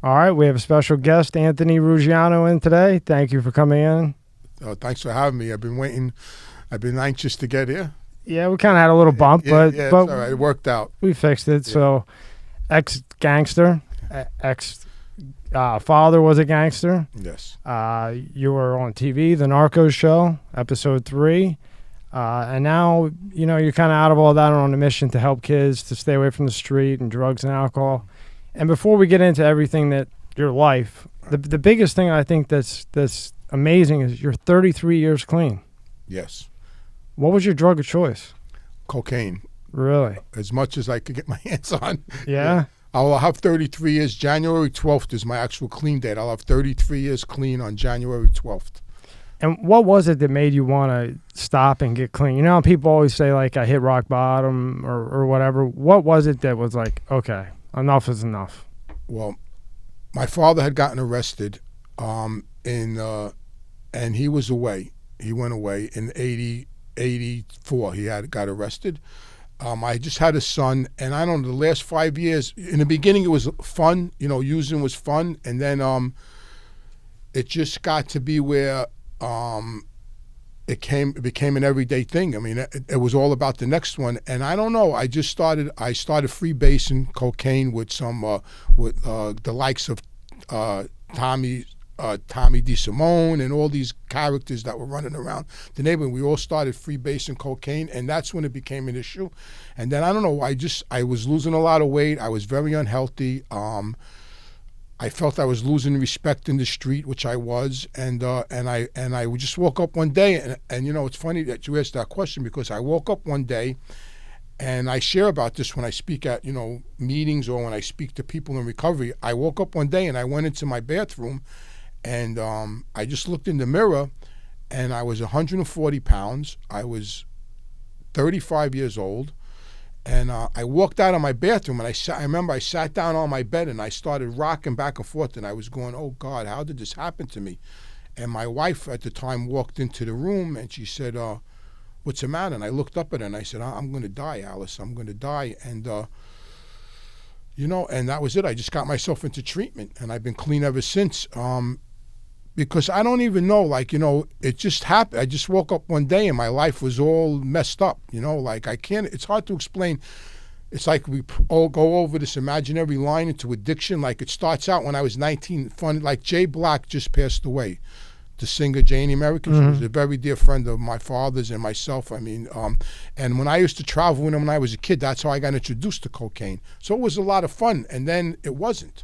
All right, we have a special guest, Anthony Ruggiano, in today. Thank you for coming in. Thanks for having me. I've been waiting. I've been anxious to get here. Yeah, we kind of had a little bump, but it's all right. It worked out. We fixed it. Yeah. So, ex-gangster, ex-father was a gangster. Yes. You were on TV, The Narcos Show, episode 3. And now, you're kind of out of all that and on a mission to help kids to stay away from the street and drugs and alcohol. And before we get into everything that your life, the biggest thing I think that's amazing is you're 33 years clean. Yes. What was your drug of choice? Cocaine. Really? As much as I could get my hands on. Yeah? I'll have 33 years. January 12th is my actual clean date. I'll have 33 years clean on January 12th. And what was it that made you want to stop and get clean? You know how people always say, like, I hit rock bottom or whatever. What was it that was like, okay, enough is enough? Well, my father had gotten arrested and he was away. He went away in 84. He got arrested. I just had a son, and I don't know, the last 5 years, in the beginning it was fun, using was fun, and then it just got to be where it became an everyday thing. I mean, it was all about the next one, and I don't know. I started freebasing cocaine with some with the likes of Tommy DeSimone and all these characters that were running around the neighborhood. We all started freebasing cocaine, and that's when it became an issue. And then I don't know. I was losing a lot of weight. I was very unhealthy. I felt I was losing respect in the street, which I was, and I just woke up one day, and it's funny that you asked that question, because I woke up one day, and I share about this when I speak at meetings or when I speak to people in recovery. I woke up one day and I went into my bathroom, and I just looked in the mirror, and I was 140 pounds. I was 35 years old. And I walked out of my bathroom, and I remember I sat down on my bed, and I started rocking back and forth, and I was going, oh, God, how did this happen to me? And my wife at the time walked into the room, and she said, what's the matter? And I looked up at her, and I said, I'm going to die, Alice. I'm going to die. And, and that was it. I just got myself into treatment, and I've been clean ever since. Because I don't even know, it just happened. I just woke up one day and my life was all messed up, it's hard to explain. It's like we all go over this imaginary line into addiction. Like, it starts out when I was 19, fun, like Jay Black just passed away, the singer Jay and the Americans. Mm-hmm. He was a very dear friend of my father's and myself. I mean, and when I used to travel with him when I was a kid, that's how I got introduced to cocaine. So it was a lot of fun, and then it wasn't.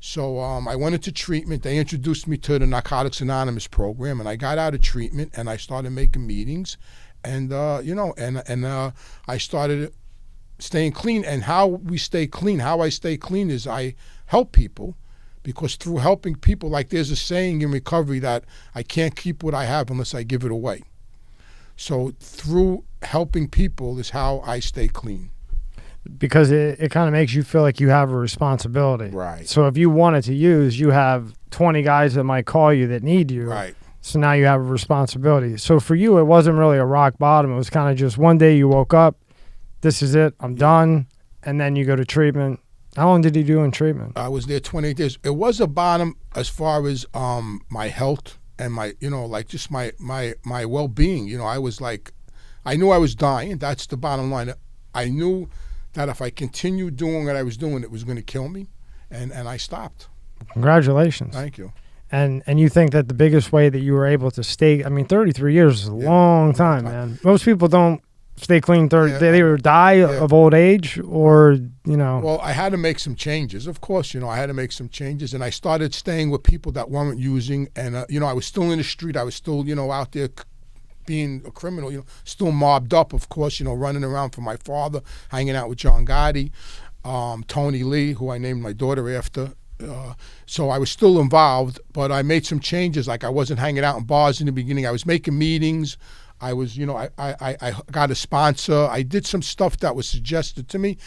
So I went into treatment. They introduced me to the Narcotics Anonymous program, and I got out of treatment, and I started making meetings, and I started staying clean. And how we stay clean, how I stay clean is I help people, because through helping people, like there's a saying in recovery that I can't keep what I have unless I give it away. So through helping people is how I stay clean. Because it kind of makes you feel like you have a responsibility. Right. So if you wanted to use, you have 20 guys that might call you that need you. Right. So now you have a responsibility. So for you, it wasn't really a rock bottom. It was kind of just one day you woke up, this is it, I'm done, and then you go to treatment. How long did you do in treatment? I was there 28 days. It was a bottom as far as my health and my, just my well-being. I was like, I knew I was dying. That's the bottom line. I knew that if I continued doing what I was doing, it was going to kill me, and I stopped. Congratulations. Thank you. And you think that the biggest way that you were able to stay, 33 years is a long time, man. Most people don't stay clean 30. Yeah. They either die of old age or, Well, I had to make some changes. Of course, I had to make some changes, and I started staying with people that weren't using, and, I was still in the street. I was still, out there being a criminal, still mobbed up, of course, running around for my father, hanging out with John Gotti, Tony Lee, who I named my daughter after. So I was still involved, but I made some changes. Like, I wasn't hanging out in bars in the beginning. I was making meetings. I was, I got a sponsor. I did some stuff that was suggested to me.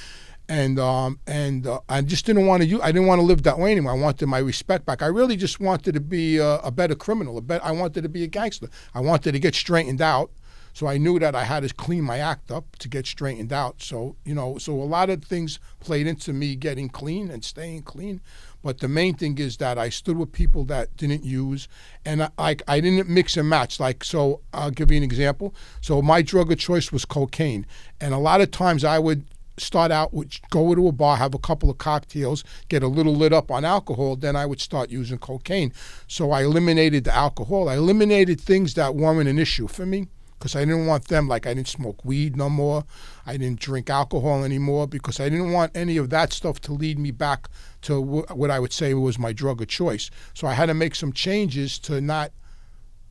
And I just didn't want to. I didn't want to live that way anymore. I wanted my respect back. I really just wanted to be a better criminal. I wanted to be a gangster. I wanted to get straightened out, So I knew that I had to clean my act up to get straightened out. So, so a lot of things played into me getting clean and staying clean. But the main thing is that I stood with people that didn't use, and I didn't mix and match. Like, so I'll give you an example. So my drug of choice was cocaine. And a lot of times I would start out with, go to a bar, have a couple of cocktails, get a little lit up on alcohol, then I would start using cocaine. So I eliminated the alcohol. I eliminated things that weren't an issue for me, because I didn't want them, like I didn't smoke weed no more. I didn't drink alcohol anymore, because I didn't want any of that stuff to lead me back to what I would say was my drug of choice. So I had to make some changes to not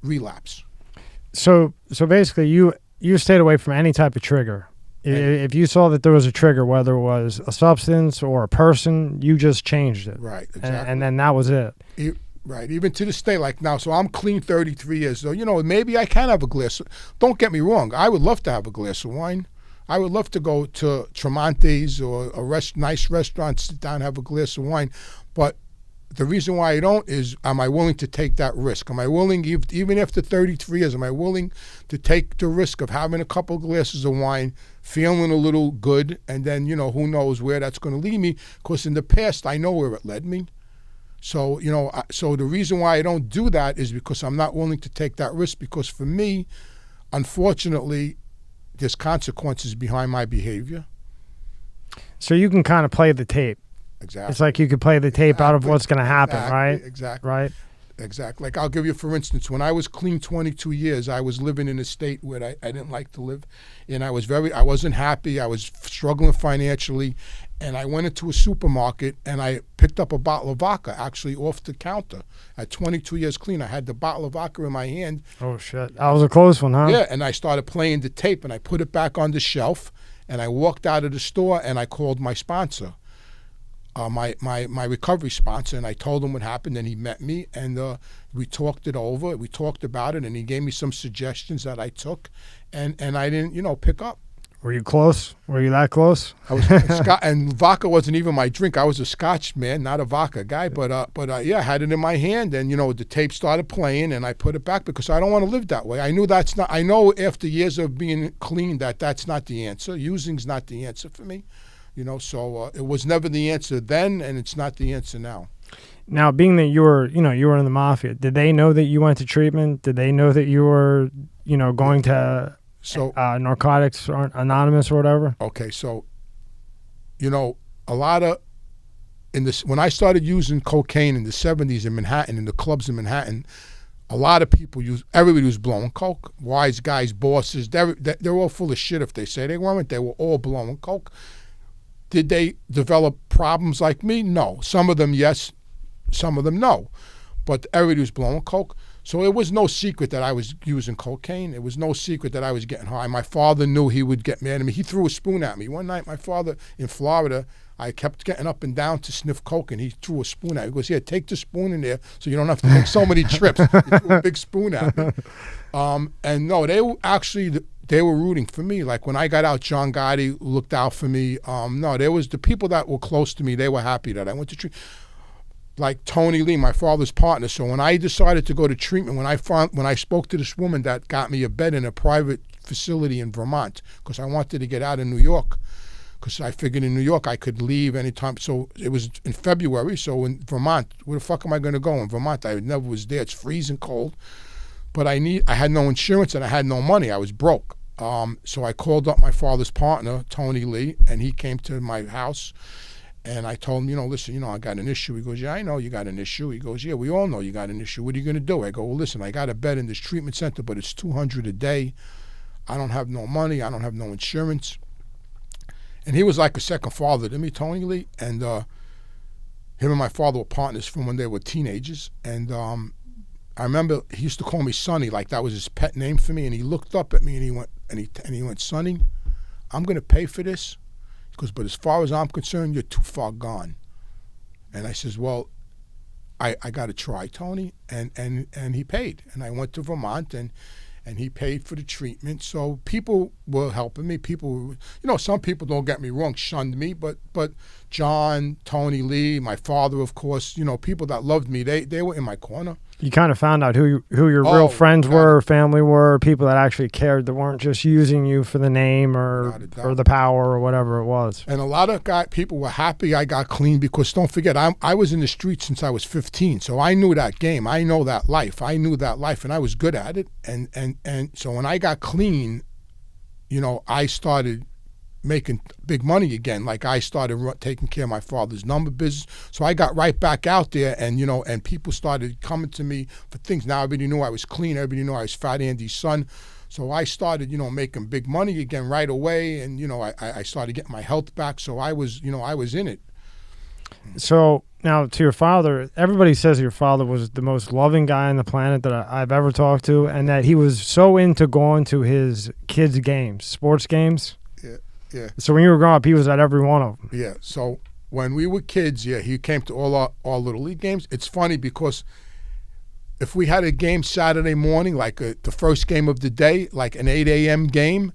relapse. So basically you stayed away from any type of trigger. If you saw that there was a trigger, whether it was a substance or a person, you just changed it. Right, exactly. And then that was it. Right, even to this day, like now, so I'm clean 33 years, so, maybe I can have a glass. Don't get me wrong, I would love to have a glass of wine. I would love to go to Tremonti's or a nice restaurant, sit down, have a glass of wine. But the reason why I don't is, am I willing to take that risk? Am I willing, even after 33 years, am I willing to take the risk of having a couple of glasses of wine, feeling a little good, and then, who knows where that's going to lead me? Because in the past, I know where it led me. So, so the reason why I don't do that is because I'm not willing to take that risk, because for me, unfortunately, there's consequences behind my behavior. So you can kind of play the tape. Exactly. It's like you could play the tape out of what's going to happen, right? Exactly. Right? Exactly. Like, I'll give you, for instance, when I was clean 22 years, I was living in a state where I didn't like to live. And I wasn't happy. I was struggling financially. And I went into a supermarket and I picked up a bottle of vodka, actually off the counter. At 22 years clean, I had the bottle of vodka in my hand. Oh, shit. That was a close one, huh? Yeah, and I started playing the tape and I put it back on the shelf. And I walked out of the store and I called my sponsor. My recovery sponsor, and I told him what happened, and he met me, and we talked it over. We talked about it, and he gave me some suggestions that I took, and I didn't, pick up. Were you close? Were you that close? I was, and vodka wasn't even my drink. I was a Scotch man, not a vodka guy. But yeah, I had it in my hand, and the tape started playing, and I put it back because I don't want to live that way. I knew that's not. I know after years of being clean that's not the answer. Using's not the answer for me. So it was never the answer then, and it's not the answer now. Now, being that you were in the Mafia, did they know that you went to treatment? Did they know that you were, going to Narcotics Anonymous or whatever? Okay, so, a lot of, when I started using cocaine in the 70s in Manhattan, in the clubs in Manhattan, a lot of people everybody was blowing coke. Wise guys, bosses, they're all full of shit if they say they weren't. They were all blowing coke. Did they develop problems like me? No. Some of them, yes. Some of them, no. But everybody was blowing coke. So it was no secret that I was using cocaine. It was no secret that I was getting high. My father knew he would get mad at me. He threw a spoon at me. One night, my father in Florida, I kept getting up and down to sniff coke, and he threw a spoon at me. He goes, here, take the spoon in there so you don't have to make so many trips. He threw a big spoon at me. And no, they were actually... They were rooting for me. Like when I got out, John Gotti looked out for me. No, there was the people that were close to me. They were happy that I went to treatment. Like Tony Lee, my father's partner. So when I decided to go to treatment, when I spoke to this woman that got me a bed in a private facility in Vermont, because I wanted to get out of New York, because I figured in New York I could leave anytime. So it was in February. So in Vermont, where the fuck am I going to go in Vermont? I never was there. It's freezing cold. But I had no insurance and I had no money. I was broke. So I called up my father's partner, Tony Lee, and he came to my house. And I told him, listen, I got an issue. He goes, yeah, I know you got an issue. He goes, yeah, we all know you got an issue. What are you going to do? I go, well, listen, I got a bed in this treatment center, but it's $200 a day. I don't have no money. I don't have no insurance. And he was like a second father to me, Tony Lee. And him and my father were partners from when they were teenagers. And I remember he used to call me Sonny, like that was his pet name for me. And he looked up at me and he went, Sonny, I'm going to pay for this. He goes, but as far as I'm concerned, you're too far gone. And I says, well, I got to try, Tony. And he paid. And I went to Vermont and he paid for the treatment. So people were helping me. People, some people, don't get me wrong, shunned me, but John, Tony Lee, my father, of course, people that loved me, they were in my corner. You kind of found out who your Oh, real friends got were, family were, people that actually cared, that weren't just using you for the name Without a doubt. or the power or whatever it was. And a lot of people were happy I got clean because don't forget, I was in the street since I was 15, so I knew that game. I know that life. I knew that life, and I was good at it. And so when I got clean, you know, I started making big money again. Like I started taking care of my father's number business. So I got right back out there, and, you know, and people started coming to me for things. Now everybody knew I was clean. Everybody knew I was Fat Andy's son. So I started, you know, making big money again right away. And, you know, I started getting my health back. So I was, you know, I was in it. So now to your father, everybody says your father was the most loving guy on the planet that I've ever talked to, and that he was so into going to his kids' games, sports games. Yeah. So when you were growing up, he was at every one of them. Yeah. So when we were kids, yeah, he came to all our Little League games. It's funny because if we had a game Saturday morning, like the first game of the day, like an 8 a.m. game,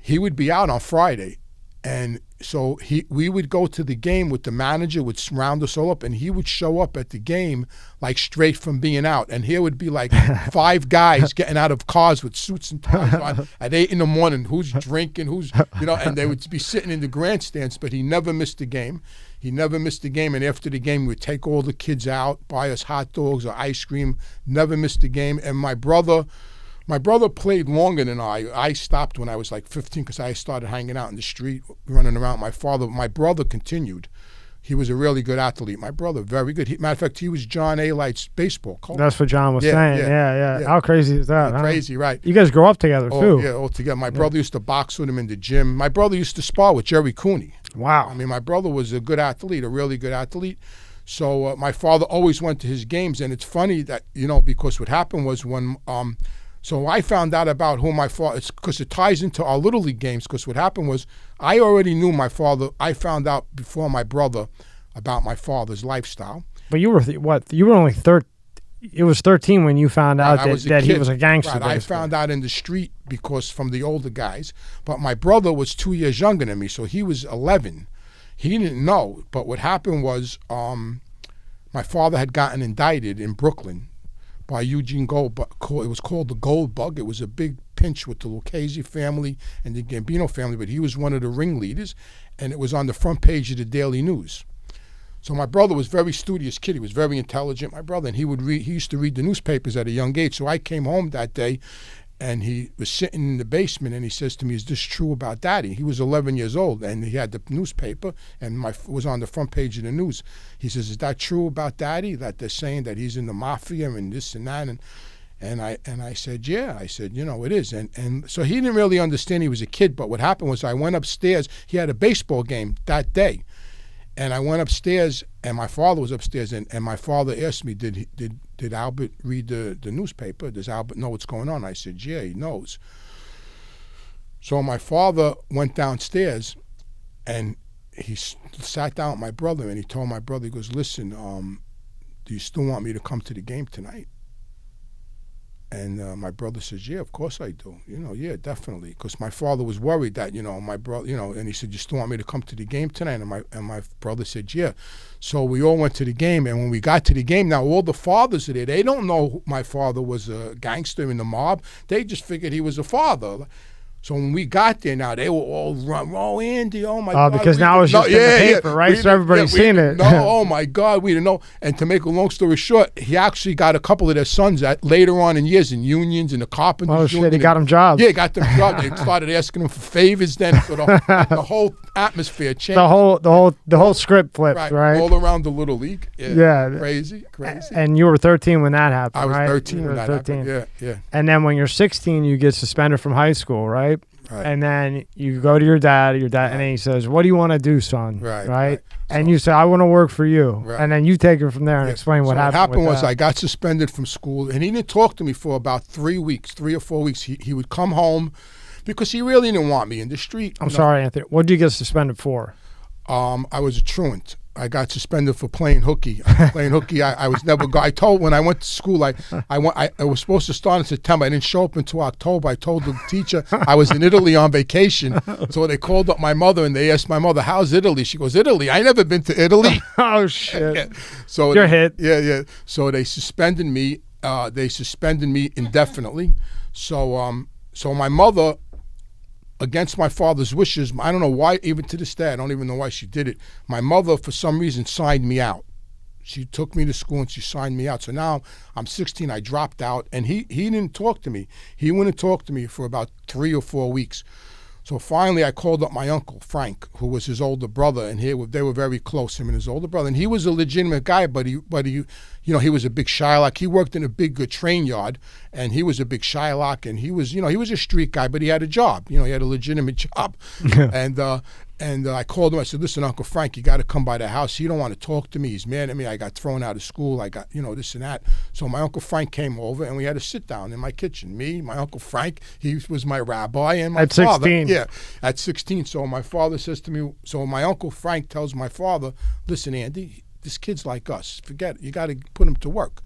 he would be out on Friday. And so we would go to the game with the manager, would round us all up, and he would show up at the game like straight from being out. And here would be like 5 guys getting out of cars with suits and ties on at 8 in the morning. Who's drinking? Who's, you know? And they would be sitting in the grandstands. But he never missed a game. He never missed a game. And after the game, we'd take all the kids out, buy us hot dogs or ice cream. Never missed a game. And my brother played longer than I. I stopped when I was like 15 because I started hanging out in the street, running around. My brother continued. He was a really good athlete. My brother, very good. Matter of fact, he was John A. Light's baseball coach. That's what John was saying. Yeah. How crazy is that? Yeah, crazy, right. You guys grow up together, too. Yeah, all together. My brother used to box with him in the gym. My brother used to spar with Jerry Cooney. Wow. I mean, my brother was a good athlete, a really good athlete. So my father always went to his games. And it's funny that, you know, because what happened was when so I found out about who my father, it's because it ties into our Little League games, because what happened was I already knew my father. I found out before my brother about my father's lifestyle. But you were, what, you were only 13. It was 13 when you found out that he was a gangster. Right, I found out in the street because from the older guys. But my brother was 2 years younger than me, so he was 11. He didn't know. But what happened was my father had gotten indicted in Brooklyn by Eugene Gold. It was called the Gold Bug. It was a big pinch with the Lucchese family and the Gambino family, but he was one of the ringleaders, and it was on the front page of the Daily News. So my brother was a very studious kid. He was very intelligent, my brother, and he used to read the newspapers at a young age. So I came home that day, and he was sitting in the basement, and he says to me, "Is this true about Daddy?" He was 11 years old, and he had the newspaper, and was on the front page of the news. He says, "Is that true about Daddy, that they're saying that he's in the Mafia and this and that?" And I said, "Yeah." I said, "You know, it is." And so he didn't really understand he was a kid, but what happened was I went upstairs. He had a baseball game that day. And I went upstairs, and my father was upstairs, and my father asked me, did Albert read the newspaper? Does Albert know what's going on? I said, yeah, he knows. So my father went downstairs, and he sat down with my brother, and he told my brother, he goes, "Listen, do you still want me to come to the game tonight?" And my brother says, "Yeah, of course I do. You know, yeah, definitely." Because my father was worried that, you know, my brother, you know, and he said, "You still want me to come to the game tonight?" And my brother said, "Yeah." So we all went to the game, and when we got to the game, now all the fathers are there. They don't know my father was a gangster in the mob. They just figured he was a father. So when we got there, now they were all run, "Oh, Andy, oh my God!" Because now it's just in the paper, right? So everybody's seen it. No, oh my God, we didn't know. And to make a long story short, he actually got a couple of their sons later on in years in unions and the carpenters. Oh shit, he got them jobs. Yeah, he got them jobs. They started asking him for favors. Then so the whole atmosphere changed. The whole script flipped, right? All around the Little League. Yeah, crazy. And you were 13 when that happened. I was right? 13 when that happened. Yeah. And then when you're 16, you get suspended from high school, right? Right. And then you go to your dad, and then he says, "What do you want to do, son?" Right? And you say, "I want to work for you." Right. And then you take it from there and explain what happened. What happened was I got suspended from school, and he didn't talk to me for about 3 or 4 weeks. He would come home because he really didn't want me in the street. I'm sorry, Anthony. What did you get suspended for? I was a truant. I got suspended for playing hooky. I was never I told when I went to school, I was supposed to start in September. I didn't show up until October. I told the teacher I was in Italy on vacation. So they called up my mother and they asked my mother, "How's Italy?" She goes, "Italy? I never been to Italy." Oh shit! Yeah. So you're hit. Yeah. So they suspended me. Indefinitely. So my mother, against my father's wishes, I don't know why, even to this day, I don't even know why she did it. My mother, for some reason, signed me out. She took me to school and she signed me out. So now I'm 16, I dropped out, and he didn't talk to me. He wouldn't talk to me for about 3 or 4 weeks. So finally I called up my uncle, Frank, who was his older brother, and they were very close, him and his older brother. And he was a legitimate guy, but he he was a big Shylock. He worked in a big train yard, and he was a big Shylock, and he was a street guy, but he had a job. He had a legitimate job. And I called him. I said, "Listen, Uncle Frank, you got to come by the house. He don't want to talk to me. He's mad at me. I got thrown out of school. I got, this and that." So my Uncle Frank came over, and we had to sit down in my kitchen. Me, my Uncle Frank, he was my rabbi, and my at father. 16. Yeah, at 16. So my father says to me, so my Uncle Frank tells my father, "Listen, Andy, this kid's like us. Forget it. You got to put him to work."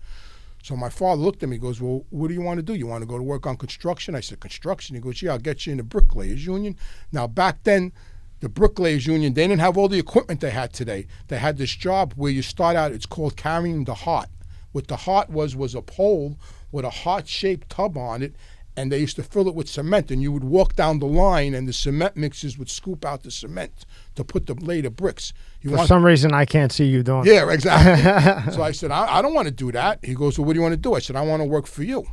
So my father looked at me and goes, "Well, what do you want to do? You want to go to work on construction?" I said, "Construction?" He goes, "Yeah, I'll get you in the Bricklayers Union." Now, back then, the Bricklayers Union, they didn't have all the equipment they had today. They had this job where you start out, it's called carrying the heart. What the heart was a pole with a heart-shaped tub on it, and they used to fill it with cement, and you would walk down the line, and the cement mixers would scoop out the cement to put the later bricks. For some reason, I can't see you doing Yeah, exactly. So I said, I don't want to do that. He goes, "Well, what do you want to do?" I said, "I want to work for you."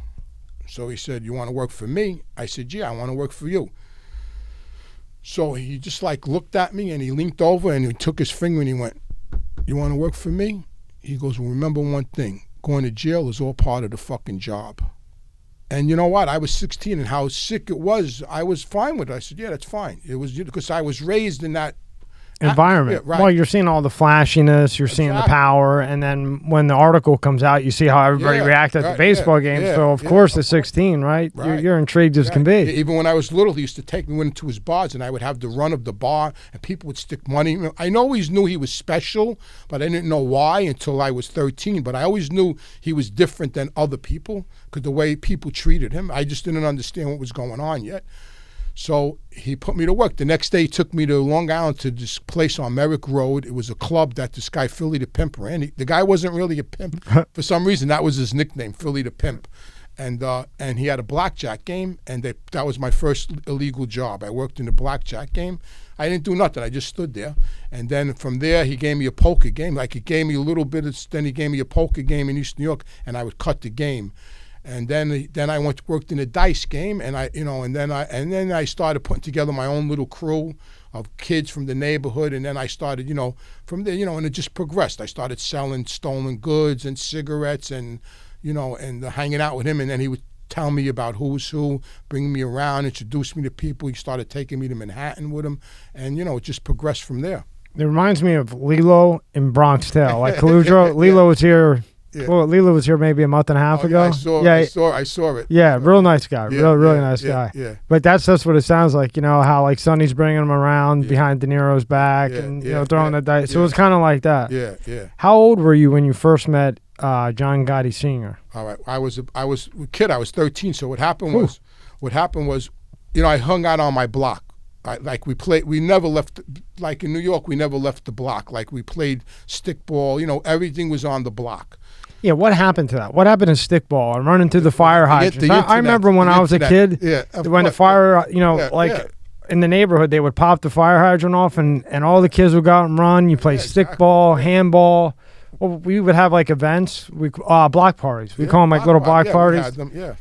So he said, "You want to work for me?" I said, "Yeah, I want to work for you." So he just looked at me and he leaned over and he took his finger and he went, "You want to work for me?" He goes, "Well, remember one thing, going to jail is all part of the fucking job." And you know what? I was 16 and how sick it was, I was fine with it. I said, "Yeah, that's fine." It was because I was raised in that environment. Right. Well, you're seeing all the flashiness, you're seeing the power, and then when the article comes out, you see how everybody reacted at the baseball game. So of course, at 16, right? You're intrigued as can be. Even when I was little, he used to take me into his bars, and I would have the run of the bar, and people would stick money. I always knew he was special, but I didn't know why until I was 13. But I always knew he was different than other people because the way people treated him, I just didn't understand what was going on yet. So he put me to work. The next day, he took me to Long Island to this place on Merrick Road. It was a club that this guy, Philly the Pimp, ran. The guy wasn't really a pimp. For some reason, that was his nickname, Philly the Pimp. And he had a blackjack game, and that was my first illegal job. I worked in the blackjack game. I didn't do nothing. I just stood there. And then from there, he gave me a poker game. He gave me a little bit then he gave me a poker game in East New York, and I would cut the game. And then I worked in a dice game, and then I started putting together my own little crew of kids from the neighborhood, and then I started, from there, and it just progressed. I started selling stolen goods and cigarettes, and hanging out with him, and then he would tell me about who's who, bring me around, introduce me to people. He started taking me to Manhattan with him, and it just progressed from there. It reminds me of Lilo in Bronx Tale, like Caludro. Lilo was here. Yeah. Well, Lilo was here maybe a month and a half ago. I saw it. Yeah, real nice guy. Yeah, really nice guy. Yeah. But that's what it sounds like. how Sonny's bringing him around behind De Niro's back and throwing the dice. So it was kind of like that. Yeah. How old were you when you first met John Gotti Sr.? All right, I was a kid. I was 13. So what happened was, I hung out on my block. We never left, like in New York, we never left the block. Like we played stickball, everything was on the block. Yeah, what happened to that? What happened to stickball and running through the fire hydrants? I remember when I was a kid, when the fire, in the neighborhood, they would pop the fire hydrant off and all the kids would go out and run. You play stickball, handball. Well, we would have events, block parties. We call them little block parties.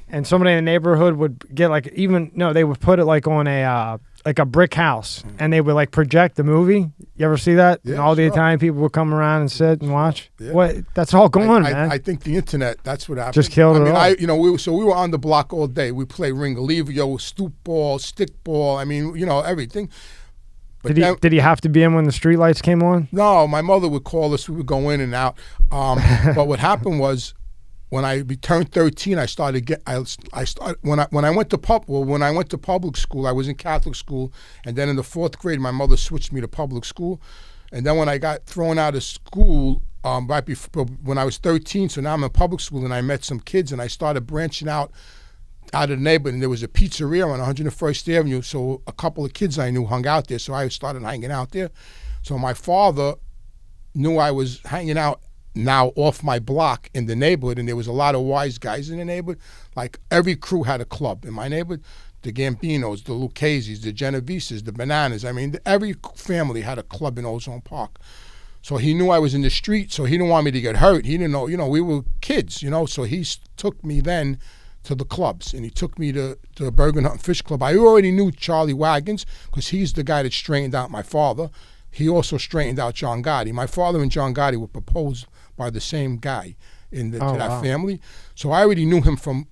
And somebody in the neighborhood would get they would put it on a brick house, and they would project the movie. You ever see that? Yeah, and all the Italian people would come around and sit and watch. Yeah. That's all going, man. I think the internet, that's what happened. Just killed it all. We were on the block all day. We play ringalivio, stoop ball, stick ball. Everything. But did he have to be in when the street lights came on? No, my mother would call us. We would go in and out. But what happened was, when I turned 13, I started when I went to public school. I was in Catholic school, and then in the 4th grade, my mother switched me to public school, And then when I got thrown out of school, right before, when I was 13, so now I'm in public school, and I met some kids, and I started branching out of the neighborhood, and there was a pizzeria on 101st Avenue, so a couple of kids I knew hung out there, so I started hanging out there. So my father knew I was hanging out now off my block in the neighborhood, and there was a lot of wise guys in the neighborhood. Like every crew had a club in my neighborhood. The Gambinos, the Lucchese's, the Genoveses, the Bananas. I mean, every family had a club in Ozone Park. So he knew I was in the street, so he didn't want me to get hurt. He didn't know, we were kids, so he took me then to the clubs, and he took me to the Bergen Hunt Fish Club. I already knew Charlie Wagons because he's the guy that straightened out my father. He also straightened out John Gotti. My father and John Gotti were proposed by the same guy to that family. So I already knew him from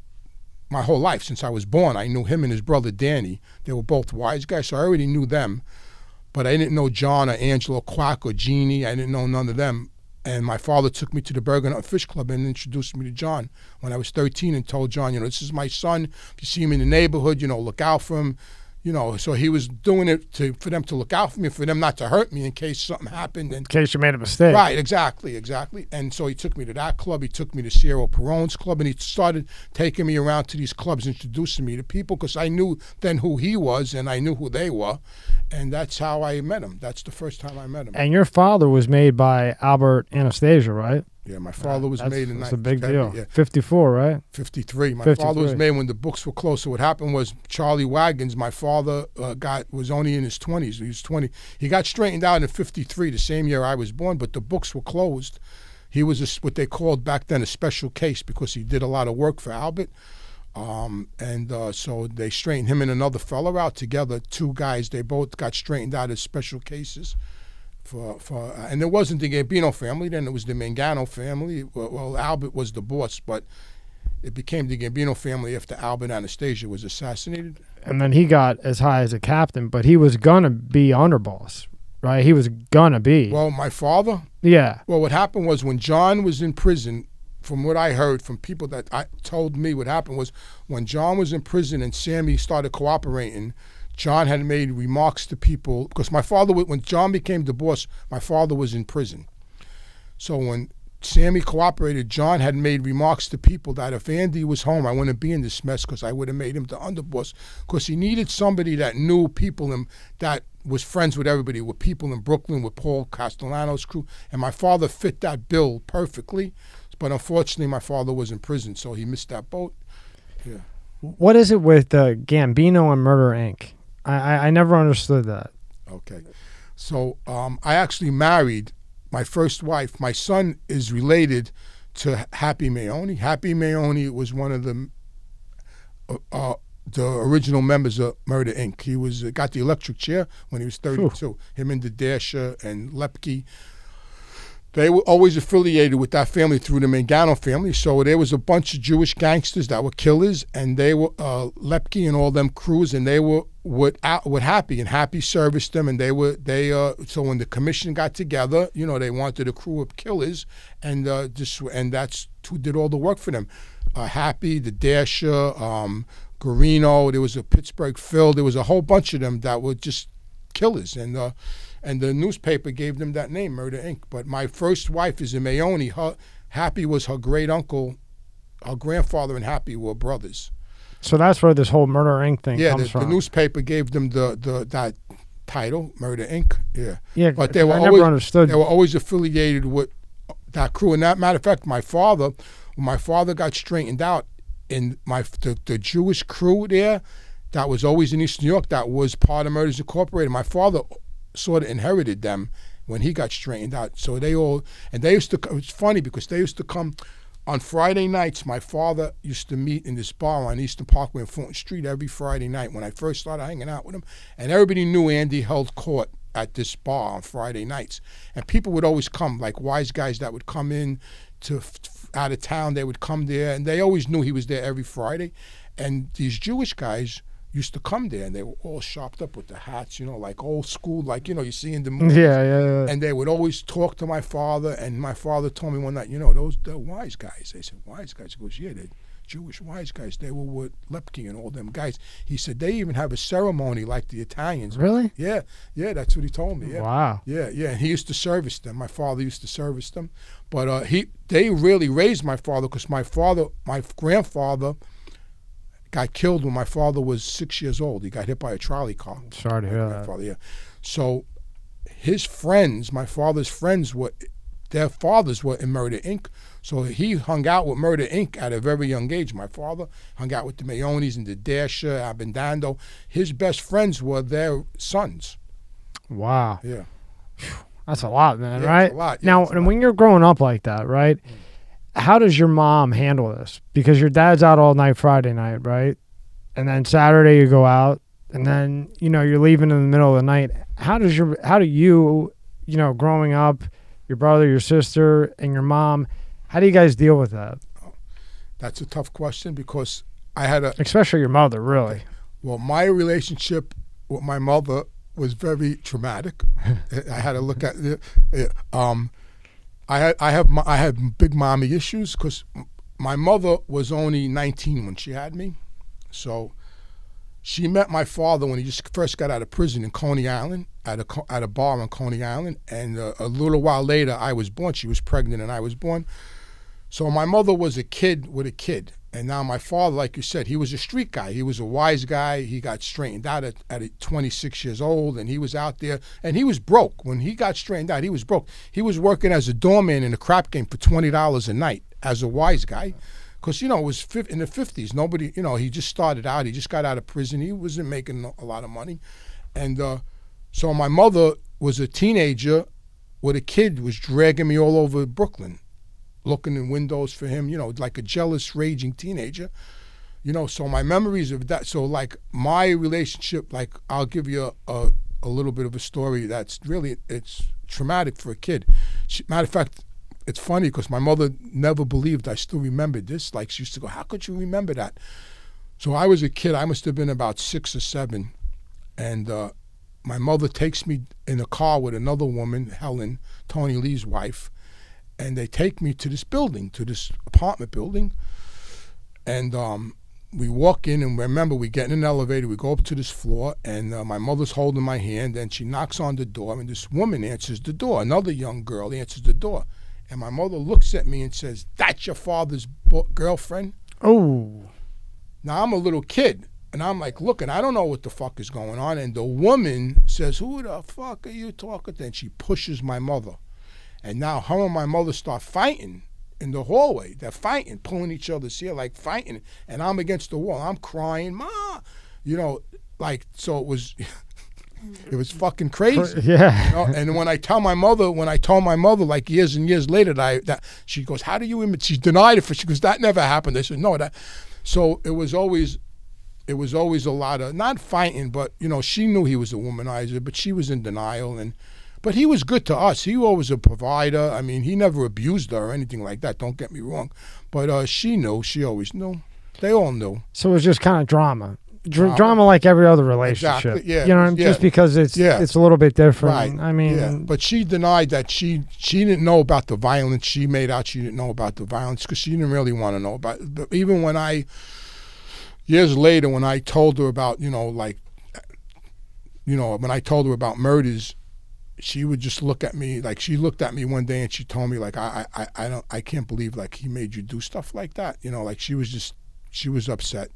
my whole life. Since I was born, I knew him and his brother Danny. They were both wise guys, so I already knew them. But I didn't know John or Angelo Quack or Jeannie. I didn't know none of them. And my father took me to the Bergen Hunt Fish Club and introduced me to John when I was 13, and told John, this is my son. If you see him in the neighborhood, look out for him. So he was doing it for them to look out for me, for them not to hurt me in case something happened. In case you made a mistake. Right, exactly. And so he took me to that club. He took me to Sierra Perone's club, and he started taking me around to these clubs, introducing me to people, because I knew then who he was, and I knew who they were. And that's how I met him. That's the first time I met him. And your father was made by Albert Anastasia, right? Yeah, my father was made in 1970. That's a big deal. Yeah. 54, right? 53. My 53. father was made when the books were closed. So what happened was Charlie Wagons, my father was only in his 20s. He was 20. He got straightened out in 53, the same year I was born, but the books were closed. He was what they called back then a special case, because he did a lot of work for Albert. So they straightened him and another fella out together, two guys. They both got straightened out as special cases. And it wasn't the Gambino family then, it was the Mangano family. Well, Albert was the boss, but it became the Gambino family after Albert Anastasia was assassinated. And then he got as high as a captain, but he was going to be underboss, right? He was going to be. Well, my father? Yeah. Well, what happened was when John was in prison, from what I heard from people that told me, what happened was when John was in prison and Sammy started cooperating, John had made remarks to people, because my father, when John became the boss, my father was in prison. So when Sammy cooperated, John had made remarks to people that if Andy was home, I wouldn't be in this mess, because I would have made him the underboss, because he needed somebody that knew people and that was friends with everybody, with people in Brooklyn, with Paul Castellano's crew. And my father fit that bill perfectly. But unfortunately, my father was in prison, so he missed that boat. Yeah. What is it with Gambino and Murder, Inc.? I never understood that. Okay. So I actually married my first wife. My son is related to Happy Mayoni. Happy Mayoni was one of the original members of Murder, Inc. He was got the electric chair when he was 32. Whew. Him and Dadasha and Lepke. They were always affiliated with that family through the Mangano family. So there was a bunch of Jewish gangsters that were killers, and they were Lepke and all them crews, and they were with Happy, and Happy serviced them, and so when the commission got together, they wanted a crew of killers, and that's who did all the work for them. Happy, the Dasher, Garino, there was a Pittsburgh Phil, there was a whole bunch of them that were just killers, and the newspaper gave them that name, Murder, Inc. But my first wife is a Mayoni. Happy was her great uncle. Her grandfather and Happy were brothers. So that's where this whole Murder, Inc. thing comes from. Yeah, the newspaper gave them that title, Murder, Inc. Yeah. Yeah, but I never understood. They were always affiliated with that crew. And that matter of fact, when my father got straightened out, in the Jewish crew there, that was always in East New York, that was part of Murders Incorporated. My father sort of inherited them when he got straightened out. So they used to, it's funny because they used to come on Friday nights. My father used to meet in this bar on Eastern Parkway and Fulton Street every Friday night when I first started hanging out with him. And everybody knew Andy held court at this bar on Friday nights. And people would always come, like wise guys that would come in out of town, they would come there, and they always knew he was there every Friday. And these Jewish guys used to come there, and they were all sharped up with the hats, like old school, like, you see in the movies. Yeah. And they would always talk to my father, and my father told me one night, they're wise guys. They said, wise guys? He goes, yeah, Jewish wise guys. They were with Lepke and all them guys. He said they even have a ceremony like the Italians. Really? Yeah, that's what he told me. Yeah. Wow. Yeah. And he used to service them. My father used to service them, but they really raised my father because my grandfather got killed when my father was 6 years old. He got hit by a trolley car. Sorry to hear that. Yeah. So his friends, my father's friends, their fathers were in Murder Inc. So he hung out with Murder Inc. at a very young age. My father hung out with the Mayonis and the Dasher, Abendando. His best friends were their sons. Wow. Yeah. That's a lot, man, Yeah, right? it's a lot. Yeah, Now, it's a and lot. when you're growing up like that, right, how does your mom handle this? Because your dad's out all night Friday night, right? And then Saturday you go out, and then, you're leaving in the middle of the night. How do you, growing up, your brother, your sister, and your mom, how do you guys deal with that? That's a tough question because I had especially your mother, really. Well, my relationship with my mother was very traumatic. I had to look at it. I had big mommy issues because my mother was only 19 when she had me, so she met my father when he just first got out of prison in Coney Island at a bar on Coney Island, and a little while later I was born. She was pregnant and I was born. So my mother was a kid with a kid, and now my father, like you said, he was a street guy. He was a wise guy. He got straightened out at 26 years old, and he was out there, and he was broke. When he got straightened out, he was broke. He was working as a doorman in a crap game for $20 a night as a wise guy. Because, it was in the 50s. Nobody, he just started out. He just got out of prison. He wasn't making a lot of money. And so my mother was a teenager with a kid, was dragging me all over Brooklyn, looking in windows for him, like a jealous, raging teenager. So my memories of that, so like my relationship, like I'll give you a little bit of a story that's really, it's traumatic for a kid. Matter of fact, it's funny because my mother never believed I still remembered this. Like she used to go, how could you remember that? So I was a kid. I must have been about 6 or 7. And my mother takes me in a car with another woman, Helen, Tony Lee's wife. And they take me to this building, to this apartment building. And we walk in, and remember, we get in an elevator. We go up to this floor, and my mother's holding my hand. And she knocks on the door, and this woman answers the door. Another young girl answers the door. And my mother looks at me and says, "That's your father's girlfriend?" Oh. Now, I'm a little kid, and I'm like looking. I don't know what the fuck is going on. And the woman says, "Who the fuck are you talking to?" And she pushes my mother. And now her and my mother start fighting in the hallway. They're fighting, pulling each other's hair, like fighting. And I'm against the wall. I'm crying, "Ma!" So it was... It was fucking crazy. Yeah. And when I told my mother, like years and years later, that she goes, "How do you?" She denied it. She goes, "That never happened." I said, "No, that." So it was always a lot of not fighting, but she knew he was a womanizer, but she was in denial. But he was good to us. He was a provider. I mean, he never abused her or anything like that. Don't get me wrong, but she knew. She always knew. They all knew. So it was just kind of drama. Drama like every other relationship. Exactly, yeah. Just because it's a little bit different. Right. I mean, yeah. But she denied that she didn't know about the violence. She made out she didn't know about the violence because she didn't really want to know about it. But even years later, when I told her about, when I told her about murders, she would just look at me, like she looked at me one day and she told me, like, I can't believe, like, he made you do stuff like that. Like she was upset.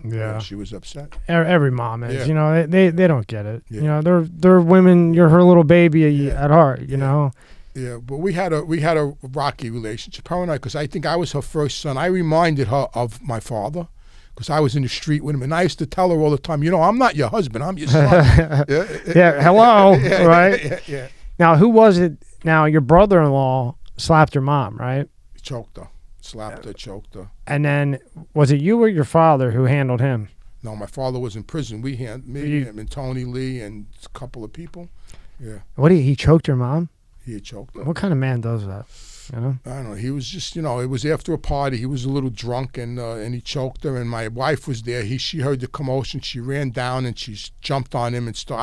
Yeah, she was upset. Every mom is, Yeah. They don't get it. Yeah. They're women. You're her little baby at heart. You know. Yeah, but we had a rocky relationship, her and I, because I think I was her first son. I reminded her of my father, because I was in the street with him, and I used to tell her all the time, I'm not your husband, I'm your son. Hello, right? Yeah. Now, who was it? Now, your brother-in-law slapped your mom, right? He choked her. Slapped her, choked her. And then, was it you or your father who handled him? No, my father was in prison. We him and Tony Lee and a couple of people. Yeah. He choked your mom? He had choked her. What kind of man does that? You know? I don't know. He was just, it was after a party. He was a little drunk, and he choked her. And my wife was there. She heard the commotion. She ran down and she jumped on him and started.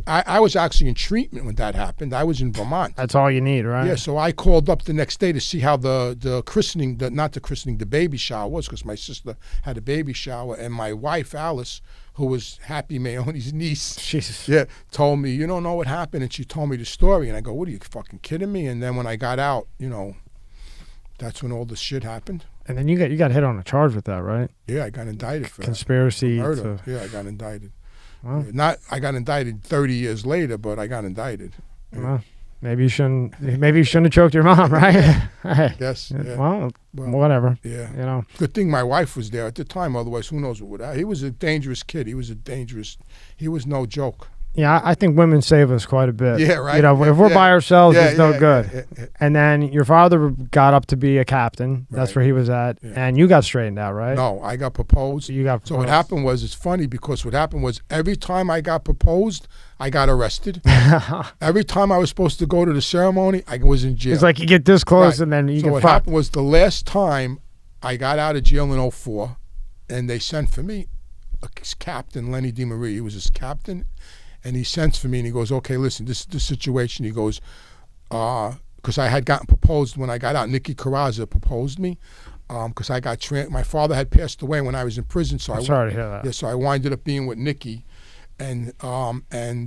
I was actually in treatment when that happened. I was in Vermont. That's all you need, right? Yeah. So I called up the next day to see how the christening, the baby shower was, because my sister had a baby shower, and my wife Alice, who was Happy Mayone's niece, Jesus. yeah, told me, you don't know what happened, and she told me the story, and I go, what, are you fucking kidding me? And then when I got out, that's when all this shit happened. And then you got hit on a charge with that, right? Yeah, I got indicted for conspiracy that. Murder. To... Yeah, I got indicted. Wow. I got indicted 30 years later, but I got indicted. Yeah. Well, maybe you shouldn't have choked your mom, right? Yes. Yeah. Well, whatever. Yeah. Good thing my wife was there at the time. Otherwise, who knows what would happen. He was a dangerous kid. He was no joke. Yeah, I think women save us quite a bit. Yeah, right. If we're by ourselves, it's no good. Yeah. And then your father got up to be a captain. That's where he was at. Yeah. And you got straightened out, right? No, I got proposed. So what happened was, it's funny because what happened was every time I got proposed, I got arrested. Every time I was supposed to go to the ceremony, I was in jail. It's like you get this close and then you get fucked. So what happened was, the last time I got out of jail in 2004, and they sent for me, Captain Lenny DeMaria. He was his captain. And he sends for me and he goes, okay, listen, this is the situation. He goes, because I had gotten proposed when I got out. Nikki Carrazza proposed me because I got my father had passed away when I was in prison. So I'm sorry to hear that. Yeah, so I winded up being with Nikki, and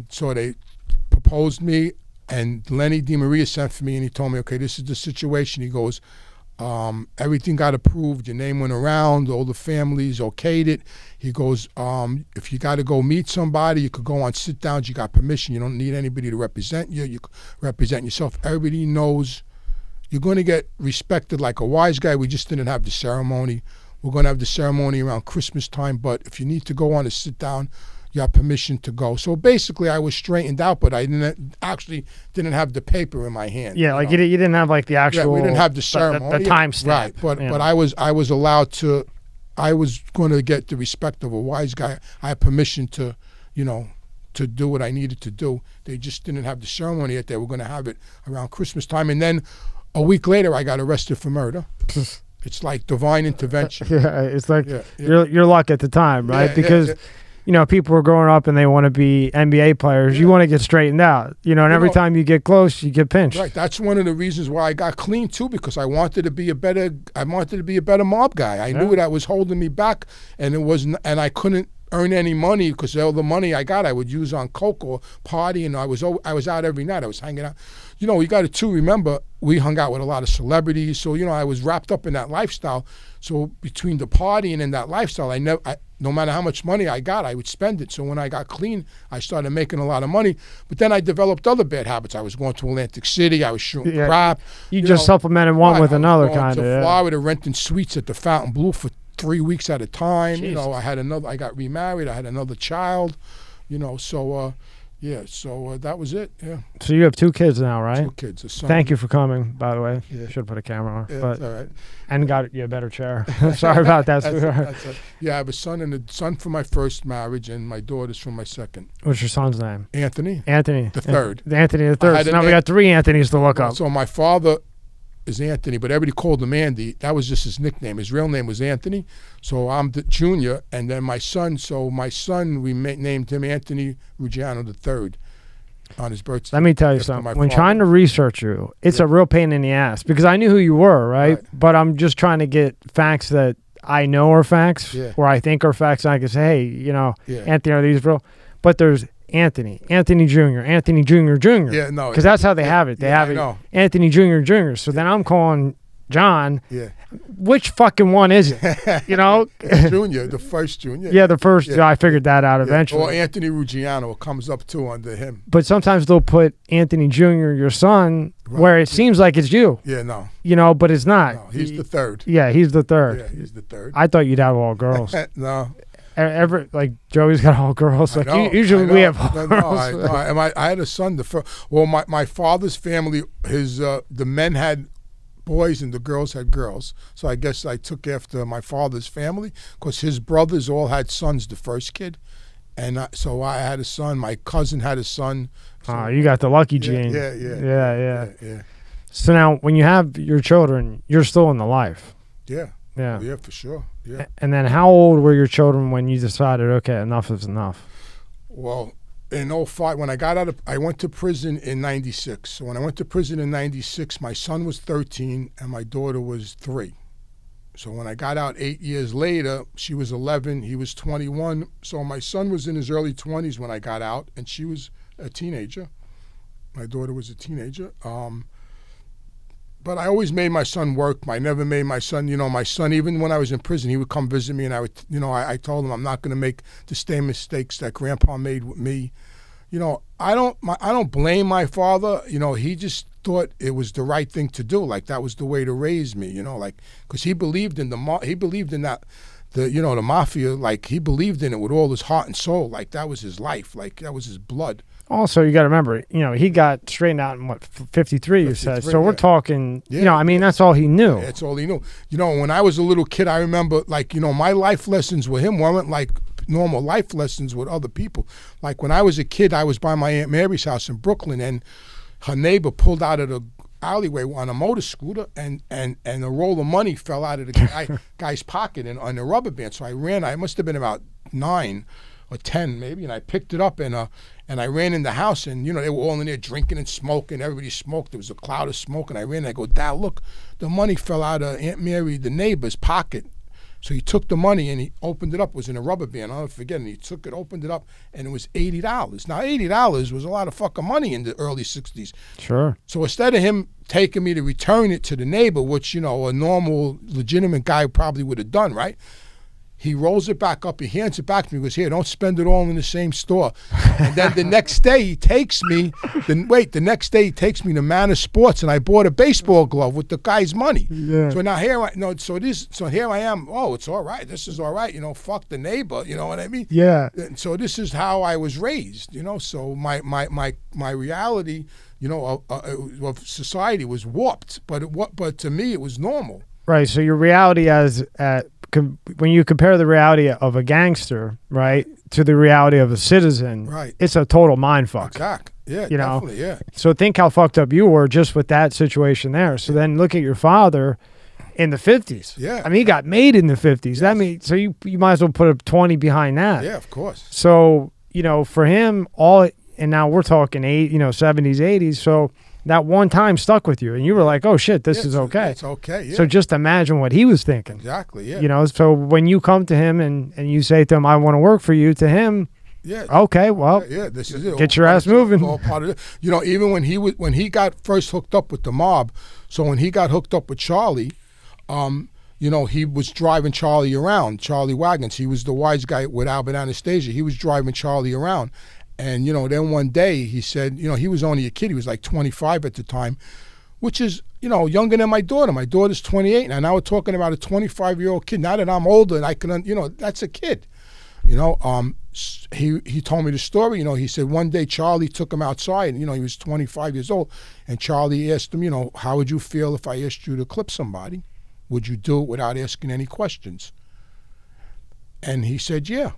so they proposed me, and Lenny DeMaria sent for me and he told me, okay, this is the situation. He goes, everything got approved. Your name went around. All the families okayed it. He goes, if you got to go meet somebody, you could go on sit downs. You got permission. You don't need anybody to represent you. You represent yourself. Everybody knows you're going to get respected like a wise guy. We just didn't have the ceremony. We're going to have the ceremony around Christmas time. But if you need to go on a sit down, you have permission to go. So basically, I was straightened out, but I didn't have the paper in my hand. Yeah, you didn't have like the actual. Yeah, we didn't have the ceremony. The timestamp. Right, but I was allowed to. I was going to get the respect of a wise guy. I had permission to, to do what I needed to do. They just didn't have the ceremony yet. They were going to have it around Christmas time, and then a week later, I got arrested for murder. It's like divine intervention. Yeah, it's like your luck at the time, right? Yeah, because. People are growing up and they want to be NBA players. You want to get straightened out, and every time you get close, you get pinched. Right. That's one of the reasons why I got clean too, because I wanted to be a better mob guy. I knew that was holding me back, and I couldn't earn any money because all the money I got I would use on coke or party, and I was out every night. I was hanging out. You got to remember, we hung out with a lot of celebrities, so I was wrapped up in that lifestyle. So between the partying and that lifestyle, no matter how much money I got, I would spend it. So when I got clean, I started making a lot of money. But then I developed other bad habits. I was going to Atlantic City. I was shooting crap. You just supplemented one with another kind of. I was going to Florida, renting suites at the Fontainebleau for 3 weeks at a time. Jesus. I got remarried. I had another child. So that was it. Yeah. So you have 2 kids now, right? 2 kids. A son. Thank you for coming, by the way. Yeah. Should have put a camera on. Yeah, but, that's all right. And got you a better chair. Sorry about that. That's yeah, I have a son from my first marriage, and my daughter's from my second. What's your son's name? Anthony. The third. Anthony the third. So now we got 3 Anthonys to look up. So my father is Anthony, but everybody called him Andy. That was just his nickname. His real name was Anthony. So I'm the junior, and then my son. So my son, we named him Anthony Ruggiano III. On his birthday. Let me tell you something. When trying to research you, it's a real pain in the ass because I knew who you were, right? But I'm just trying to get facts that I know are facts or I think are facts. And I can say, hey, Anthony, are these real? But there's Anthony Jr., Anthony Jr. Jr. Yeah, no. Because that's how they have it. They have it Anthony Jr. Jr. So then I'm calling John. Yeah. Which fucking one is it? Junior, the first junior. Yeah, the first. Yeah. I figured that out eventually. Or Anthony Ruggiano comes up too under him. But sometimes they'll put Anthony Jr., your son, where it seems like it's you. Yeah, no. But it's not. No, he's the third. Yeah, he's the third. Yeah, he's the third. I thought you'd have all girls. No. Like Joey's got all girls. Like usually we have all girls. I had a son. My father's family, the men had boys and the girls had girls. So I guess I took after my father's family because his brothers all had sons, the first kid. And so I had a son. My cousin had a son. So, you got the lucky gene. Yeah. So now, when you have your children, you're still in the life. Yeah. Yeah. Yeah, for sure. Yeah. And then how old were your children when you decided, okay, enough is enough? Well, in '05, when I got out of, I went to prison in '96. So when I went to prison in '96, my son was 13 and my daughter was 3. So when I got out 8 years later, she was 11, he was 21. So my son was in his early 20s when I got out, and she was a teenager. My daughter was a teenager. But I always made my son work. I never made my son, my son, even when I was in prison, he would come visit me, and I would, I told him I'm not going to make the same mistakes that Grandpa made with me. I don't blame my father. He just thought it was the right thing to do. Like, that was the way to raise me. Because he believed in that, the Mafia. Like, he believed in it with all his heart and soul. Like, that was his life. Like, that was his blood. Also, you got to remember, he got straightened out in 53, you said. So we're talking, that's all he knew. Yeah, that's all he knew. When I was a little kid, I remember, my life lessons with him weren't like normal life lessons with other people. Like, when I was a kid, I was by my Aunt Mary's house in Brooklyn, and her neighbor pulled out of the alleyway on a motor scooter, and a roll of money fell out of the guy's pocket and on a rubber band. So I ran. I must have been about 9 or 10 maybe, and I picked it up, and I ran in the house, and they were all in there drinking and smoking. Everybody smoked. There was a cloud of smoke, and I ran. And I go, Dad, look, the money fell out of Aunt Mary, the neighbor's pocket. So he took the money and he opened it up. It was in a rubber band. I'll never forget. And he took it, opened it up, and it was $80. Now, $80 was a lot of fucking money in the early '60s. Sure. So instead of him taking me to return it to the neighbor, which a normal, legitimate guy probably would have done, right? He rolls it back up. He hands it back to me. He goes, here, don't spend it all in the same store. And then the next day he takes me, the next day he takes me to Manor Sports, and I bought a baseball glove with the guy's money. Yeah. So now here I am. Oh, it's all right. This is all right. Fuck the neighbor. You know what I mean? Yeah. And so this is how I was raised. So my reality, of society was warped, but to me it was normal. Right. So your reality when you compare the reality of a gangster, right, to the reality of a citizen, right, it's a total mind fuck. Exactly. Yeah, definitely, yeah. So think how fucked up you were just with that situation there. So then look at your father in the 50s. Yeah. I mean, he got made in the 50s. Yes. That means, so you might as well put a 20 behind that. Yeah, of course. So, for him, and now we're talking 70s, 80s. So that one time stuck with you, and you were like, oh shit, this is okay. It's okay, yeah. So just imagine what he was thinking. Exactly, yeah. So when you come to him and you say to him, I want to work for you, to him, yeah, okay, well, yeah, this is it. Get your ass moving. All part of it. Even when he got first hooked up with the mob, so when he got hooked up with Charlie, he was driving Charlie around, Charlie Wagons. He was the wise guy with Albert Anastasia. He was driving Charlie around. And, then one day he said, he was only a kid. He was like 25 at the time, which is, younger than my daughter. My daughter's 28. And now we're talking about a 25-year-old kid. Now that I'm older and I can, that's a kid. He told me the story. He said one day Charlie took him outside. He was 25 years old. And Charlie asked him, how would you feel if I asked you to clip somebody? Would you do it without asking any questions? And he said, yeah.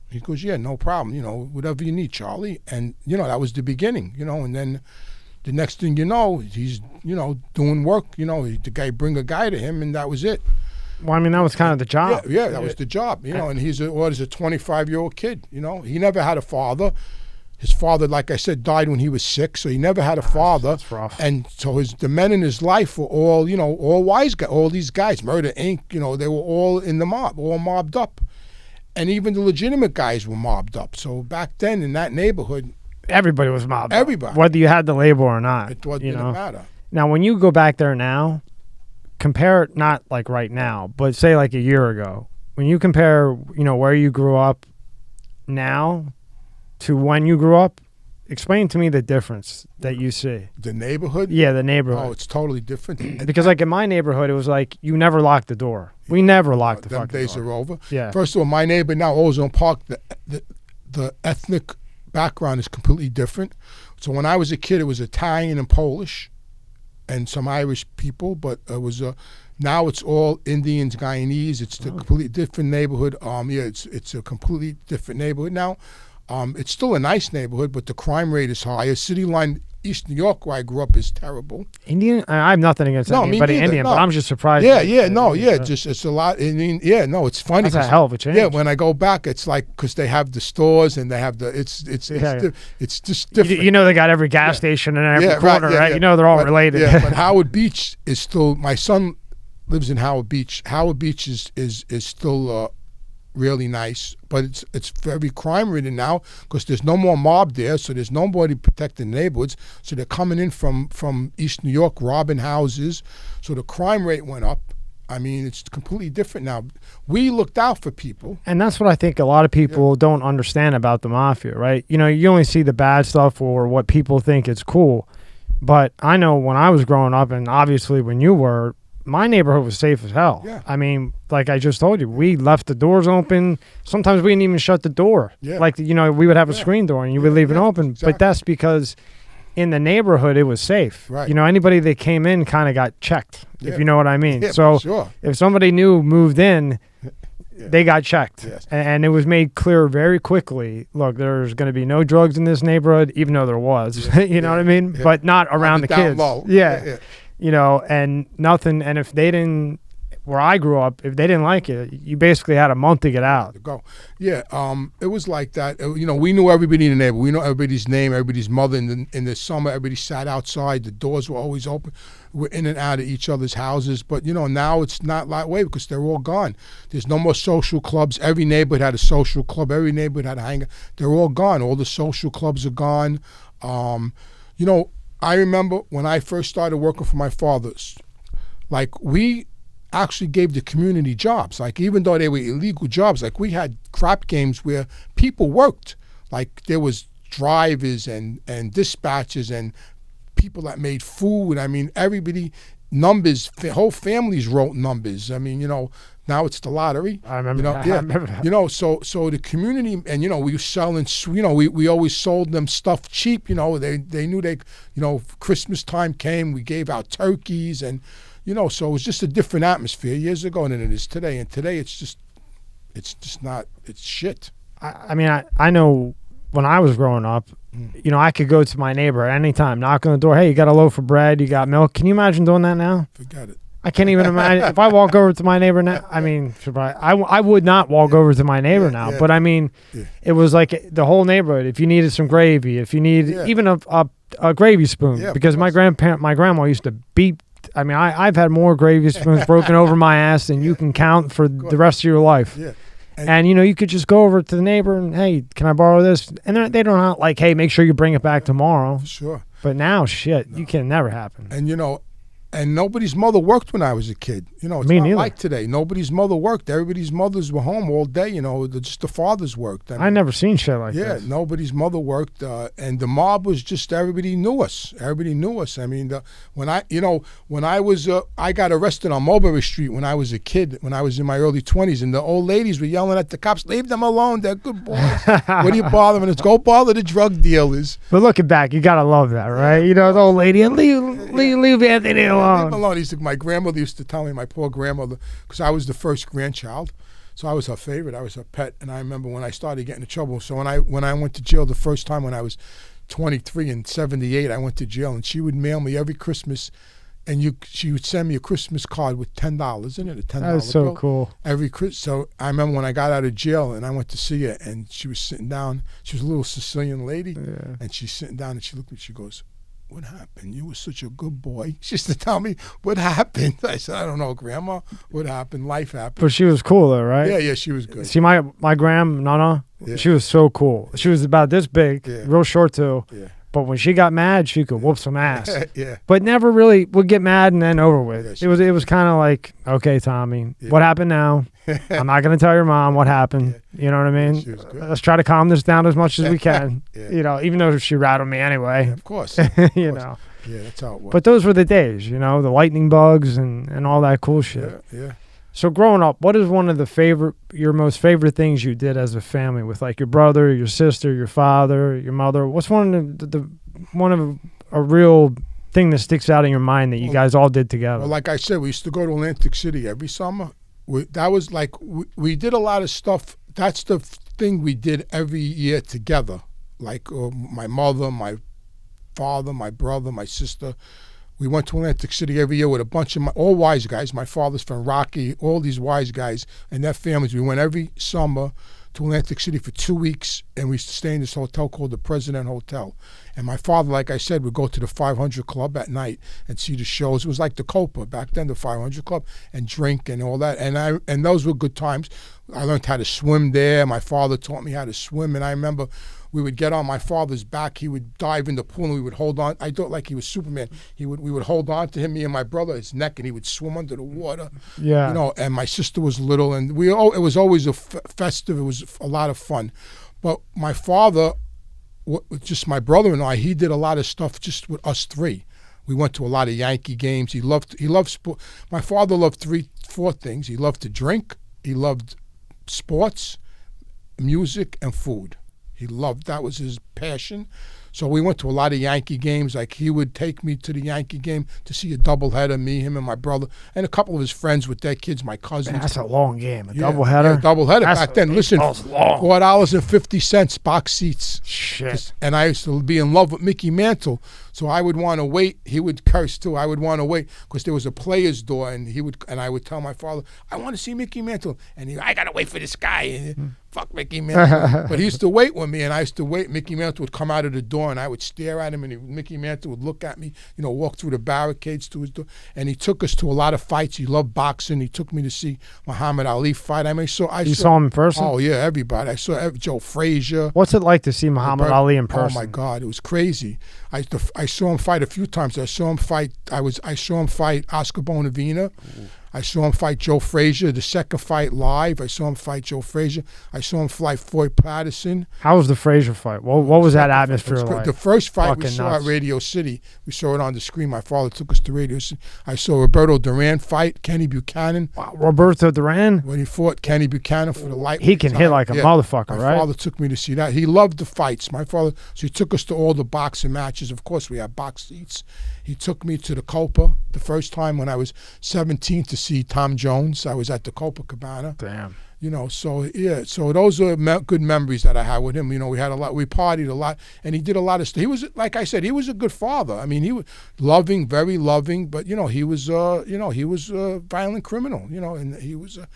He goes, yeah, no problem, whatever you need, Charlie. And, that was the beginning, and then the next thing you know, he's, doing work, the guy bring a guy to him, and that was it. Well, I mean, that was kind of the job. Yeah, that was the job, and he's a 25-year-old kid, he never had a father. His father, like I said, died when he was 6, so he never had a father. That's rough. And so the men in his life were all, all wise guys, all these guys, Murder Inc., they were all in the mob, all mobbed up. And even the legitimate guys were mobbed up. So back then in that neighborhood, everybody was mobbed Everybody. Up, whether you had the label or not. It didn't matter. Now, when you go back there now, compare it, not like right now, but say like a year ago. When you compare, where you grew up now to when you grew up, explain to me the difference that you see. The neighborhood? Yeah, the neighborhood. Oh, it's totally different. Because like in my neighborhood, it was like you never locked the door. We never locked the fucking door. Them days are over. Yeah. First of all, my neighbor now, Ozone Park, the ethnic background is completely different. So when I was a kid, it was Italian and Polish and some Irish people, but it was now it's all Indians, Guyanese. It's a completely different neighborhood. It's a completely different neighborhood now. It's still a nice neighborhood, but the crime rate is higher. City Line East New York, where I grew up, is terrible. Indian? I have nothing against No, me anybody neither, Indian, no. but I'm just surprised. Just it's a lot. I mean, it's funny. That's a hell of a change. Yeah, when I go back, it's like because they have the stores and they have the it's just different. You know, they got every gas station in every corner, right? Yeah. You know, they're all related. Yeah, but Howard Beach is still. My son lives in Howard Beach. Howard Beach is still really nice, but it's very crime ridden now because there's no more mob there, so there's nobody protecting the neighborhoods. So they're coming in from East New York, robbing houses. So the crime rate went up. I mean, it's completely different now. We looked out for people. And that's what I think a lot of people don't understand about the Mafia, right? You know, you only see the bad stuff or what people think is cool. But I know when I was growing up, and obviously when you were, my neighborhood was safe as hell. Yeah. I mean, like I just told you, we left the doors open. Sometimes we didn't even shut the door. Yeah. Like, you know, we would have a screen door and you would leave it open. Exactly. But that's because in the neighborhood, it was safe. Right. You know, anybody that came in kind of got checked, if you know what I mean. Yeah, so sure. if somebody new moved in, they got checked. Yes. And it was made clear very quickly, look, there's going to be no drugs in this neighborhood, even though there was. You know what I mean? Yeah. But not around the down kids. low. Yeah. You know, and nothing. And if they didn't, where I grew up, if they didn't like it, you basically had a month to get out. To go. Yeah, it was like that. You know, we knew everybody in the neighborhood. We know everybody's name, everybody's mother. In the summer, everybody sat outside. The doors were always open. We're in and out of each other's houses. But, you know, now it's not that way because they're all gone. There's no more social clubs. Every neighborhood had a social club. Every neighborhood had a hangout. They're all gone. All the social clubs are gone. You know, I remember when I first started working for my father's, like we actually gave the community jobs. Like even though they were illegal jobs, like we had crap games where people worked. Like there was drivers and dispatchers and people that made food. I mean, everybody, numbers, whole families wrote numbers. I mean, you know, now it's the lottery. I remember you know, that. Yeah. I remember that. You know, so the community, and, you know, we were selling, you know, we always sold them stuff cheap. You know, they knew you know, Christmas time came, we gave out turkeys and, you know, so it was just a different atmosphere years ago than it is today. And today it's just not, it's shit. I mean, I know when I was growing up, you know, I could go to my neighbor at any time, knock on the door. Hey, you got a loaf of bread? You got milk? Can you imagine doing that now? Forget it. I can't even imagine. If I walk over to my neighbor now, I mean, I would not walk over to my neighbor now. Yeah. But I mean, it was like the whole neighborhood. If you needed some gravy, if you need even a gravy spoon, because my grandma used to beat. I mean, I've had more gravy spoons broken over my ass than you can count for the rest of your life. Yeah. And you know, you could just go over to the neighbor and, hey, can I borrow this? And they don't have, like, hey, make sure you bring it back tomorrow. Sure. But now, shit, you can never happen. And, you know, and nobody's mother worked when I was a kid. You know, it's Me not neither. like today. Nobody's mother worked. Everybody's mothers were home all day. You know, just the fathers worked. I never seen shit like yeah, this. nobody's mother worked, and the mob was just everybody knew us. Everybody knew us. I mean, when I was I got arrested on Mulberry Street when I was a kid, when I was in my early 20s, and the old ladies were yelling at the cops, "Leave them alone. They're good boys. What are you bothering us? Go bother the drug dealers." But looking back, you gotta love that, right? You know, the old lady, leave Anthony alone. Leave him alone. My grandmother used to tell me, my poor grandmother, because I was the first grandchild, so I was her favorite. I was her pet, and I remember when I started getting in trouble. So when I went to jail the first time when I was 23 in '78, I went to jail, and she would mail me every Christmas, and she would send me a Christmas card with $10 in it, a $10 That was so bill. cool. Every Christmas. So I remember when I got out of jail and I went to see her, and she was sitting down. She was a little Sicilian lady, and she's sitting down, and she looked at me. She goes, "What happened? You were such a good boy." She used to tell me, "What happened?" I said, "I don't know, Grandma. What happened? Life happened." But she was cool though, right? Yeah, she was good. See, my Nana, she was so cool. She was about this big, real short too. Yeah. But when she got mad, she could whoop some ass. Yeah. But never really would get mad and then over with. Yeah, It was kind of like, okay, Tommy, what happened now? I'm not going to tell your mom what happened. You know what I mean? She was good. Let's try to calm this down as much as we can. Yeah. You know, even though she rattled me anyway. Of course. You know. Yeah, that's how it was. But those were the days, you know, the lightning bugs and all that cool shit. Yeah. So growing up, what is one of your most favorite things you did as a family with, like, your brother, your sister, your father, your mother? What's one of a real thing that sticks out in your mind that you guys all did together? Well, like I said, we used to go to Atlantic City every summer. That was like, we did a lot of stuff. That's the thing we did every year together. Like my mother, my father, my brother, my sister. We went to Atlantic City every year with a bunch of all wise guys. My father's from Rocky, all these wise guys and their families. We went every summer to Atlantic City for 2 weeks, and we used to stay in this hotel called the President Hotel. And my father, like I said, would go to the 500 Club at night and see the shows. It was like the Copa back then, the 500 Club, and drink and all that. And those were good times. I learned how to swim there. My father taught me how to swim, and I remember we would get on my father's back. He would dive in the pool, and we would hold on. I thought like he was Superman. We would hold on to him, me and my brother, his neck, and he would swim under the water. Yeah. You know, and my sister was little, and it was always festive. It was a lot of fun. But my father, just my brother and I, he did a lot of stuff just with us three. We went to a lot of Yankee games. He loved sport. My father loved 4 things. He loved to drink. He loved sports, music, and food. That was his passion. So we went to a lot of Yankee games. Like he would take me to the Yankee game to see a doubleheader, me, him, and my brother, and a couple of his friends with their kids, my cousins. Man, that's a long game. A doubleheader? Yeah, doubleheader back then. Listen, $4.50 box seats. Shit. And I used to be in love with Mickey Mantle. So I would want to wait. He would curse too. I would want to wait because there was a player's door, and I would tell my father, I want to see Mickey Mantle, and I gotta wait for this guy. And, fuck Mickey Mantle. But he used to wait with me, and I used to wait. Mickey Mantle would come out of the door, and I would stare at him, and Mickey Mantle would look at me, walk through the barricades to his door. And he took us to a lot of fights. He loved boxing. He took me to see Muhammad Ali fight. I saw him in person? Oh yeah, everybody. I saw Joe Frazier. What's it like to see Muhammad Ali in person? Oh my God, it was crazy. I saw him fight a few times. I saw him fight Oscar Bonavena. I saw him fight Joe Frazier. The second fight live, I saw him fight Joe Frazier. I saw him fight Floyd Patterson. How was the Frazier fight? What was that atmosphere like? The first fight we saw at Radio City. We saw it on the screen. My father took us to Radio City. I saw Roberto Duran fight Kenny Buchanan. Wow, Roberto Duran? When he fought Kenny Buchanan for the light. He can hit like a motherfucker, right? My father took me to see that. He loved the fights. My father, so he took us to all the boxing matches. Of course, we had box seats. He took me to the Copa the first time when I was 17 to see Tom Jones. I was at the Copacabana. Damn. So those are good memories that I had with him. We had a lot, we partied a lot, and he did a lot of stuff. He was, like I said, he was a good father. I mean, he was loving, very loving, but he was a violent criminal, and he was a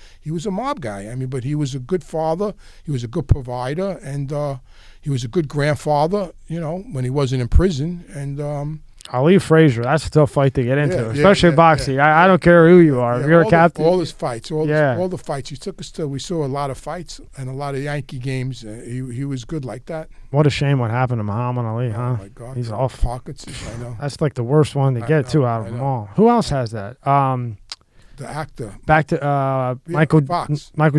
mob guy. I mean, but he was a good father. He was a good provider, and he was a good grandfather, when he wasn't in prison, and Ali Frazier, that's a tough fight to get into, especially boxing. Yeah. I don't care who you are. If you're a captain. All his fights, all the fights. He took us to, we saw a lot of fights and a lot of Yankee games. He was good like that. What a shame what happened to Muhammad Ali, huh? Oh, my God. He's off. Parkinson's, I know. That's like the worst one to get, too, out of them all. Who else has that? The actor. Back to Michael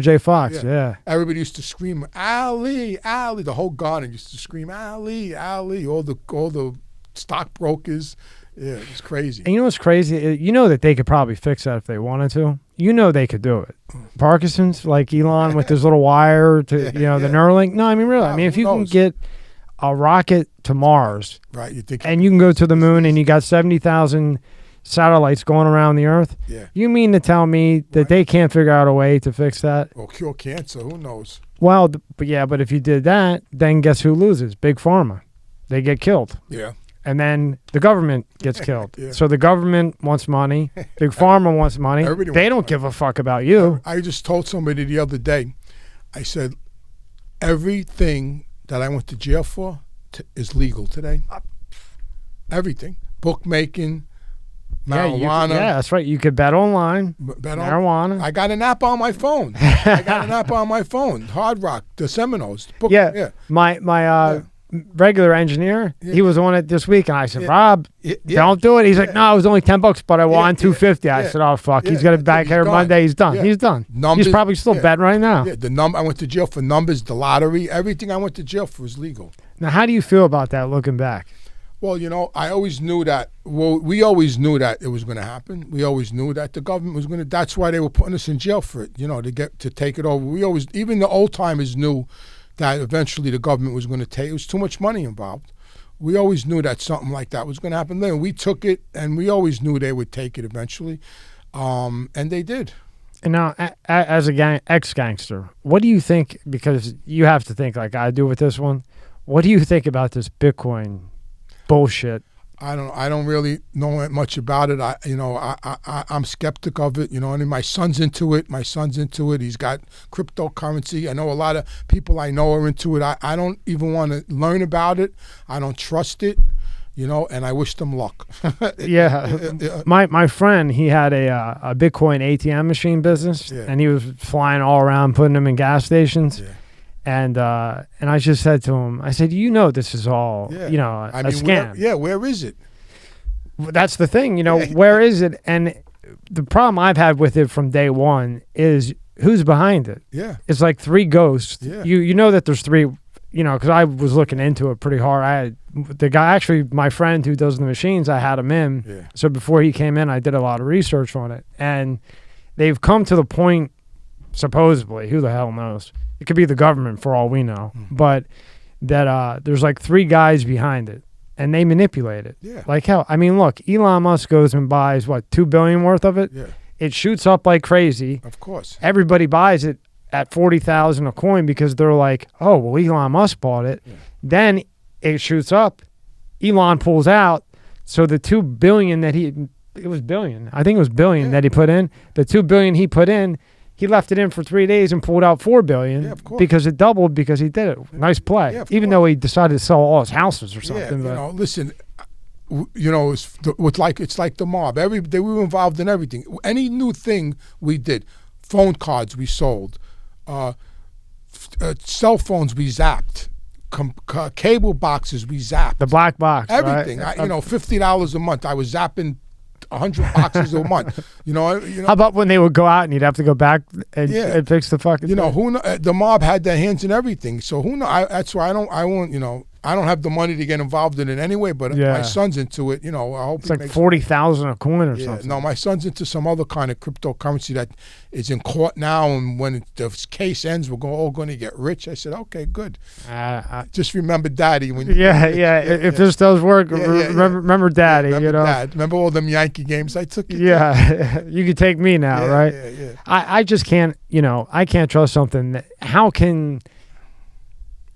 J. Fox, yeah. Everybody used to scream, Ali, Ali. The whole garden used to scream, Ali, Ali. All the stockbrokers. Yeah, it was crazy. And you know what's crazy? You know that they could probably fix that if they wanted to. You know they could do it. Parkinson's, like Elon with his little wire to, the Neuralink. No, I mean, really. I mean, if you can get a rocket to Mars, right? You can go to the moon, and you got 70,000 satellites going around the Earth. Yeah. You mean to tell me that they can't figure out a way to fix that? Or cure cancer? Who knows? Well, but if you did that, then guess who loses? Big Pharma. They get killed. Yeah. And then the government gets killed. Yeah. So the government wants money. Big Pharma wants money. They don't give a fuck about you. I just told somebody the other day, I said, everything that I went to jail for is legal today. Everything. Bookmaking, marijuana. Yeah, that's right. You could bet online. Marijuana. I got an app on my phone. Hard Rock, the Seminoles. My regular engineer, he was on it this week, and I said, Rob, don't do it. He's like, no, it was only $10, but I won $250. I said, oh fuck, he's gonna back here Monday. He's done. He's done. Numbers, he's probably still betting right now. Yeah, I went to jail for numbers, the lottery, everything I went to jail for was legal. Now, how do you feel about that looking back? Well, I always knew that. Well, we always knew that it was going to happen. We always knew that the government was going to. That's why they were putting us in jail for it. To take it over. Even the old timers knew that eventually the government was going to take. It was too much money involved. We always knew that something like that was going to happen. Then we took it, and we always knew they would take it eventually, and they did. And now, as a ex-gangster, what do you think? Because you have to think like I do with this one. What do you think about this Bitcoin bullshit. I don't really know much about it. I'm skeptic of it. I mean, my son's into it. He's got cryptocurrency. I know a lot of people I know are into it. I don't even want to learn about it. I don't trust it. And I wish them luck. Yeah. My friend, he had a Bitcoin ATM machine business, and he was flying all around putting them in gas stations. Yeah. And I just said to him, I said, this is all, a scam. Where is it? That's the thing, where is it? And the problem I've had with it from day one is who's behind it. Yeah. It's like three ghosts. Yeah. You know that there's three, because I was looking into it pretty hard. I had the guy, actually, my friend who does the machines, I had him in. Yeah. So before he came in, I did a lot of research on it. And they've come to the point, supposedly, who the hell knows? It could be the government for all we know, but that there's like three guys behind it, and they manipulate it. Yeah. Like hell. I mean, look, Elon Musk goes and buys $2 billion worth of it. Yeah. It shoots up like crazy. Of course. Everybody buys it at $40,000 a coin because they're like, oh, well, Elon Musk bought it. Yeah. Then it shoots up. Elon pulls out. So the $2 billion that it was billion. I think it was billion that he put in. The $2 billion he put in. He left it in for 3 days and pulled out $4 billion because it doubled because he did it. Nice play. Even though he decided to sell all his houses or something. Yeah, listen, it's like the mob. We were involved in everything. Any new thing we did, phone cards we sold, cell phones we zapped, cable boxes we zapped. The black box, everything. Right? $50 a month. I was zapping 100 boxes a month. How about when they would go out and you'd have to go back and fix the fucking thing? The mob had their hands in everything. So who knows? That's why I don't have the money to get involved in it anyway, but my son's into it. I hope it's like $40,000 a coin or something. No, my son's into some other kind of cryptocurrency that is in court now, and when the case ends, we're all going to get rich. I said, okay, good. Just remember Daddy. If this does work, remember Daddy. Dad. Remember all them Yankee games I took you to? Yeah, you can take me now, right? Yeah. I just can't. I can't trust something. How can?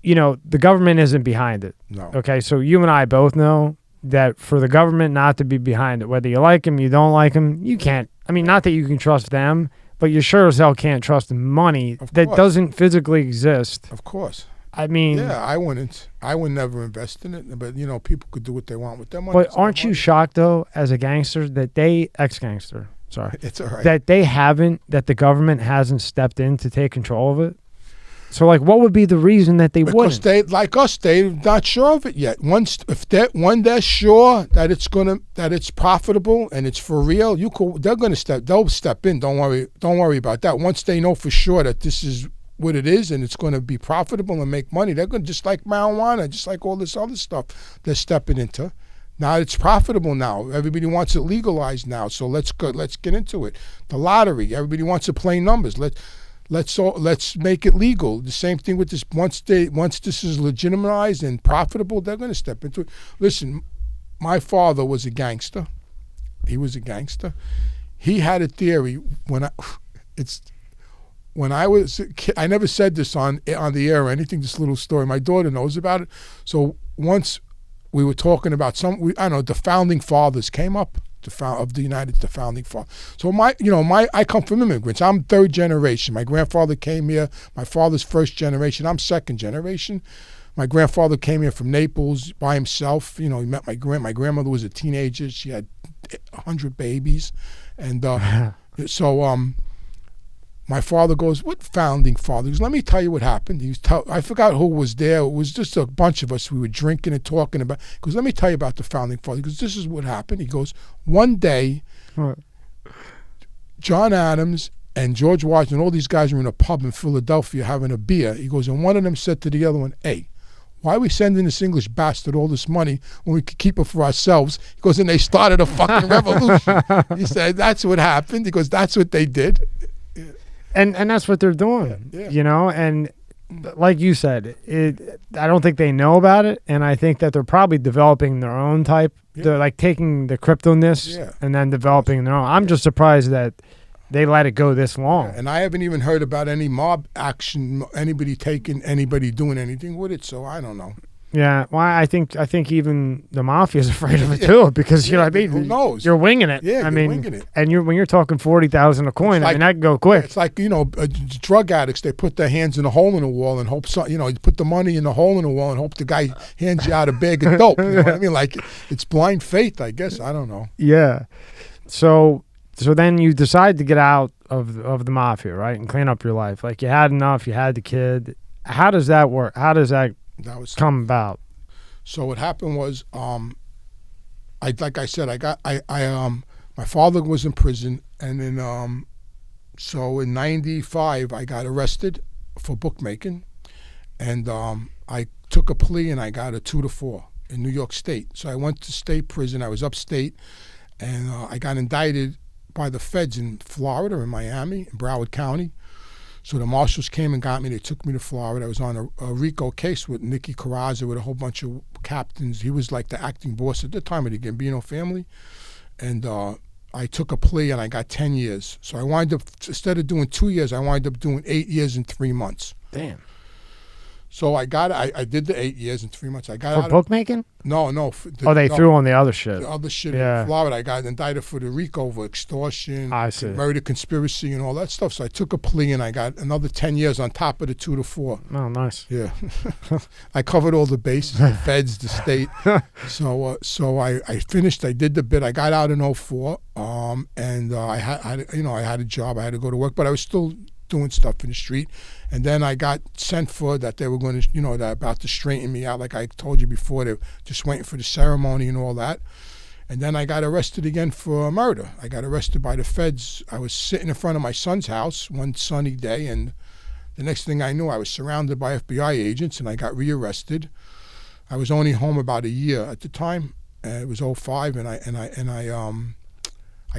The government isn't behind it. No. Okay, so you and I both know that for the government not to be behind it, whether you like them, you don't like them, you can't. I mean, not that you can trust them, but you sure as hell can't trust money that doesn't physically exist. Of course. I mean... Yeah, I wouldn't. I would never invest in it, but, people could do what they want with their money. But aren't you shocked, though, as a gangster, that ex-gangster, sorry. It's all right. That the government hasn't stepped in to take control of it? So, what would be the reason that they wouldn't? Because they're not sure of it yet. When they're sure that it's profitable and it's for real, they'll step in. Don't worry about that. Once they know for sure that this is what it is and it's going to be profitable and make money, they're going to, just like marijuana, just like all this other stuff they're stepping into. Now it's profitable now. Everybody wants it legalized now. So let's get into it. The lottery, everybody wants to play numbers. Let's make it legal. The same thing with this. Once this is legitimized and profitable, they're going to step into it. Listen, my father was a gangster. He was a gangster. He had a theory when I was a kid. I never said this on the air or anything. This little story. My daughter knows about it. So once we were talking about the founding fathers came up. The founding father. So I come from immigrants. I'm third generation. My grandfather came here. My father's first generation. I'm second generation. My grandfather came here from Naples by himself. He met my grandmother was a teenager. She had 100 babies, and my father goes, "What founding father?" He goes, "Let me tell you what happened." I forgot who was there. It was just a bunch of us. We were drinking and talking about. He goes, "Let me tell you about the founding father." He goes, "This is what happened." He goes, "One day, John Adams and George Washington, all these guys were in a pub in Philadelphia having a beer." He goes, and one of them said to the other one, "Hey, why are we sending this English bastard all this money when we could keep it for ourselves?" He goes, and they started a fucking revolution. He said, "That's what happened." He goes, "That's what they did." And that's what they're doing, and like you said, I don't think they know about it, and I think that they're probably developing their own type. Yeah. They're like taking the crypto-ness and then developing their own. I'm just surprised that they let it go this long. Yeah, and I haven't even heard about any mob action, anybody doing anything with it, so I don't know. Yeah, well, I think even the mafia is afraid of it too, because you know what I mean. Who knows? You're winging it. Yeah, I you're mean, winging it. And when you're talking 40,000 a coin, It's I mean that can go quick. It's like drug addicts. They put their hands in a hole in the wall and hope you put the money in the hole in the wall and hope the guy hands you out a bag of dope. You know what I mean? Like it's blind faith, I guess. I don't know. Yeah. So then you decide to get out of the mafia, right, and clean up your life. Like you had enough. You had the kid. How does that work? How does that come about? So what happened was, like I said, my father was in prison, and then, so in '95 I got arrested for bookmaking, and I took a plea and I got a 2-4 in New York State. So I went to state prison. I was upstate, and I got indicted by the feds in Florida, in Miami, in Broward County. So the marshals came and got me. They took me to Florida. I was on a RICO case with Nicky Carrazza with a whole bunch of captains. He was like the acting boss at the time of the Gambino family. And I took a plea and I got 10 years. So I wound up, instead of doing 2 years, I wound up doing 8 years and 3 months. Damn. So I did the 8 years and 3 months. I got for out bookmaking? No. They threw on the other shit. The other shit Yeah. in Florida. I got indicted for the RICO for extortion, I see. murder, conspiracy, and all that stuff. So I took a plea and I got another 10 years on top of the 2-4. Oh, nice. Yeah. I covered all the bases, the feds, the state. So I finished. I did the bit. I got out in '04, and I had a job. I had to go to work, but I was still doing stuff in the street. And then I got sent for that they were going to, they're about to straighten me out. Like I told you before, they're just waiting for the ceremony and all that. And then I got arrested again for murder. I got arrested by the feds. I was sitting in front of my son's house one sunny day, and the next thing I knew, I was surrounded by FBI agents, and I got rearrested. I was only home about a year at the time. It was '05, and I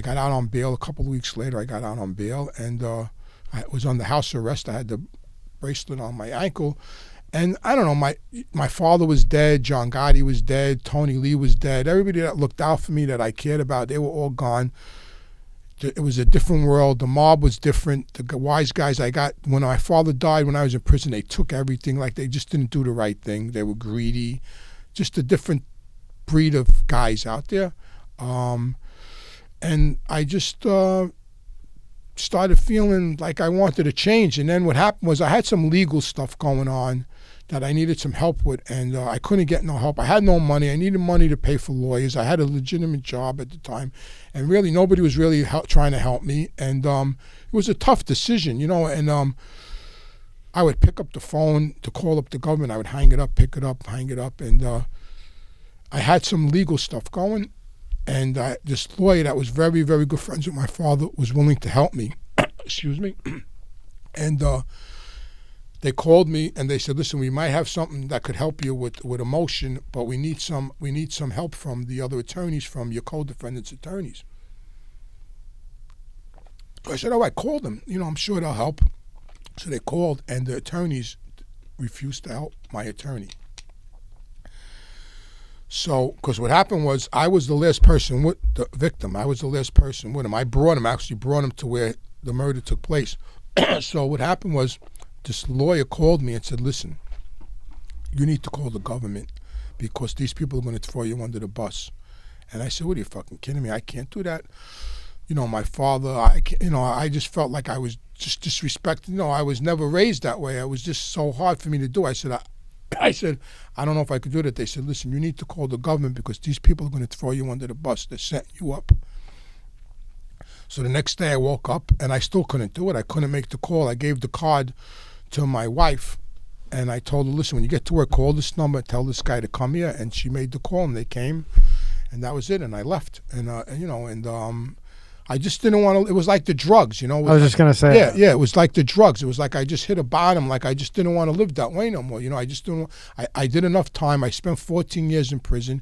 got out on bail a couple of weeks later. I got out on bail, and I was under house arrest. I had the bracelet on my ankle, and I don't know, my father was dead, John Gotti was dead, Tony Lee was dead. Everybody that looked out for me that I cared about, they were all gone. It was a different world. The mob was different. The wise guys I got, when my father died when I was in prison, they took everything. Like they just didn't do the right thing. They were greedy. Just a different breed of guys out there. And I just started feeling like I wanted to change. And then what happened was I had some legal stuff going on that I needed some help with, and I couldn't get no help. I had no money. I needed money to pay for lawyers. I had a legitimate job at the time, and really nobody was really trying to help me. And it was a tough decision, and I would pick up the phone to call up the government. I would hang it up, pick it up, hang it up, and I had some legal stuff going. And this lawyer that was very, very good friends with my father was willing to help me. Excuse me. And they called me and they said, "Listen, we might have something that could help you with a motion, but we need some help from the other attorneys, from your co-defendants' attorneys." I said, "All right, call them. I'm sure they'll help." So they called, and the attorneys refused to help my attorney. So, because what happened was I was the last person with the victim. I was the last person with him. I brought him to where the murder took place. So what happened was this lawyer called me and said, "Listen, you need to call the government because these people are going to throw you under the bus." And I said, "What, are you fucking kidding me? I can't do that. My father, I just felt like I was just disrespected. I was never raised that way. It was just so hard for me to do. I said, I don't know if I could do that." They said, "Listen, you need to call the government because these people are going to throw you under the bus. They're setting you up." So the next day I woke up and I still couldn't do it. I couldn't make the call. I gave the card to my wife and I told her, "Listen, when you get to work, call this number, tell this guy to come here." And she made the call and they came, and that was it. And I left. And I just didn't want to. It was like the drugs, I was just gonna say. Yeah. It was like the drugs. It was like I just hit a bottom. Like I just didn't want to live that way no more. I just didn't. I did enough time. I spent 14 years in prison.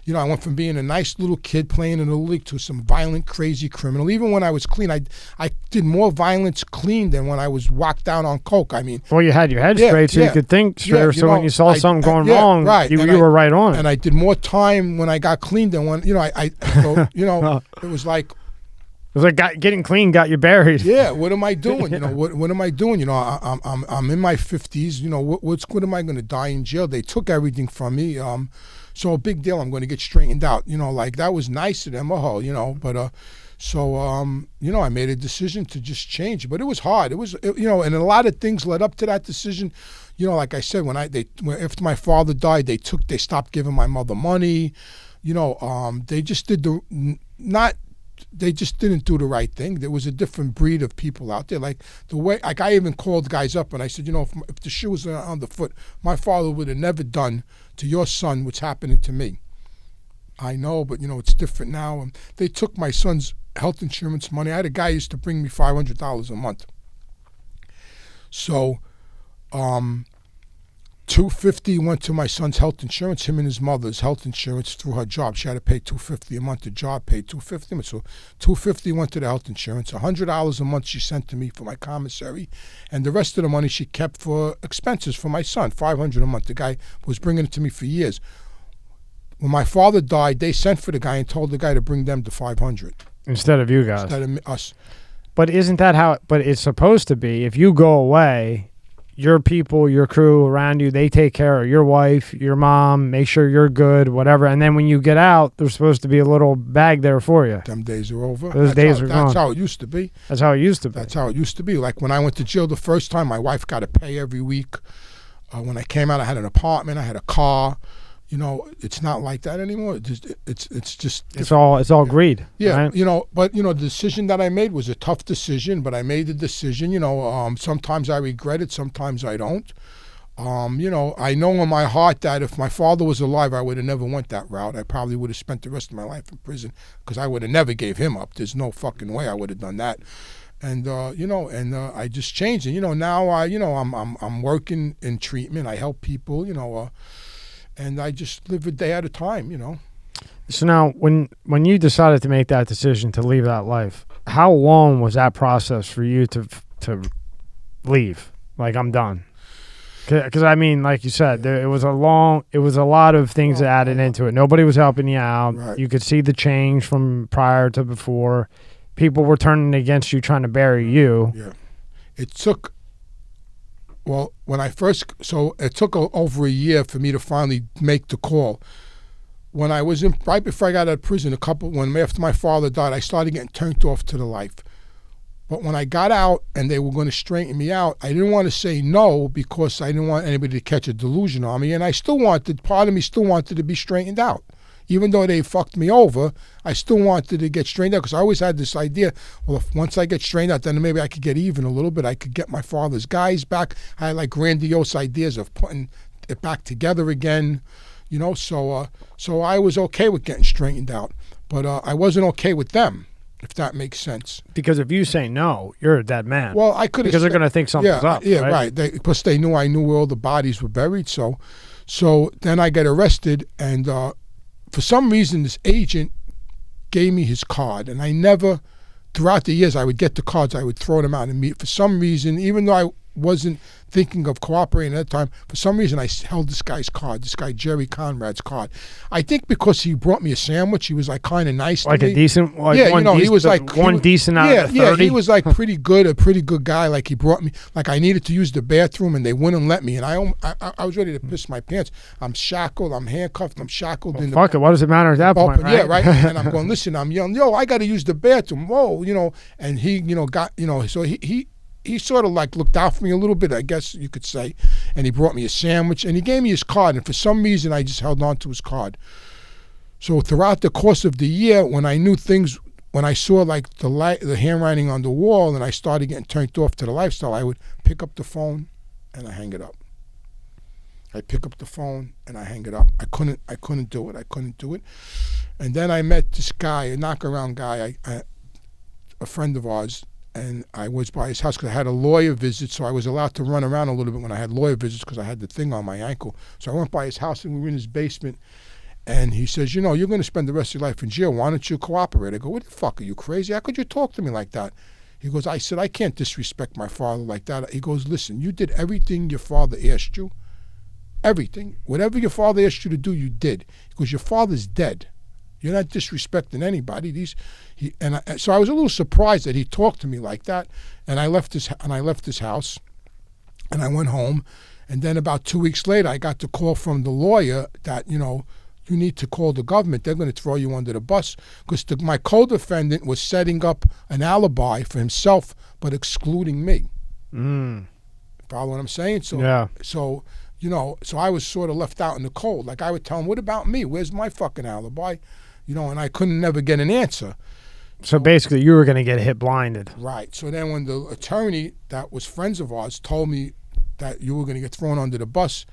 I went from being a nice little kid playing in the league to some violent, crazy criminal. Even when I was clean, I did more violence clean than when I was whacked down on coke. I mean, well, you had your head straight, so you could think straight. So when you saw something going wrong, right. you were right on it. And I did more time when I got clean than when it was like It was like getting clean got you buried. Yeah, what am I doing? You know, what am I doing? You know, I'm in my 50s. You know, what am I going to die in jail? They took everything from me. So a big deal. I'm going to get straightened out. You know, like that was nice of them. You know, but you know, I made a decision to just change. But it was hard. You know, and a lot of things led up to that decision. You know, like I said, after my father died, they stopped giving my mother money. You know, they just they just didn't do the right thing. There was a different breed of people out there. Like I even called guys up and I said, you know, if the shoe was on the foot, my father would have never done to your son what's happening to me. I know, but you know, it's different now. And they took my son's health insurance money. I had a guy who used to bring me $500 a month. So, $250 went to my son's health insurance, him and his mother's health insurance through her job. She had to pay $250 a month. The job paid $250. So $250 went to the health insurance. $100 a month she sent to me for my commissary, and the rest of the money she kept for expenses for my son. $500 a month. The guy was bringing it to me for years. When my father died, they sent for the guy and told the guy to bring them the $500 instead of you guys. Instead of us. But isn't that how? But it's supposed to be. If you go away, your people, your crew around you, they take care of your wife, your mom, make sure you're good, whatever. And then when you get out, there's supposed to be a little bag there for you. Them days are over. Those days are gone. That's how it used to be. That's how it used to be. That's how it used to be. Like when I went to jail the first time, my wife got to pay every week. When I came out, I had an apartment, I had a car. You know, it's not like that anymore. It's all greed. Yeah, right? You know, but you know, the decision that I made was a tough decision, but I made the decision. You know, sometimes I regret it, sometimes I don't. You know, I know in my heart that if my father was alive, I would have never went that route. I probably would have spent the rest of my life in prison because I would have never gave him up. There's no fucking way I would have done that. And you know, and I just changed. And you know, now I'm working in treatment. I help people. You know. And I just live a day at a time, you know. So now, when you decided to make that decision to leave that life, how long was that process for you to leave? Like, I'm done. Because I mean, like you said, it was a lot of things that added into it. Nobody was helping you out. Right. You could see the change from prior to before. People were turning against you, trying to bury you. Yeah, it took. Well, it took over a year for me to finally make the call. When I was right before I got out of prison, after my father died, I started getting turned off to the life. But when I got out and they were going to straighten me out, I didn't want to say no because I didn't want anybody to catch a delusion on me. And part of me still wanted to be straightened out. Even though they fucked me over, I still wanted to get straightened out because I always had this idea, well, once I get straightened out, then maybe I could get even a little bit. I could get my father's guys back. I had like grandiose ideas of putting it back together again, you know. So I was okay with getting straightened out, but I wasn't okay with them, if that makes sense. Because if you say no, you're a dead man. Well, I could because they're going to think something's up. Yeah, right. Plus, they knew I knew where all the bodies were buried. So then I get arrested and. For some reason, this agent gave me his card, and I never, throughout the years, I would get the cards, I would throw them out and meet. For some reason, even though I wasn't thinking of cooperating at that time, for some reason I held this guy's card, this guy Jerry Conrad's card. I think because he brought me a sandwich, he was like kind of nice like to me. Like a decent, like yeah, one you know, decent, he was like one decent out of 30. Yeah, he was like a pretty good guy. Like he brought me, like I needed to use the bathroom and they wouldn't let me, and I was ready to piss my pants. I'm shackled, I'm handcuffed, I'm shackled. Well, fuck it, what does it matter at that point, right? Yeah, right. And I'm going, listen, I'm yelling, yo, I got to use the bathroom. Whoa, you know, and he, you know, got, you know, so he sort of like looked out for me a little bit, I guess you could say. And he brought me a sandwich and he gave me his card. And for some reason, I just held on to his card. So throughout the course of the year, when I knew things, when I saw like the handwriting on the wall and I started getting turned off to the lifestyle, I would pick up the phone and I hang it up. I pick up the phone and I hang it up. I couldn't do it. And then I met this guy, a knockaround guy, a friend of ours. And I was by his house because I had a lawyer visit, so I was allowed to run around a little bit when I had lawyer visits because I had the thing on my ankle. So I went by his house and we were in his basement. And he says, you know, you're going to spend the rest of your life in jail. Why don't you cooperate? I go, what the fuck, are you crazy? How could you talk to me like that? He goes, I said, I can't disrespect my father like that. He goes, listen, you did everything your father asked you. Everything. Whatever your father asked you to do, you did. Because your father's dead. You're not disrespecting anybody. So I was a little surprised that he talked to me like that. And I left his house, and I went home. And then about 2 weeks later, I got the call from the lawyer that, you need to call the government. They're going to throw you under the bus because my co-defendant was setting up an alibi for himself but excluding me. Follow what I'm saying? So, yeah. So I was sort of left out in the cold. Like I would tell him, what about me? Where's my fucking alibi? And I couldn't never get an answer. So basically you were going to get hit blinded. Right. So then when the attorney that was friends of ours told me that you were going to get thrown under the bus,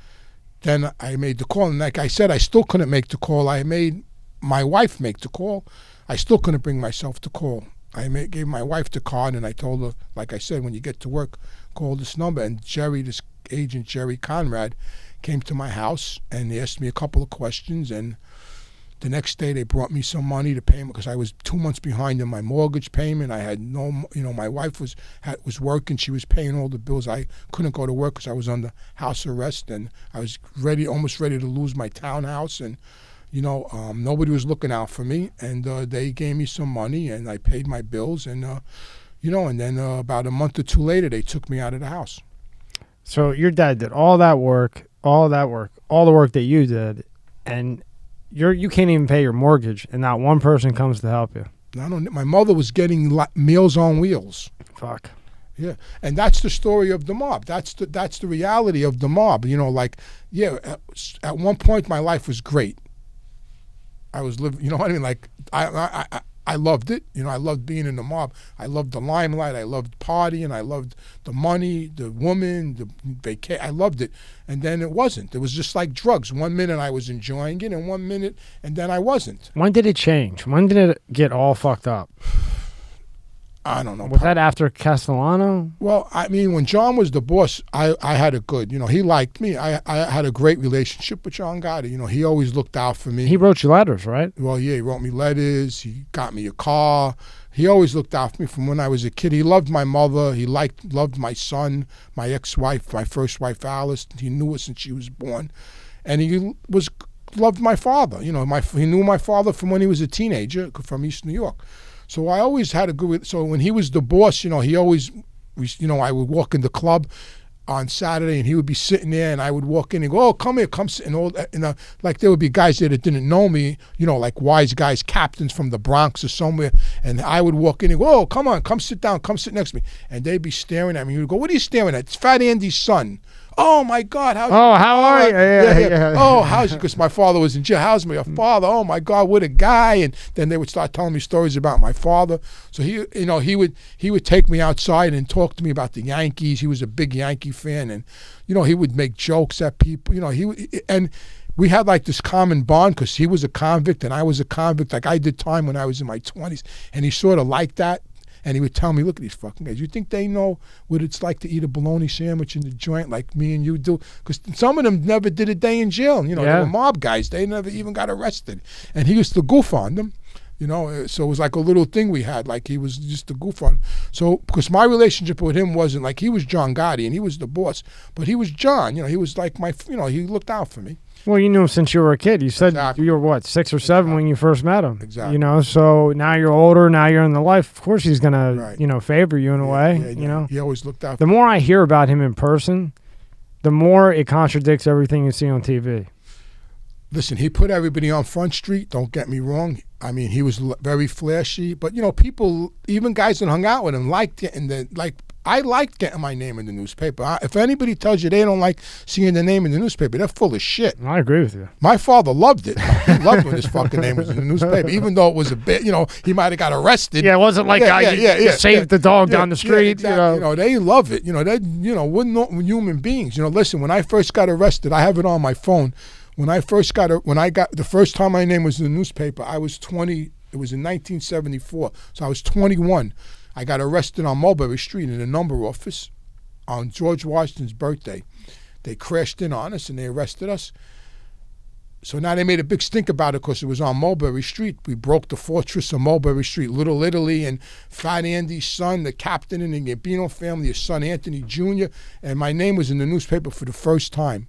then I made the call. And like I said, I still couldn't make the call. I made my wife make the call. I still couldn't bring myself to call. I gave my wife the card, and I told her, like I said, when you get to work, call this number. And this agent Jerry Conrad, came to my house, and he asked me a couple of questions. And the next day, they brought me some money to pay me because I was 2 months behind in my mortgage payment. I had my wife was working. She was paying all the bills. I couldn't go to work because I was under house arrest, and I was almost ready to lose my townhouse. And, nobody was looking out for me. And they gave me some money, and I paid my bills. And, and then about a month or two later, they took me out of the house. So your dad did all the work that you did, and you can't even pay your mortgage, and not one person comes to help you. My mother was getting Meals on Wheels. Fuck. Yeah, and that's the story of the mob. That's the reality of the mob. At one point my life was great. I was living. You know what I mean? Like I loved it. I loved being in the mob. I loved the limelight. I loved partying. I loved the money, the woman, the vacation. I loved it. And then it wasn't. It was just like drugs. 1 minute I was enjoying it, and 1 minute, and then I wasn't. When did it change? When did it get all fucked up? I don't know. Was that after Castellano? Well, I mean, when John was the boss, I had a good, he liked me. I had a great relationship with John Gotti. He always looked out for me. He wrote you letters, right? Well, yeah, he wrote me letters. He got me a car. He always looked out for me from when I was a kid. He loved my mother. He loved my son, my ex-wife, my first wife, Alice. He knew her since she was born. And he loved my father. he knew my father from when he was a teenager from East New York. So I always had a good. So when he was the boss, he always, I would walk in the club on Saturday, and he would be sitting there, and I would walk in and go, "Oh, come here, come sit." And all, like there would be guys there that didn't know me, like wise guys, captains from the Bronx or somewhere, and I would walk in and go, "Oh, come on, come sit down, come sit next to me," and they'd be staring at me. He would go, "What are you staring at?" "It's Fat Andy's son." "Oh my God, how are you?" Yeah. "Oh, how's you?" Because my father was in jail. "How's my father?" "Oh my God, what a guy!" And then they would start telling me stories about my father. So he would take me outside and talk to me about the Yankees. He was a big Yankee fan, and he would make jokes at people. And we had like this common bond because he was a convict and I was a convict. Like I did time when I was in my 20s, and he sort of liked that. And he would tell me, "Look at these fucking guys. You think they know what it's like to eat a bologna sandwich in the joint like me and you do?" Because some of them never did a day in jail. They were mob guys. They never even got arrested. And he used to goof on them. So it was like a little thing we had. Like he was just a goof on. So because my relationship with him wasn't like he was John Gotti and he was the boss, but he was John. He was like my. He looked out for me. Well, you knew him since you were a kid. You said Exactly. you were, what, 6 or 7 when you first met him? Exactly. So now you're older, now you're in the life. Of course he's going to, Right. Favor you in a way, He always looked out for The more I hear about him in person, the more it contradicts everything you see on TV. Listen, he put everybody on Front Street, don't get me wrong. I mean, he was very flashy. But, people, even guys that hung out with him, liked it. I liked getting my name in the newspaper. If anybody tells you they don't like seeing the name in the newspaper, they're full of shit. I agree with you. My father loved it. He loved when his fucking name was in the newspaper, even though it was a bit, he might have got arrested. Yeah, it wasn't like you saved the dog down the street. Yeah, exactly. They love it. We're not human beings. Listen, when I first got arrested, I have it on my phone. When I got the first time my name was in the newspaper, I was 20. It was in 1974, so I was 21. I got arrested on Mulberry Street in a number office on George Washington's birthday. They crashed in on us and they arrested us. So now they made a big stink about it because it was on Mulberry Street. We broke the fortress of Mulberry Street, Little Italy, and Fat Andy's son, the captain in the Gambino family, his son Anthony Jr., and my name was in the newspaper for the first time.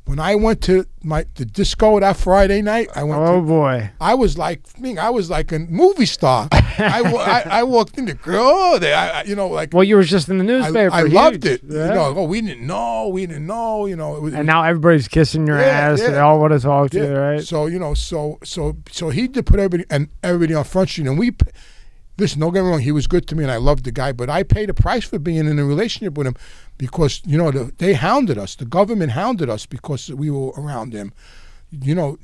When I went to the disco that Friday night, boy, I was like a movie star. I walked in, the girl, like. Well, you were just in the newspaper. I loved it. Yeah. We didn't know. And now everybody's kissing your ass. Yeah. They all want to talk to you, right? So he did put everybody on Front Street, and listen, don't get me wrong, he was good to me and I loved the guy, but I paid a price for being in a relationship with him because, they hounded us. The government hounded us because we were around him. To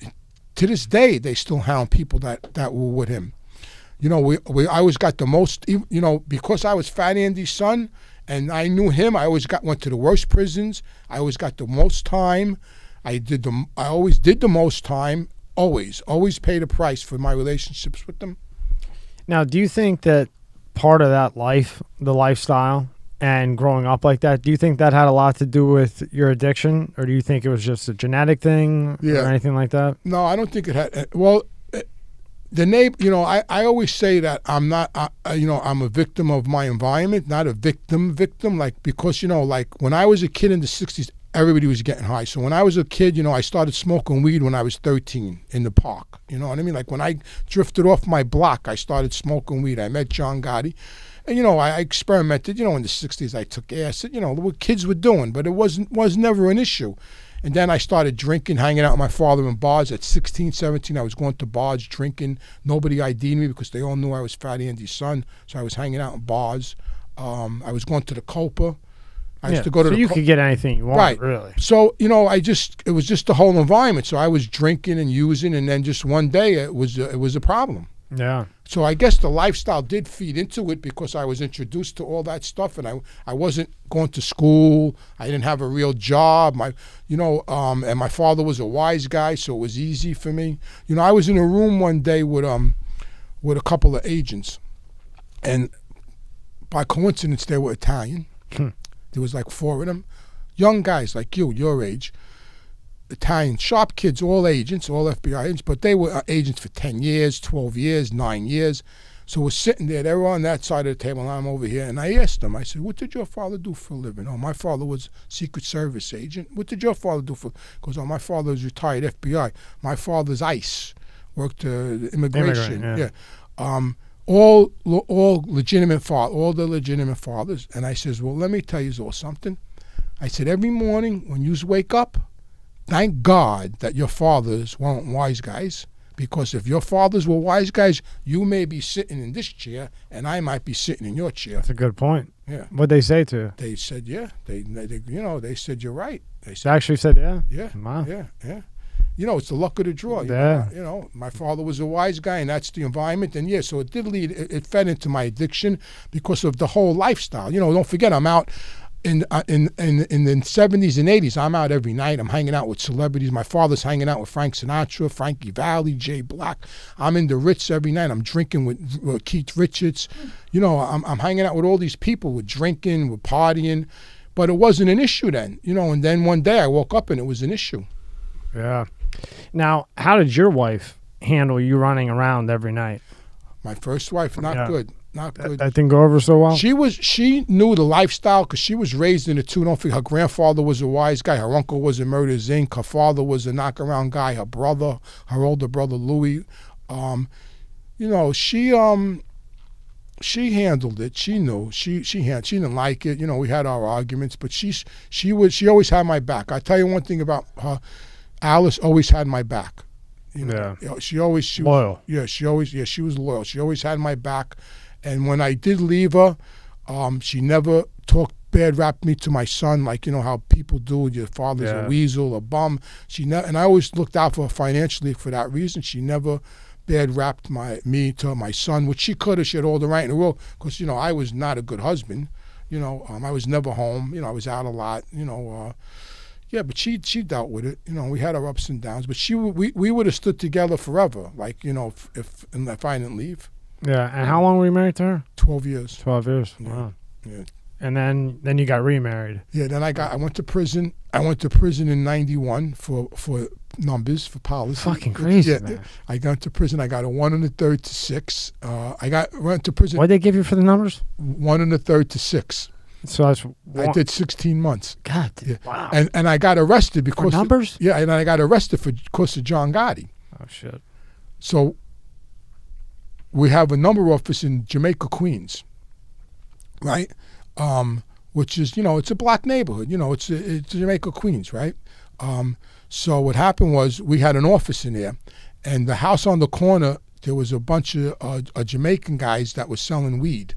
this day, they still hound people that were with him. I always got the most, because I was Fat Andy's son and I knew him, I always went to the worst prisons. I always got the most time. I always did the most time, always paid a price for my relationships with them. Now, do you think that part of that the lifestyle and growing up like that, do you think that had a lot to do with your addiction, or do you think it was just a genetic thing or anything like that? No, I don't think it had. Well, the neighbor, I always say that I'm not, I'm a victim of my environment, not a victim, like, because, like when I was a kid in the 60s, everybody was getting high. So when I was a kid, I started smoking weed when I was 13 in the park. You know what I mean? Like when I drifted off my block, I started smoking weed. I met John Gotti. And, I experimented. In the 60s, I took acid. What kids were doing. But it was never an issue. And then I started drinking, hanging out with my father in bars. At 16, 17, I was going to bars, drinking. Nobody ID'd me because they all knew I was Fat Andy's son. So I was hanging out in bars. I was going to the Copa. I used to go to so you could get anything you want, right. Really. So, it was just the whole environment. So I was drinking and using, and then just one day it was a problem. Yeah. So I guess the lifestyle did feed into it because I was introduced to all that stuff, and I wasn't going to school. I didn't have a real job. And my father was a wise guy, so it was easy for me. I was in a room one day with a couple of agents, and by coincidence they were Italian. There was like 4 of them, young guys like your age, Italian, sharp kids, all agents, all FBI agents, but they were agents for 10 years, 12 years, 9 years. So we're sitting there, they were on that side of the table, and I'm over here, and I asked them, I said, what did your father do for a living? Oh, my father was Secret Service agent. What did your father do for? Because my father was retired FBI. My father's ICE, worked immigration. Yeah. All legitimate all the legitimate fathers. And I says, well, let me tell you all something. I said, every morning when you wake up, thank God that your fathers weren't wise guys, because if your fathers were wise guys, you may be sitting in this chair and I might be sitting in your chair. That's a good point. Yeah. What'd they say to you? They said, yeah. They said, you're right. They They actually said, yeah? Yeah. Wow. Yeah. It's the luck of the draw. Yeah. My father was a wise guy, and that's the environment. And so it did lead. It fed into my addiction because of the whole lifestyle. Don't forget, I'm out in the 70s and 80s. I'm out every night. I'm hanging out with celebrities. My father's hanging out with Frank Sinatra, Frankie Valli, Jay Black. I'm in the Ritz every night. I'm drinking with Keith Richards. I'm hanging out with all these people. We're drinking, we're partying, but it wasn't an issue then. And then one day I woke up and it was an issue. Yeah. Now, how did your wife handle you running around every night? My first wife, not good. Not good. That didn't go over so well? She knew the lifestyle because she was raised in it too. Don't forget, her grandfather was a wise guy. Her uncle was a Murder's Inc. Her father was a knock-around guy. Her older brother, Louis. She handled it. She knew. She didn't like it. We had our arguments, but she always had my back. I tell you one thing about her. Alice always had my back. She was loyal. She was loyal. She always had my back. And when I did leave her, she never talked bad rap me to my son, like how people do. Your father's a weasel, a bum. And I always looked out for her financially for that reason. She never bad rapped me to my son, which she could have. She had all the right in the world, because I was not a good husband. I was never home. I was out a lot. Yeah, but she dealt with it. We had our ups and downs, but we would have stood together forever. Like if I didn't leave. Yeah, and how long were you married to her? 12 years. 12 years. Yeah. Wow. Yeah. And then you got remarried. Yeah. Then I went to prison. I went to prison in '91 for numbers, for policy. Fucking crazy, man. I got to prison. I got a 1 1/3 to 6. Went to prison. What'd they give you for the numbers? 1 1/3 to 6. So that's I did 16 months. God, Yeah. wow. And I got arrested For because numbers? yeah, and I got arrested because of John Gotti. Oh shit. So we have a number office in Jamaica, Queens, right? Which is, it's a black neighborhood. It's Jamaica, Queens, right? So what happened was we had an office in there, and the house on the corner, there was a bunch of Jamaican guys that was selling weed,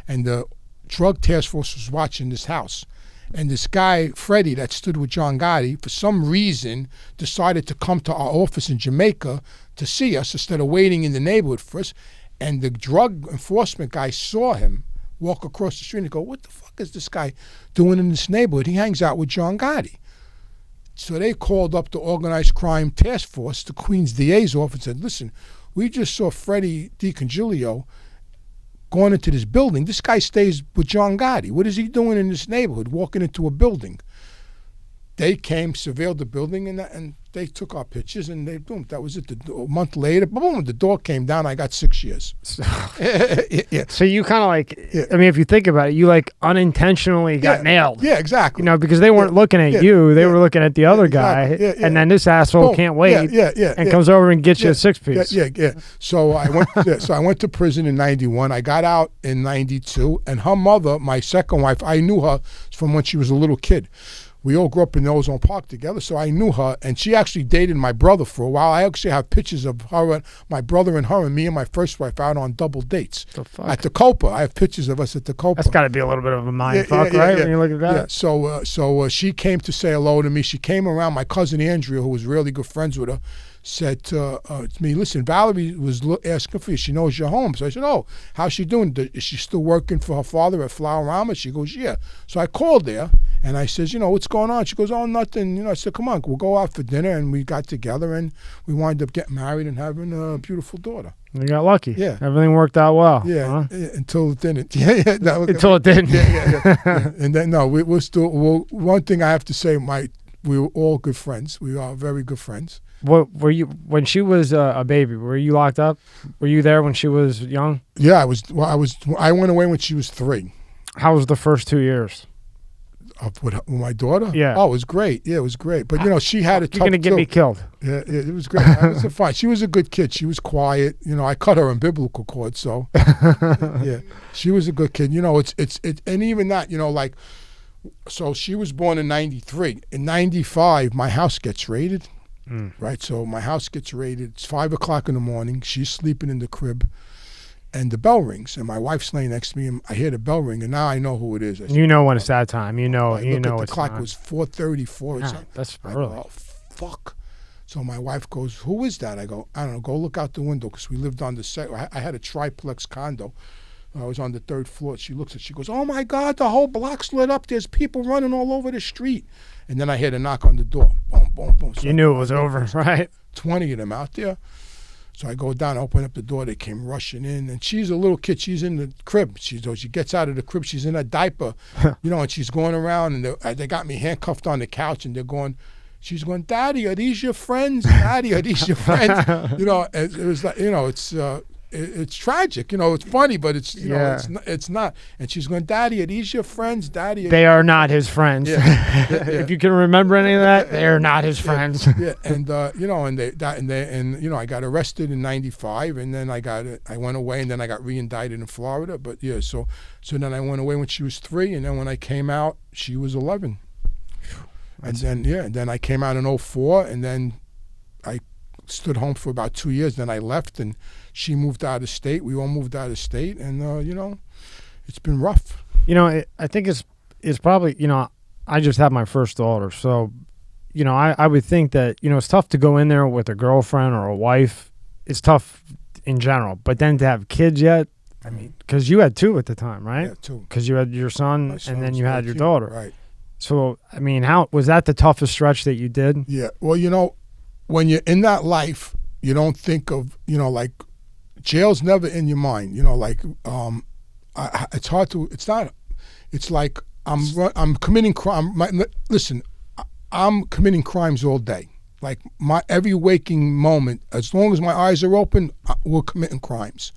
and the drug task force was watching this house. And this guy, Freddie, that stood with John Gotti, for some reason decided to come to our office in Jamaica to see us instead of waiting in the neighborhood for us. And the drug enforcement guy saw him walk across the street and go, what the fuck is this guy doing in this neighborhood? He hangs out with John Gotti. So they called up the organized crime task force, the Queens DA's office, and said, listen, we just saw Freddie DiCongilio going into this building. This guy stays with John Gotti. What is he doing in this neighborhood, walking into a building? They came, surveilled the building, and they took our pictures, and boom, that was it. A month later, boom, the door came down. I got 6 years. Yeah. So you kind of like, Yeah. I mean, if you think about it, you like unintentionally got nailed. Yeah, exactly. Because they weren't looking at you, they were looking at the other exactly. guy, Yeah. and then this asshole Boom. can't wait, and comes over and gets you a six-piece. Yeah. So I went to prison in 91. I got out in 92, and her mother, my second wife, I knew her from when she was a little kid. We all grew up in the Ozone Park together, so I knew her, and she actually dated my brother for a while. I actually have pictures of her, my brother and her, and me and my first wife out on double dates. The fuck? At the Copa. I have pictures of us at the Copa. That's got to be a little bit of a mind fuck, right? When you look at that. Yeah. So she came to say hello to me. She came around. My cousin Andrea, who was really good friends with her, said to me, listen, Valerie was asking for you. She knows you're home. So I said, oh, how's she doing? Is she still working for her father at Flowerama? She goes, yeah. So I called there, and I says, what's going on? She goes, oh, nothing. I said, come on, we'll go out for dinner. And we got together, and we wound up getting married and having a beautiful daughter. You got lucky. Yeah. Everything worked out well. Yeah, huh? until it didn't. Yeah. Until it didn't. Yeah. And then, no, we're still, one thing I have to say, we were all good friends. We are very good friends. What were you when she was a baby? Were you locked up? Were you there when she was young? Yeah, I was. I went away when she was 3. How was the first 2 years? With my daughter? Yeah. Oh, it was great. Yeah, it was great. But she had a tough. You're gonna get me killed. Yeah, it was great. It was fine. She was a good kid. She was quiet. I cut her umbilical cord, so yeah, she was a good kid. It's and even that, so she was born in 93. In 95, my house gets raided. Right, so my house gets raided. It's 5 o'clock in the morning. She's sleeping in the crib, and the bell rings, and my wife's laying next to me, and I hear the bell ring, and now I know who it is. I You know when it's that time. You know. the It's clock time. was 4:34. That's I early. go, oh, fuck. So my wife goes, who is that? I go, I don't know. Go look out the window, because we lived on the second. I had a triplex condo. I was on the 3rd floor. She looks at it. She goes, oh, my God, the whole block's lit up. There's people running all over the street. And then I heard a knock on the door. Boom, boom, boom. So You knew it was over, right? 20 of them out there. So I go down, open up the door. They came rushing in. And she's a little kid. She's in the crib. She gets out of the crib. She's in a diaper, and she's going around. And they got me handcuffed on the couch. And she's going, Daddy, are these your friends? Daddy, are these your friends? It was like, it's tragic. It's funny, but it's it's not. And she's going, Daddy, are these your friends? Daddy, They are not his friends. Yeah. If you can remember any of that, they are not his friends. Yeah, and I got arrested in 95, and then I went away, and then I got re-indicted in Florida. But yeah, so then I went away when she was 3, and then when I came out, she was 11. And then I came out in 04, and then I stood home for about 2 years. Then I left, and she moved out of state. We all moved out of state, and it's been rough. I think it's probably, I just had my first daughter, so I would think that it's tough to go in there with a girlfriend or a wife. It's tough in general, but then to have kids yet, I mean, because you had 2 at the time, right? Yeah, 2. Because you had your son, and then you had your 14, daughter. Right. So I mean, how was that the toughest stretch that you did? Yeah. Well, when you're in that life, you don't think of, like, jail's never in your mind. It's hard to. It's not. It's like I'm committing crime. Listen, I'm committing crimes all day. Like every waking moment, as long as my eyes are open, we're committing crimes.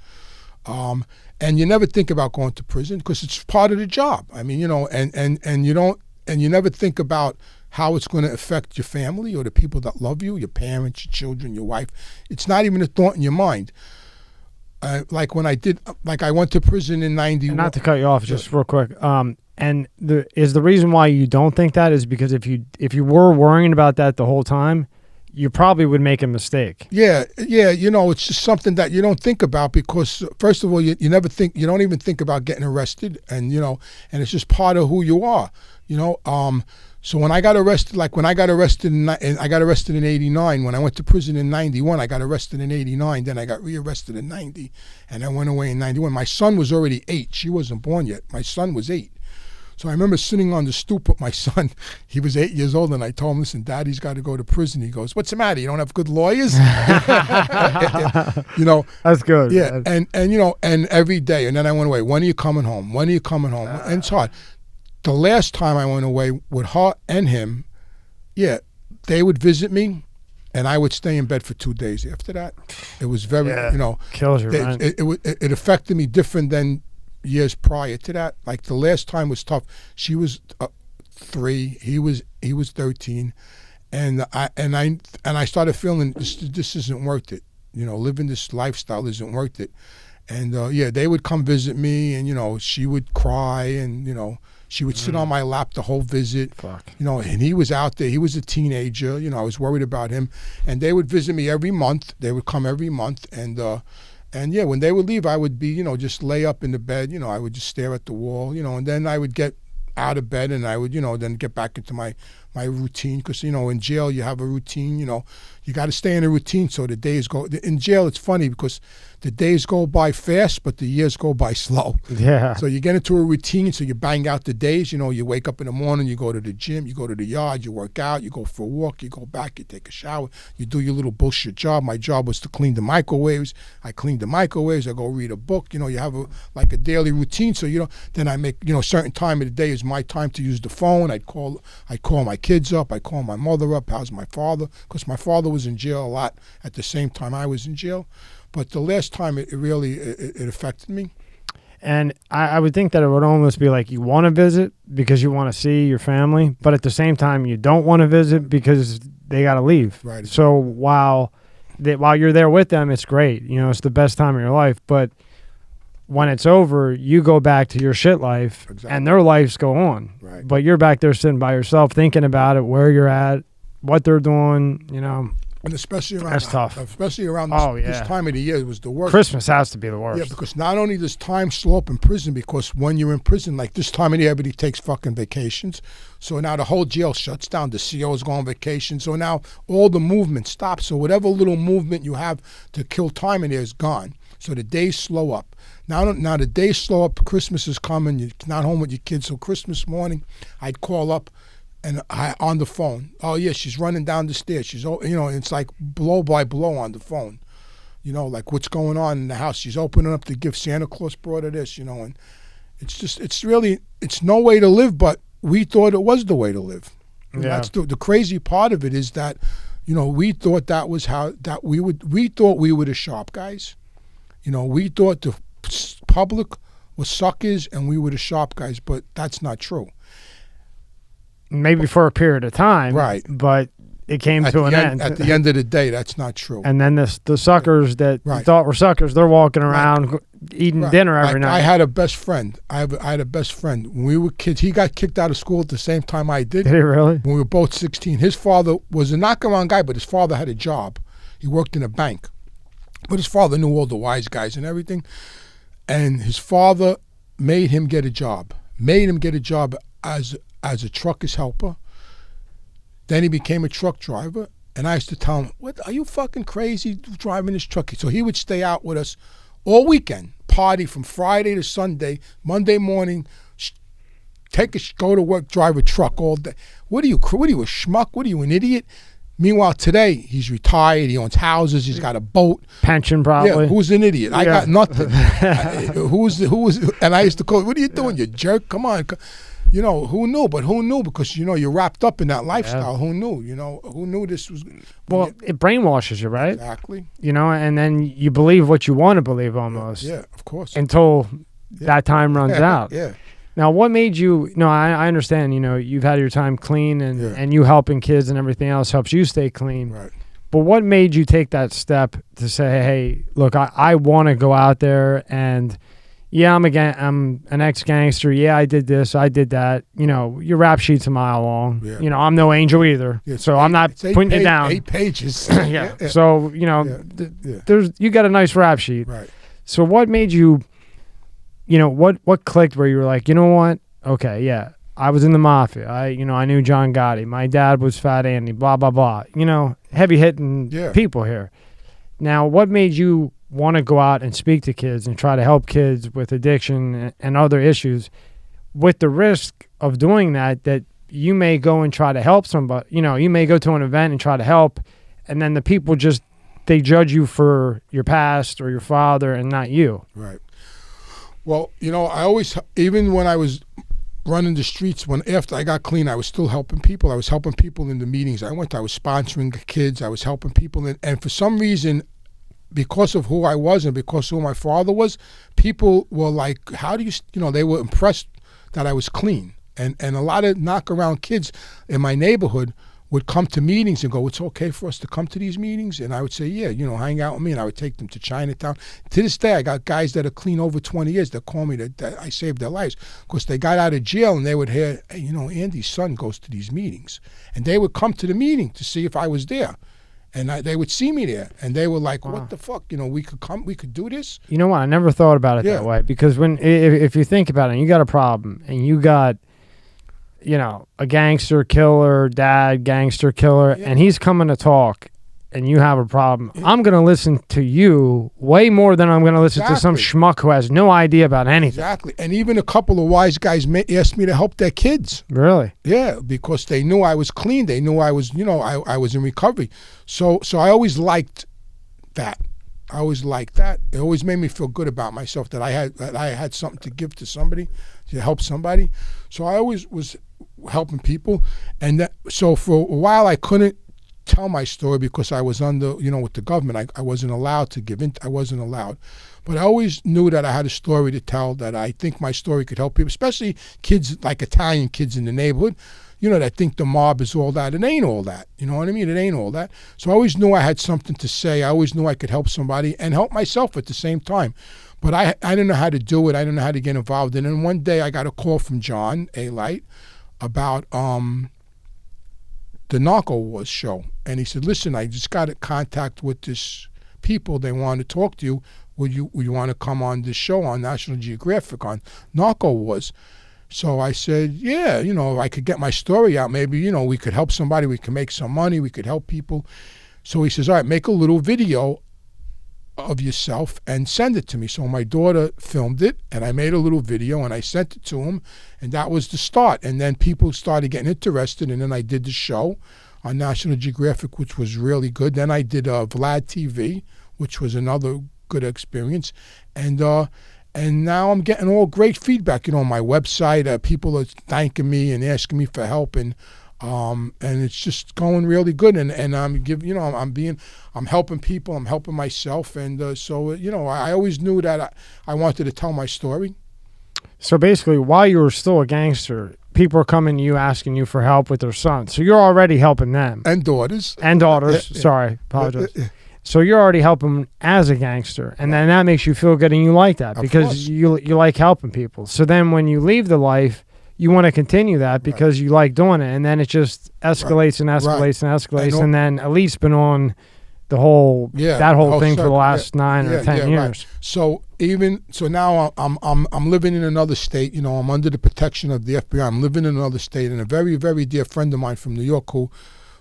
And you never think about going to prison because it's part of the job. I mean, you know, and you never think about how it's going to affect your family or the people that love you, your parents, your children, your wife. It's not even a thought in your mind. Like when I went to prison in '91. Not to cut you off, just real quick. And the reason why you don't think that is because if you were worrying about that the whole time, you probably would make a mistake. Yeah. You know, it's just something that you don't think about because, first of all, you never think, you don't even think about getting arrested, and you know, and it's just part of who you are. You know, so when I got arrested, like when I got arrested I got arrested in '89. When I went to prison in '91, I got arrested in '89. Then I got rearrested in '90, and I went away in '91. My son was already 8. She wasn't born yet. My son was 8. So I remember sitting on the stoop with my son. He was 8 years old, and I told him, "Listen, Daddy's got to go to prison." He goes, "What's the matter? You don't have good lawyers?" You know. That's good. Yeah, and you know, and every day, and then I went away. When are you coming home? When are you coming home? And it's hard. The last time I went away with her and him, yeah, they would visit me, and I would stay in bed for 2 days after that. It was very, you know, kills you, man. It affected me different than years prior to that. Like the last time was tough. She was 3, he was 13, and I started feeling this isn't worth it. You know, living this lifestyle isn't worth it. And yeah, they would come visit me, and you know, she would cry, and you know, she would sit on my lap the whole visit. Fuck. You know, and he was out there. He was a teenager. You know, I was worried about him. And they would visit me every month. They would come every month. And yeah, when they would leave, I would be, you know, just lay up in the bed. You know, I would just stare at the wall, you know, and then I would get out of bed, and I would, you know, then get back into my routine, because, you know, in jail you have a routine. You know, you got to stay in a routine so the days go. In jail, it's funny because the days go by fast, but the years go by slow. Yeah. So you get into a routine, so you bang out the days. You know, you wake up in the morning, you go to the gym, you go to the yard, you work out, you go for a walk, you go back, you take a shower, you do your little bullshit job. My job was to clean the microwaves. I cleaned the microwaves. I go read a book. You know, you have like a daily routine. So, you know, then I make, you know, a certain time of the day is my time to use the phone. I'd call my kids up. I call my mother up. How's my father? Because my father was in jail a lot at the same time I was in jail. But the last time it really affected me. And I would think that it would almost be like you want to visit because you want to see your family, but at the same time you don't want to visit because they got to leave. Right. So while you're there with them, it's great. You know, it's the best time of your life. But when it's over, you go back to your shit life, exactly, and their lives go on. Right. But you're back there sitting by yourself thinking about it, where you're at, what they're doing, you know. And especially around, that's tough. Especially around this time of the year, it was the worst. Christmas has to be the worst. Yeah, because not only does time slow up in prison, because when you're in prison, like this time of the year, everybody takes fucking vacations. So now the whole jail shuts down. The COs go on vacation. So now all the movement stops. So whatever little movement you have to kill time in there is gone. So the days slow up. Now the days slow up. Christmas is coming. You're not home with your kids. So Christmas morning, I'd call up. And on the phone, oh yeah, she's running down the stairs. She's, you know, it's like blow by blow on the phone. You know, like what's going on in the house. She's opening up the gift. Santa Claus brought her this, you know, and it's just, it's no way to live, but we thought it was the way to live. And that's the crazy part of it is that, you know, we thought that was how, that we thought we were the sharp guys. You know, we thought the public was suckers and we were the sharp guys, but that's not true. Maybe for a period of time, right? But it came to an end. At the end of the day, that's not true. And then the suckers that you thought were suckers, they're walking around eating dinner every night. I had a best friend. I had a best friend. When we were kids, he got kicked out of school at the same time I did. Did he really? When we were both 16. His father was a knockaround guy, but his father had a job. He worked in a bank. But his father knew all the wise guys and everything. And his father made him get a job. As a trucker's helper. Then he became a truck driver, and I used to tell him, "What, are you fucking crazy driving this truck?" So he would stay out with us all weekend, party from Friday to Sunday, Monday morning, go to work, drive a truck all day. What are you, a schmuck? What are you, an idiot? Meanwhile, today, he's retired, he owns houses, he's got a boat. Pension, probably. Yeah, who's an idiot? I got nothing. Who was? And I used to call, "What are you doing, you jerk? Come on." you know, who knew? But who knew? Because, you know, you're wrapped up in that lifestyle. Who knew? You know, who knew this was... Well, it brainwashes you, right? Exactly. You know, and then you believe what you want to believe almost. Yeah, of course. Until that time runs out. Yeah. Now, what made you... No, I understand, you know, you've had your time clean and you helping kids and everything else helps you stay clean. Right. But what made you take that step to say, hey, look, I want to go out there and... Yeah, I'm an ex-gangster. Yeah, I did this. I did that. You know, your rap sheet's a mile long. Yeah. You know, I'm no angel either. Yeah, so I'm not putting it down. 8 pages. Yeah. So, you know, there's you got a nice rap sheet. Right. So what made you, you know, what clicked where you were like, you know what? Okay, yeah, I was in the Mafia. I knew John Gotti. My dad was Fat Andy, blah, blah, blah. You know, heavy-hitting people here. Now, what made you want to go out and speak to kids and try to help kids with addiction and other issues with the risk of doing that you may go and try to help somebody, you know, you may go to an event and try to help and then the people they judge you for your past or your father and not you. Right. Well, you know, I always, even when I was running the streets, after I got clean, I was still helping people. I was helping people in the meetings. I was sponsoring the kids. I was helping people. And for some reason, because of who I was and because of who my father was, people were like, how do you, you know, they were impressed that I was clean. And a lot of knock-around kids in my neighborhood would come to meetings and go, it's okay for us to come to these meetings? And I would say, yeah, you know, hang out with me. And I would take them to Chinatown. To this day, I got guys that are clean over 20 years that call me that I saved their lives because they got out of jail and they would hear, hey, you know, Andy's son goes to these meetings. And they would come to the meeting to see if I was there. And they would see me there, and they were like, "What the fuck? You know, we could do this." You know what? I never thought about it that way because if you think about it, you got a problem, and you got, you know, a gangster killer, dad, gangster killer, and he's coming to talk, and you have a problem. I'm gonna listen to you way more than I'm gonna listen to some schmuck who has no idea about anything. Exactly, and even a couple of wise guys asked me to help their kids. Really? Yeah, because they knew I was clean. They knew I was, you know, I was in recovery. So I always liked that. I always liked that. It always made me feel good about myself that I had something to give to somebody, to help somebody. So I always was helping people, and so for a while I couldn't tell my story because I was under, you know, with the government. I wasn't allowed to give in. I wasn't allowed. But I always knew that I had a story to tell, that I think my story could help people, especially kids, like Italian kids in the neighborhood, you know, that think the mob is all that. It ain't all that. You know what I mean? It ain't all that. So I always knew I had something to say. I always knew I could help somebody and help myself at the same time. But I didn't know how to do it. I didn't know how to get involved in it. And one day I got a call from John A. Light about the Narco Wars show. And he said, listen, I just got in contact with this people. They want to talk to you. Would you want to come on this show on National Geographic on Narco Wars? So I said, yeah, you know, if I could get my story out, maybe, you know, we could help somebody. We could make some money. We could help people. So he says, all right, make a little video of yourself and send it to me. So my daughter filmed it, and I made a little video, and I sent it to him, and that was the start. And then people started getting interested, and then I did the show on National Geographic, which was really good. Then I did Vlad TV, which was another good experience. And now I'm getting all great feedback. You know, on my website, people are thanking me and asking me for help, and it's just going really good. And I'm giving, you know, I'm helping people, I'm helping myself, and so you know, I always knew that I wanted to tell my story. So basically, while you were still a gangster, people are coming to you asking you for help with their sons. So you're already helping them. And daughters. And daughters. Sorry, apologize. So you're already helping as a gangster, and then that makes you feel good, and you like that because you like helping people. So then when you leave the life, you want to continue that because you like doing it, and then it just escalates and escalates and escalates, and then Elite's been on the whole that whole thing for the last 9 or 10 years. Right. So now I'm living in another state. You know, I'm under the protection of the FBI. I'm living in another state, and a very, very dear friend of mine from New York who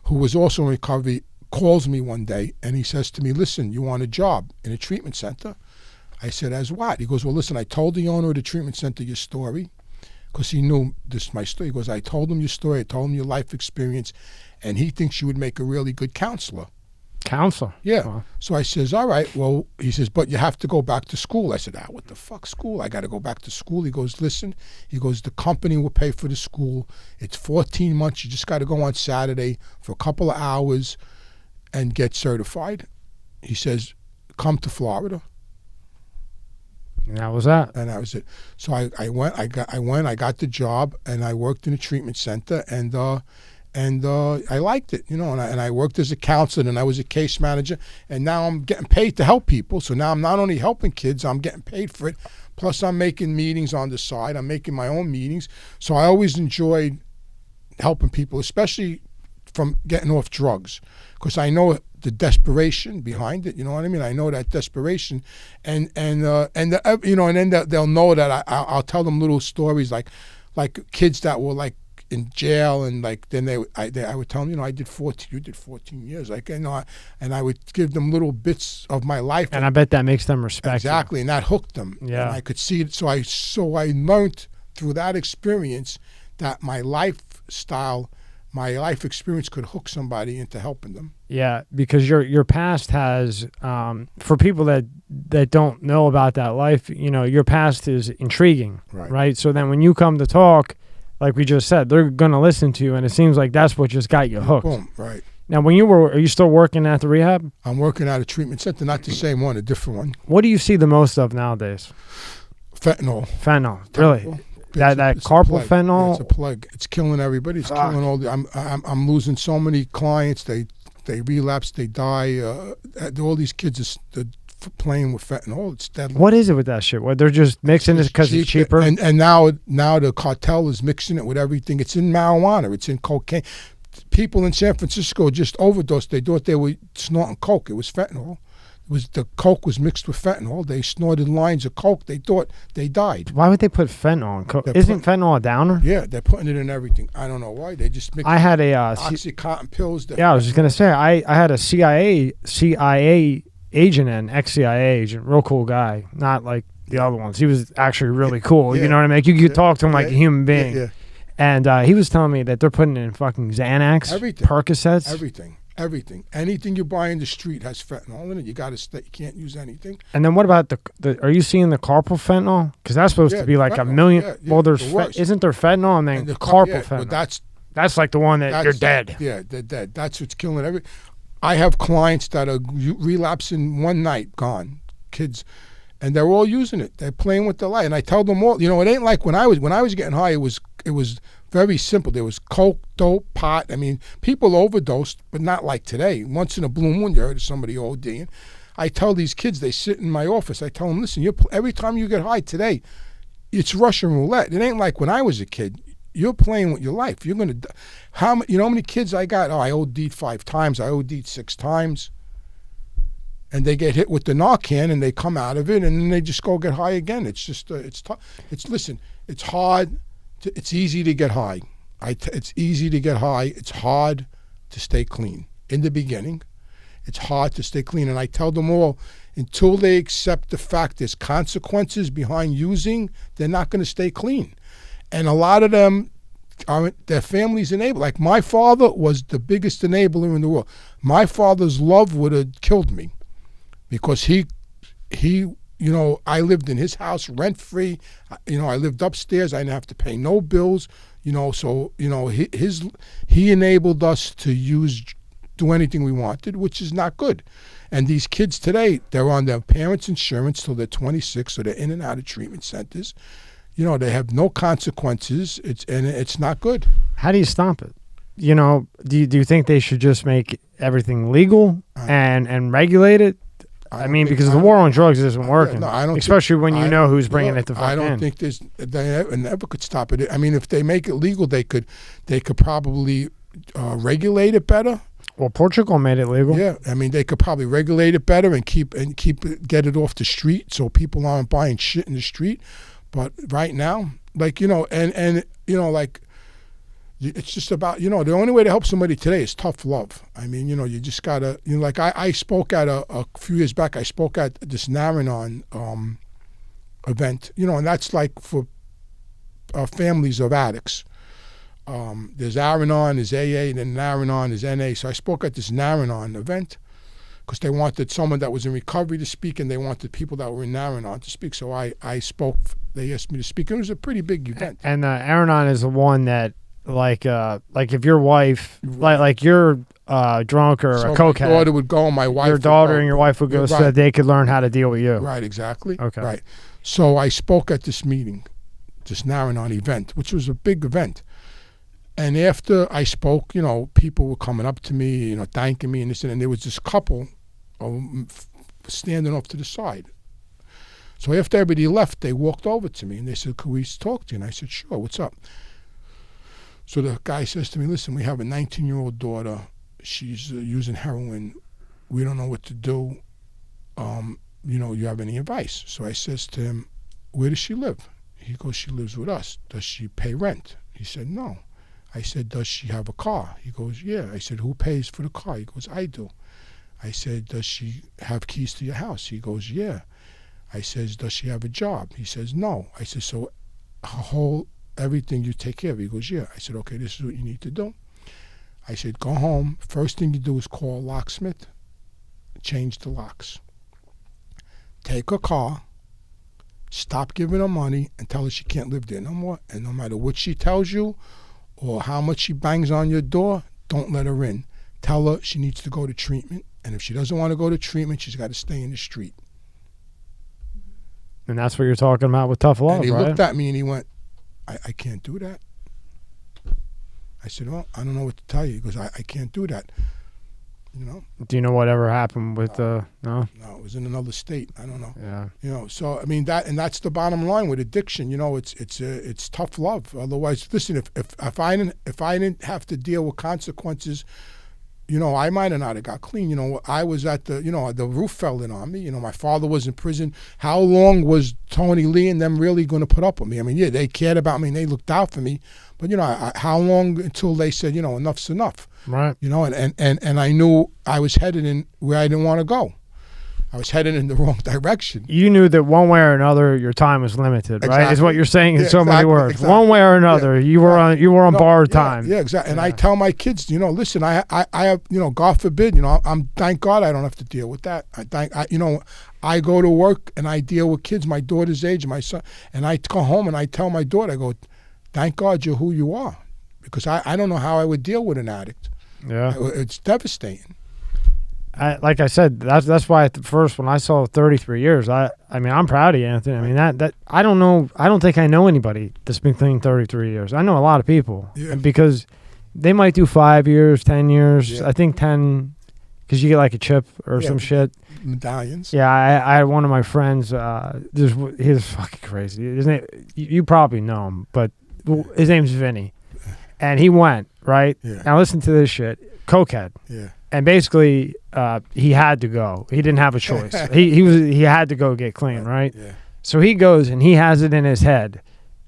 was also in recovery calls me one day, and he says to me, listen, you want a job in a treatment center? I said, as what? He goes, well, listen, I told the owner of the treatment center your story because he knew my story. He goes, I told him your story, I told him your life experience, and he thinks you would make a really good counselor. Counselor. Yeah. Wow. So I says, all right, well, he says, but you have to go back to school. I said, what the fuck school? I got to go back to school. He goes, listen, he goes, the company will pay for the school. It's 14 months. You just got to go on Saturday for a couple of hours and get certified. He says, come to Florida. And that was that. And that was it. So I went, I got the job, and I worked in a treatment center, and I liked it, you know, and I worked as a counselor, and I was a case manager, and now I'm getting paid to help people. So now I'm not only helping kids, I'm getting paid for it. Plus I'm making meetings on the side. I'm making my own meetings. So I always enjoyed helping people, especially from getting off drugs, because I know the desperation behind it. You know what I mean? I know that desperation, and you know, and then they'll know that I'll tell them little stories like kids that were like in jail, and like then I would tell them, you know, you did 14 years, like, you know, and I would give them little bits of my life, And I bet that makes them respect you. exactly, and that hooked them. Yeah. And I could see it, so I learned through that experience that my life experience could hook somebody into helping them. Yeah, because your past has, for people that don't know about that life, you know, your past is intriguing, right? So then when you come to talk, like we just said, they're going to listen to you, and it seems like that's what just got you hooked. Boom, right. Now, are you still working at the rehab? I'm working at a treatment center, not the same one, a different one. What do you see the most of nowadays? Fentanyl. Fentanyl, really? That carpal fentanyl? Yeah, it's a plague. It's killing everybody. It's killing all the. I'm losing so many clients. They relapse. They die. All these kids are playing with fentanyl. It's deadly. What is it with that shit? What, they're just mixing it because it's cheaper? And now the cartel is mixing it with everything. It's in marijuana. It's in cocaine. People in San Francisco just overdosed. They thought they were snorting coke. It was fentanyl. The coke was mixed with fentanyl. They snorted lines of coke. They thought they died. Why would they put fentanyl in coke? Isn't fentanyl a downer? Yeah, they're putting it in everything. I don't know why. They just mix. I had a OxyContin pills. I was just gonna say I had a CIA agent and ex-CIA agent, real cool guy. Not like the other ones. He was actually really cool. Yeah. You know what I mean? Like, you could talk to him like a human being. Yeah. And he was telling me that they're putting in fucking Xanax, Everything. Percocets. Everything. Anything you buy in the street has fentanyl in it. You got to stay. You can't use anything. And then what about the are you seeing the carpal fentanyl? Because that's supposed to be like fentanyl, a million. yeah, well, there's isn't there fentanyl and then carpal fentanyl? But that's like the one that you're dead. Yeah, they're dead. That's what's killing I have clients that are relapsing one night, gone. Kids, and they're all using it. They're playing with the light. And I tell them all, you know, it ain't like when I was getting high. It was very simple. There was coke, dope, pot. I mean, people overdosed, but not like today. Once in a blue moon, you heard of somebody ODing. I tell these kids, they sit in my office. I tell them, listen, every time you get high today, it's Russian roulette. It ain't like when I was a kid. You're playing with your life. You're gonna. You know how many kids I got? Oh, I OD'd 5 times. I OD'd 6 times. And they get hit with the Narcan, and they come out of it, and then they just go get high again. It's just, it's tough. Listen, it's hard. It's easy to get high. It's easy to get high. It's hard to stay clean. In the beginning, it's hard to stay clean. And I tell them all, until they accept the fact there's consequences behind using, they're not going to stay clean. And a lot of them, their families enable. Like, my father was the biggest enabler in the world. My father's love would have killed me, because he, you know, I lived in his house rent-free. You know, I lived upstairs. I didn't have to pay no bills. You know, so, you know, he enabled us to do anything we wanted, which is not good. And these kids today, they're on their parents' insurance till they're 26, so they're in and out of treatment centers. You know, they have no consequences. It's not good. How do you stop it? You know, do you think they should just make everything legal and regulate it? I mean, because the war on drugs isn't working. No, I don't. Especially when you know who's bringing it to fucking. I don't think they never could stop it. I mean, if they make it legal, they could probably regulate it better. Well, Portugal made it legal. Yeah, I mean, they could probably regulate it better and get it off the street, so people aren't buying shit in the street. But right now, like, you know, and you know, like, it's just about, you know, the only way to help somebody today is tough love. I mean, you know, you just gotta, you know, like I spoke at a few years back. I spoke at this Naranon event, you know, and that's like for families of addicts. There's Aranon, there's AA, and then Naranon is NA. So I spoke at this Naranon event, because they wanted someone that was in recovery to speak, and they wanted people that were in Aranon to speak. So I spoke. They asked me to speak. It was a pretty big event. And Aranon is the one that, like if your wife, like you're drunk or So a cokehead, my daughter would go, and my wife your would daughter go. and your wife would go, so Right. that they could learn how to deal with you. Right, exactly. Okay. Right. So I spoke at this meeting, this Naranon event, which was a big event. And after I spoke, people were coming up to me, thanking me and this, and there was this couple standing off to the side. So after everybody left, they walked over to me and they said, "Could we talk to you?" And I said, "Sure, what's up?" So the guy says to me, "Listen, we have a 19-year-old daughter. She's using heroin. We don't know what to do. You have any advice?" So I says to him, "Where does she live?" He goes, "She lives with us." "Does she pay rent?" He said, "No." I said, "Does she have a car?" He goes, "Yeah." I said, "Who pays for the car?" He goes, "I do." I said, "Does she have keys to your house?" He goes, "Yeah." I says, "Does she have a job?" He says, "No." I said, "So everything you take care of?" He goes, "Yeah." I said, "Okay, this is what you need to do." I said, "Go home. First thing you do is call a locksmith, change the locks. Take her car, stop giving her money, and tell her she can't live there no more. And no matter what she tells you or how much she bangs on your door, don't let her in. Tell her she needs to go to treatment. And if she doesn't want to go to treatment, she's got to stay in the street." And that's what you're talking about with tough love, And he right? looked at me and he went, I can't do that." I said, "Well, I don't know what to tell you." He goes, I can't do that. Do you know whatever happened with no? No, it was in another state. I don't know. Yeah. So I mean that's the bottom line with addiction. It's tough love. Otherwise, listen, if I didn't have to deal with consequences, I might have not have got clean. I was at the roof fell in on me. My father was in prison. How long was Tony Lee and them really going to put up with me? I mean, yeah, they cared about me and they looked out for me, but how long until they said, enough's enough? Right. And I knew I was headed in where I didn't want to go. I was headed in the wrong direction. You knew that one way or another your time was limited, right? Exactly. Is what you're saying in Yeah, so many exactly, words. exactly. One way or another, you were on borrowed time. Yeah, exactly. And I Yeah. tell my kids, listen, I have, God forbid, I'm thank God I don't have to deal with that. I go to work and I deal with kids my daughter's age, my son, and I go home and I tell my daughter, I go, thank God you're who you are, because I don't know how I would deal with an addict. Yeah. It's devastating. Like I said, that's why at the first when I saw 33 years, I mean I'm proud of you, Anthony. I mean that I don't know, I don't think I know anybody that's been clean 33 years. I know a lot of people, because they might do 5 years, 10 years. Yeah. I think 10 because you get like a chip or some shit. Medallions. Yeah, I had one of my friends. He's fucking crazy. His name, you probably know him, but his name's Vinny, and he went right. Yeah. Now listen to this shit, cokehead. Yeah. And basically, he had to go. He didn't have a choice. he had to go get clean, right? Yeah. So he goes and he has it in his head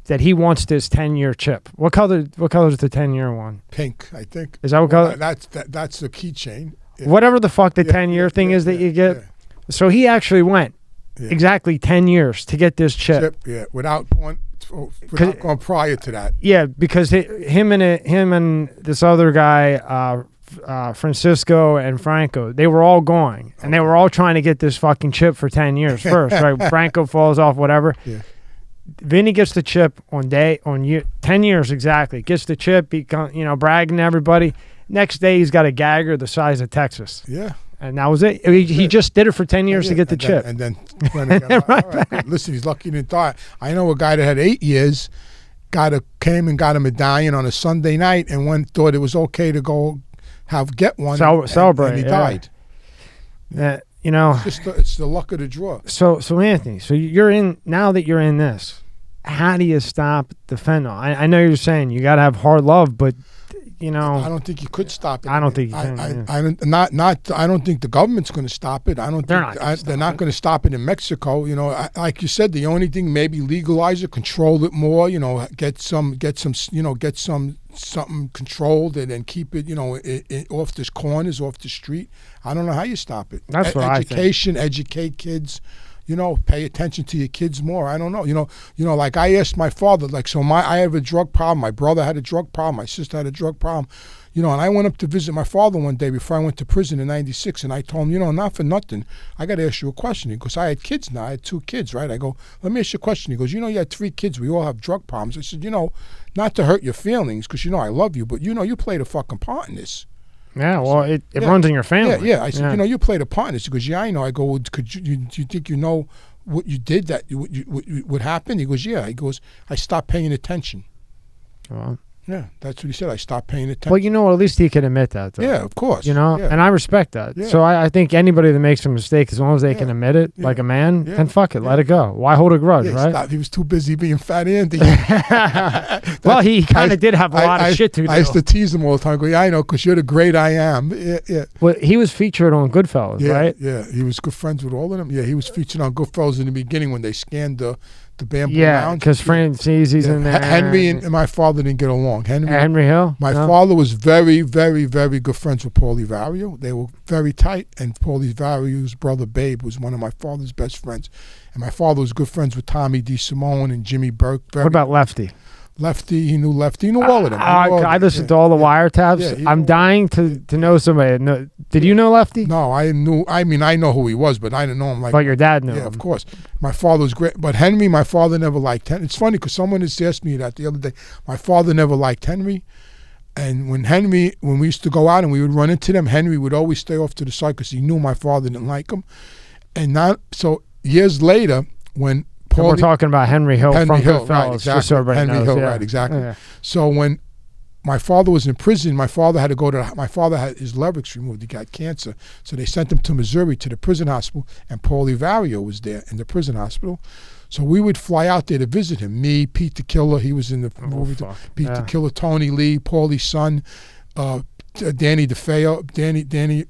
that he wants this 10-year chip. What color is the 10-year one? Pink, I think. Is that what color? That's the keychain. Yeah. Whatever the fuck the 10-year thing is that you get. Yeah. So he actually went exactly 10 years to get this chip. Yeah, without going prior to that. Yeah, because him and this other guy, Francisco and Franco, they were all going, and they were all trying to get this fucking chip for 10 years first, right? Franco falls off, whatever. Yeah. Vinny gets the chip on 10 years exactly. Gets the chip, bragging to everybody. Next day, he's got a gagger the size of Texas. Yeah. And that was it. He just did it for 10 years to get the chip. And then right, listen, he's lucky he didn't die. I know a guy that had 8 years, came and got a medallion on a Sunday night, and thought it was okay to go get one. Celebrate. And he died. It's the luck of the draw. So Anthony, you're in now that you're in this. How do you stop the fentanyl? I know you're saying you got to have hard love, but I don't think you could stop it. I don't think you can. I don't think the government's going to stop it. They're not going to stop it in Mexico. Like you said, the only thing, maybe legalize it, control it more. Get something controlled and then keep it, off the corners, off the street. I don't know how you stop it. That's what I think. Educate kids. pay attention to your kids more. I don't know. Like I asked my father, like, I have a drug problem. My brother had a drug problem. My sister had a drug problem. And I went up to visit my father one day before I went to prison in '96, and I told him, not for nothing, I got to ask you a question. Because I had kids now. I had 2 kids, right? I go, let me ask you a question. He goes, you had 3 kids. We all have drug problems. I said, not to hurt your feelings, because I love you, but you played a fucking part in this. Yeah, well, it runs in your family. Yeah. I said, you played a part in this. He goes, yeah, I know. I go, well, do you think what you did, what happened? He goes, yeah. He goes, I stopped paying attention. Well, yeah, that's what he said. I stopped paying attention. Well, at least he can admit that, though. Yeah, of course. Yeah. And I respect that. Yeah. So I think anybody that makes a mistake, as long as they can admit it, like a man, then fuck it, let it go. Why hold a grudge, right? He was too busy being Fat Andy. Well, he kind of did have a lot of shit to do. I used to tease him all the time. I go, yeah, I know, because you're the great I am. Yeah. Well, he was featured on Goodfellas, right? Yeah, he was good friends with all of them. Yeah, he was featured on Goodfellas in the beginning when they scanned the bamboo lounge. Yeah, because Francese's in there. Henry and my father didn't get along. Henry Hill? My father was very, very, very good friends with Paulie Vario. They were very tight, and Paulie Vario's brother Babe was one of my father's best friends. And my father was good friends with Tommy DeSimone and Jimmy Burke. What about Lefty? Lefty, he knew Lefty. He knew all of them. I listened to all the wiretaps. I'm dying to know somebody. Did you know Lefty? No, I know who he was, but I didn't know him. But your dad knew him. Yeah, of course. My father was great. But Henry, my father never liked Henry. It's funny because someone just asked me that the other day. My father never liked Henry. And when we used to go out and we would run into them, Henry would always stay off to the side because he knew my father didn't like him. So years later, when we're talking about Henry Hill from Goodfellas, right, exactly. Just so everybody Henry knows. Hill, yeah. right, exactly. Yeah. So when my father was in prison, my father had his larynx removed. He got cancer. So they sent him to Missouri to the prison hospital, and Paulie Vario was there in the prison hospital. So we would fly out there to visit him. Me, Pete the Killer, he was in the movie. Pete the Killer, Tony Lee, Paulie's son, Danny DeFeo. Danny,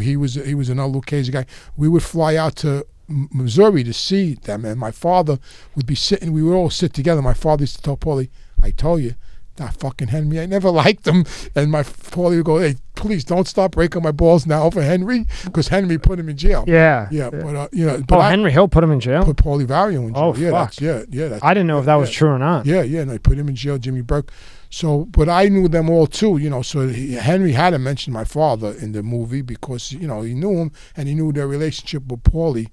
he was another little crazy guy. We would fly out to Missouri to see them, and my father would be sitting. We would all sit together. My father used to tell Paulie, "I told you, that fucking Henry. I never liked him." And my Paulie would go, "Hey, please don't stop breaking my balls now over Henry, because Henry put him in jail." Yeah. But Henry Hill put him in jail. Put Paulie Vario in jail. Oh, fuck. That's, I didn't know if that was true or not. Yeah, and they put him in jail. Jimmy Burke. So, but I knew them all too, So Henry had to mention my father in the movie because he knew him and he knew their relationship with Paulie.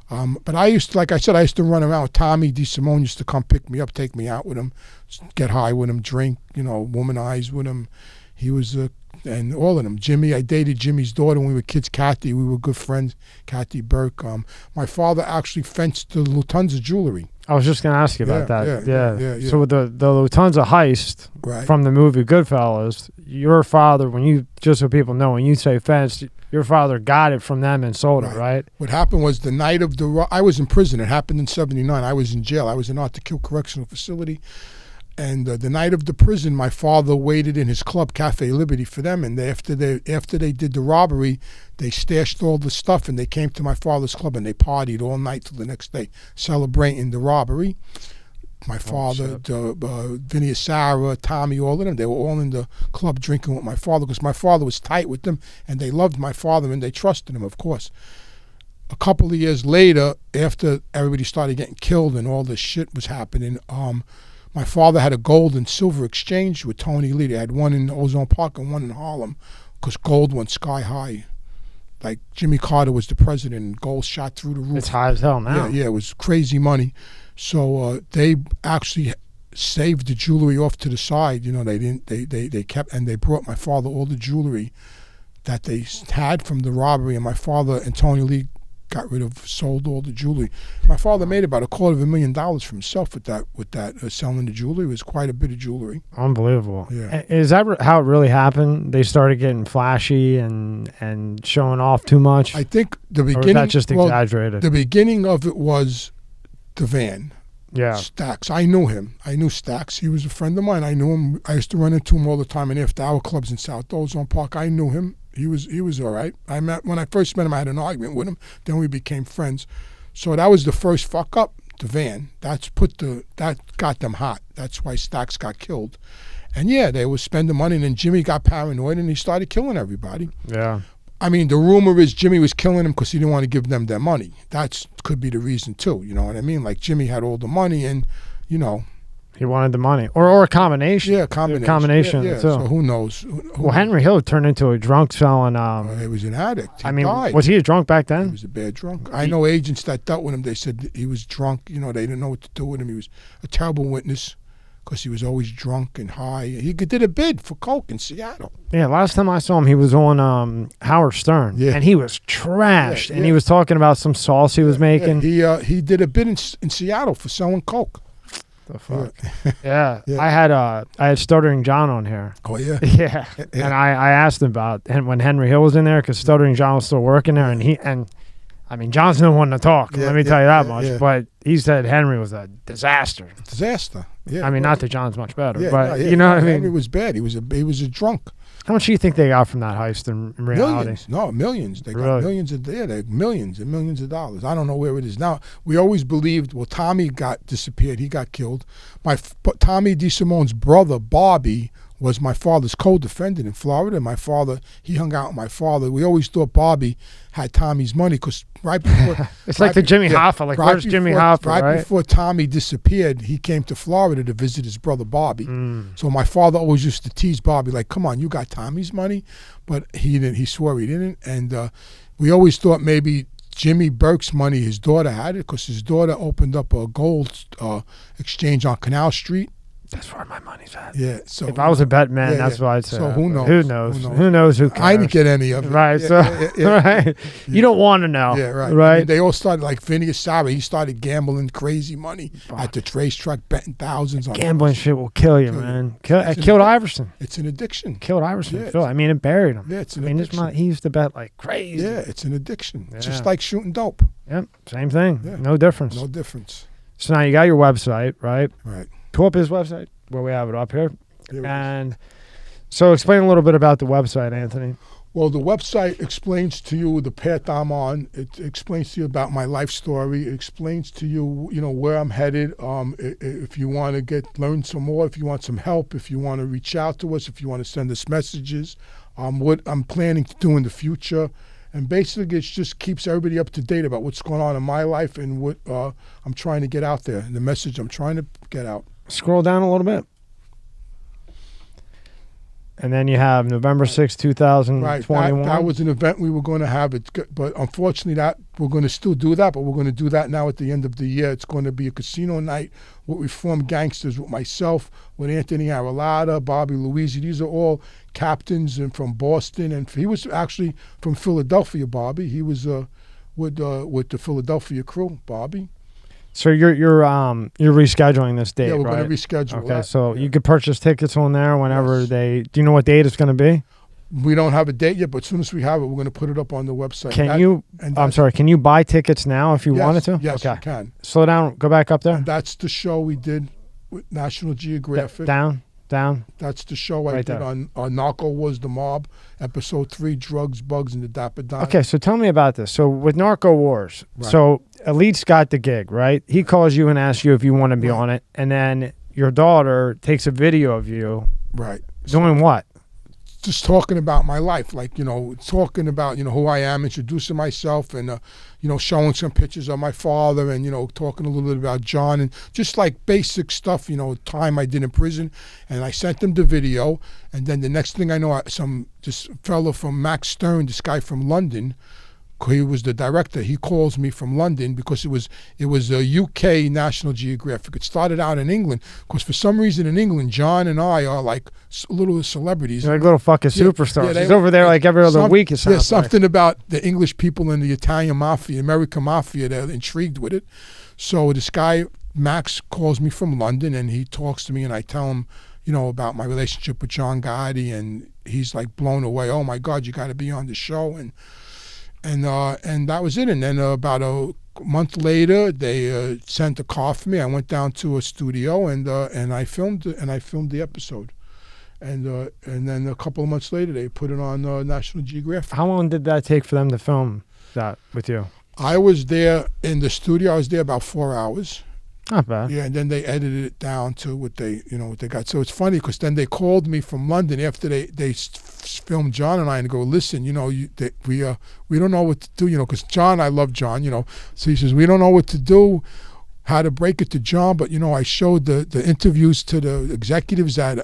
But I used to run around with Tommy DeSimone. Used to come pick me up, take me out with him, get high with him, drink, womanize with him. He was, and all of them. Jimmy, I dated Jimmy's daughter when we were kids, Kathy. We were good friends, Kathy Burke. My father actually fenced the Lufthansa jewelry. I was just going to ask you about that. Yeah. So with the Lufthansa heist from the movie Goodfellas, your father, just so people know, when you say fenced, your father got it from them and sold it, right? What happened was the night of I was in prison. It happened in '79. I was in jail. I was in Art to Kill Correctional Facility. And the night of the prison, my father waited in his club, Cafe Liberty, for them. And after they did the robbery, they stashed all the stuff and they came to my father's club and they partied all night till the next day, celebrating the robbery. My father, Vinny Asara, Tommy, all of them, they were all in the club drinking with my father because my father was tight with them and they loved my father and they trusted him, of course. A couple of years later, after everybody started getting killed and all this shit was happening, my father had a gold and silver exchange with Tony Lee. They had one in Ozone Park and one in Harlem because gold went sky high. Like Jimmy Carter was the president and gold shot through the roof. It's high as hell now. Yeah, it was crazy money. So they actually saved the jewelry off to the side. They kept, and they brought my father all the jewelry that they had from the robbery, and my father and Tony Lee sold all the jewelry. My father made about $250,000 for himself with that selling the jewelry. It was quite a bit of jewelry. Unbelievable. Yeah. Is that how it really happened? They started getting flashy and showing off too much? I think the beginning... Or was that just exaggerated? The beginning of it was the van. Yeah. Stax. I knew him. I knew Stax. He was a friend of mine. I knew him. I used to run into him all the time in after-hour clubs in South Ozone Park. I knew him. He was all right. When I first met him, I had an argument with him. Then we became friends. So that was the first fuck up, the van. That got them hot. That's why Stax got killed. And yeah, they were spending money, and then Jimmy got paranoid and he started killing everybody. Yeah. I mean, the rumor is Jimmy was killing him because he didn't want to give them their money. That could be the reason too. You know what I mean? Like Jimmy had all the money, and you know, he wanted the money, or a combination. Yeah, combination. Combination. Yeah. Too. So who knows? Well, Henry Hill turned into a drunk selling. He was an addict. I mean, died. was he a drunk back then? He was a bad drunk. I know agents that dealt with him. They said he was drunk. You know, they didn't know what to do with him. He was a terrible witness because he was always drunk and high. He did a bid for coke in Seattle. Yeah, last time I saw him, he was on Howard Stern, and he was trashed, and he was talking about some sauce he was making. He did a bid in Seattle for selling coke. The fuck? Yeah. I had Stuttering John on here. Oh yeah. Yeah. And I asked him about when Henry Hill was in there because Stuttering John was still working there, and I mean John's no one to talk. Let me tell you that much. But he said Henry was a disaster. Yeah. I mean, not that John's much better, but you know what I mean. Henry was bad. He was a drunk. How much do you think they got from that heist in reality? Millions. No, millions. They got millions of millions and millions of dollars. I don't know where it is now. We always believed, well, Tommy got disappeared. He got killed. Tommy DeSimone's brother, Bobby, was my father's co-defendant in Florida. My father, he hung out with my father. We always thought Bobby had Tommy's money because right before... It's like the Jimmy Hoffa. Like, where's Jimmy Hoffa, right? Right before Tommy disappeared, he came to Florida to visit his brother Bobby. So my father always used to tease Bobby, like, come on, you got Tommy's money? But he didn't. He swore he didn't. And we always thought maybe Jimmy Burke's money, his daughter had it because his daughter opened up a gold exchange on Canal Street. That's where my money's at. Yeah. So if I was a bet man, that's what I'd say. So who knows? Who knows? Who knows? Who cares? I didn't get any of it. Right. Right. You don't want to know. Yeah. Right. Right. I mean, they all started like Phineas Sauer. He started gambling crazy money at the racetrack, betting thousands on gambling. Shit will kill you, man. It killed Iverson. It's an addiction. Killed Iverson. I mean, it buried him. Yeah. It's an addiction. He used to bet like crazy. Yeah. It's an addiction. It's just like shooting dope. Yep. Same thing. Yeah. No difference. No difference. So now you got your website, right? Right. Pull up his website. Where we have it up here. And so explain a little bit about the website, Anthony. Well, the website explains to you the path I'm on. It explains to you about my life story. It explains to you, where I'm headed. If you want to learn some more, if you want some help, if you want to reach out to us, if you want to send us messages, what I'm planning to do in the future. And basically, it just keeps everybody up to date about what's going on in my life and what I'm trying to get out there, and the message I'm trying to get out. Scroll down a little bit. And then you have November 6, 2021. Right, that was an event we were going to have. But unfortunately, we're going to still do that, but we're going to do that now at the end of the year. It's going to be a casino night with Reformed Gangsters, with myself, with Anthony Aralata, Bobby Luisi. These are all captains and from Boston. And he was actually from Philadelphia, Bobby. He was with the Philadelphia crew, Bobby. So you're rescheduling this date, right? Yeah, we're right? going to reschedule. Okay, so you could purchase tickets on there whenever Do you know what date it's going to be? We don't have a date yet, but as soon as we have it, we're going to put it up on the website. Can you buy tickets now if you wanted to? Yes, you can. Slow down, go back up there. And that's the show we did with National Geographic. Down. That's the show I did on Narco Was the Mob, episode 3, Drugs, Bugs, and the Dapper Don. Okay, so tell me about this. So with Narco Wars, so Elite's got the gig, right? He calls you and asks you if you want to be on it, and then your daughter takes a video of you. Right. Doing what? Just talking about my life, like, talking about, who I am, introducing myself and, showing some pictures of my father and, talking a little bit about John and just like basic stuff, time I did in prison. And I sent them the video. And then the next thing I know, this fellow from Max Stern, this guy from London, he was the director. He calls me from London because it was a UK National Geographic. It started out in England because for some reason in England, John and I are like little celebrities. You're like little fucking superstars. He's over there like every other week. There's something about the English people and the Italian Mafia, American Mafia, they're intrigued with it. So this guy, Max, calls me from London and he talks to me and I tell him, about my relationship with John Gotti, and he's like blown away. Oh my God, you got to be on the show. And that was it. And then about a month later, they sent a car for me. I went down to a studio and I filmed the episode. And then a couple of months later, they put it on National Geographic. How long did that take for them to film that with you? I was there in the studio. I was there about 4 hours. Not bad. Yeah, and then they edited it down to what they got. So it's funny because then they called me from London after they filmed John and I and go, listen, we don't know what to do, because John, I love John, So he says, we don't know what to do, how to break it to John, but I showed the interviews to the executives at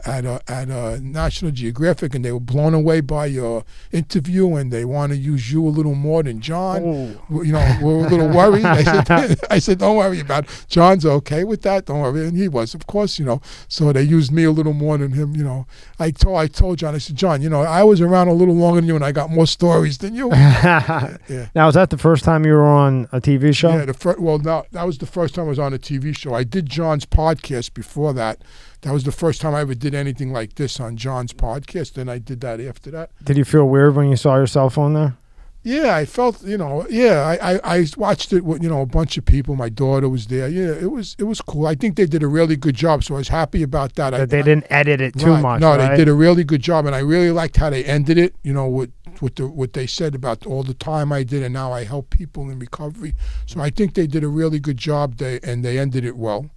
National Geographic, and they were blown away by your interview, and they want to use you a little more than John. Oh. We're a little worried. I said, don't worry about it. John's okay with that. Don't worry, and he was, of course. So they used me a little more than him. I told John. I said, John, I was around a little longer than you, and I got more stories than you. Yeah. Now, was that the first time you were on a TV show? Yeah. That was the first time I was on a TV show. I did John's podcast before that. That was the first time I ever did anything like this on John's podcast. Then I did that after that. Did you feel weird when you saw yourself on there? Yeah, I felt, I watched it with, a bunch of people. My daughter was there. Yeah, it was cool. I think they did a really good job, so I was happy about that. That they didn't edit it too much, No, right? They did a really good job, and I really liked how they ended it, what they said about all the time I did, and now I help people in recovery. So I think they did a really good job, and they ended it well.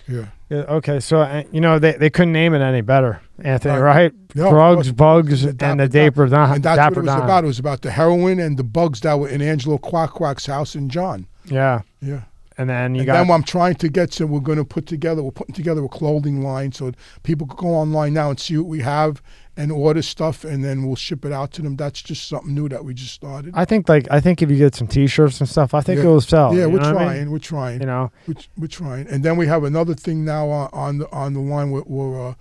Yeah. Okay, so they couldn't name it any better, Anthony, right? No, drugs, bugs, and the Dapper Don. And that's what it was about. It was about the heroin and the bugs that were in Angelo Quack's house in John. Yeah. Yeah. And then then I'm trying to get some. We're putting together a clothing line so people can go online now and see what we have and order stuff, and then we'll ship it out to them. That's just something new that we just started. I think if you get some T-shirts and stuff, I think it will sell. Yeah, we're trying. We're trying. We're trying. And then we have another thing now on the line where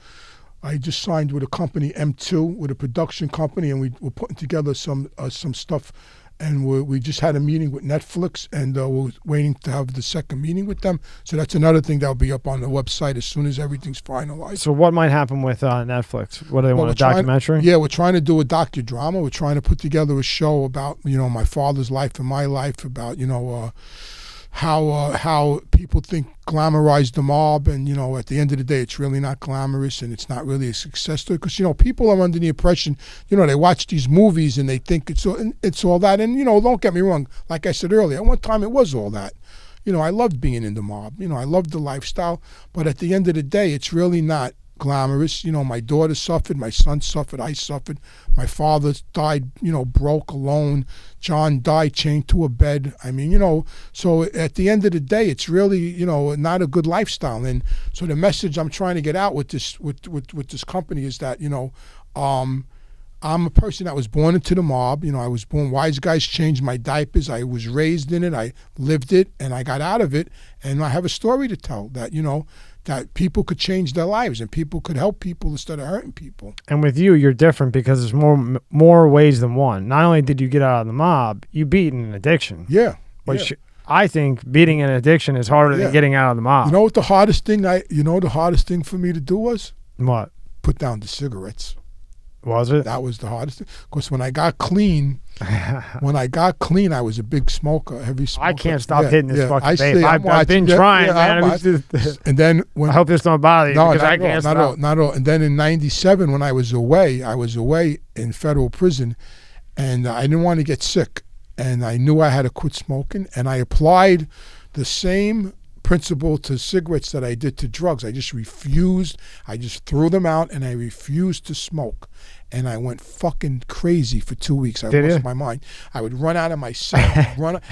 I just signed with a company, M2, with a production company, and we're putting together some stuff. And we just had a meeting with Netflix, and we're waiting to have the second meeting with them. So that's another thing that'll be up on the website as soon as everything's finalized. So what might happen with Netflix? What do they want, a documentary? We're trying to do a docudrama. We're trying to put together a show about, my father's life and my life, about, how people think glamorize the mob, and at the end of the day it's really not glamorous, and it's not really a success story, because people are under the impression, they watch these movies and they think it's all that, and don't get me wrong, like I said earlier, at one time it was all that. I loved being in the mob, I loved the lifestyle, but at the end of the day it's really not glamorous. My daughter suffered, my son suffered, I suffered, my father died, broke, alone. John died chained to a bed. I mean, so at the end of the day, it's really, not a good lifestyle. And so the message I'm trying to get out with this with this company is that, I'm a person that was born into the mob. I was born, wise guys changed my diapers. I was raised in it. I lived it, and I got out of it. And I have a story to tell that, that people could change their lives and people could help people instead of hurting people. And with you, you're different because there's more ways than one. Not only did you get out of the mob, you beat an addiction. Yeah. Which I think beating an addiction is harder than getting out of the mob. You know what the hardest thing the hardest thing for me to do was? What? Put down the cigarettes. Was it? That was the hardest thing. Because when I got clean, I was a big smoker, heavy smoker. I can't stop hitting this fucking vape. See, I've been trying, man. And then I hope this don't bother you, because I can't stop. Not at all. And then in '97, when I was away in federal prison, and I didn't want to get sick, and I knew I had to quit smoking, and I applied the same principle to cigarettes that I did to drugs. I just refused. I just threw them out, and I refused to smoke. And I went fucking crazy for 2 weeks. I lost my mind. I would run out of my cell,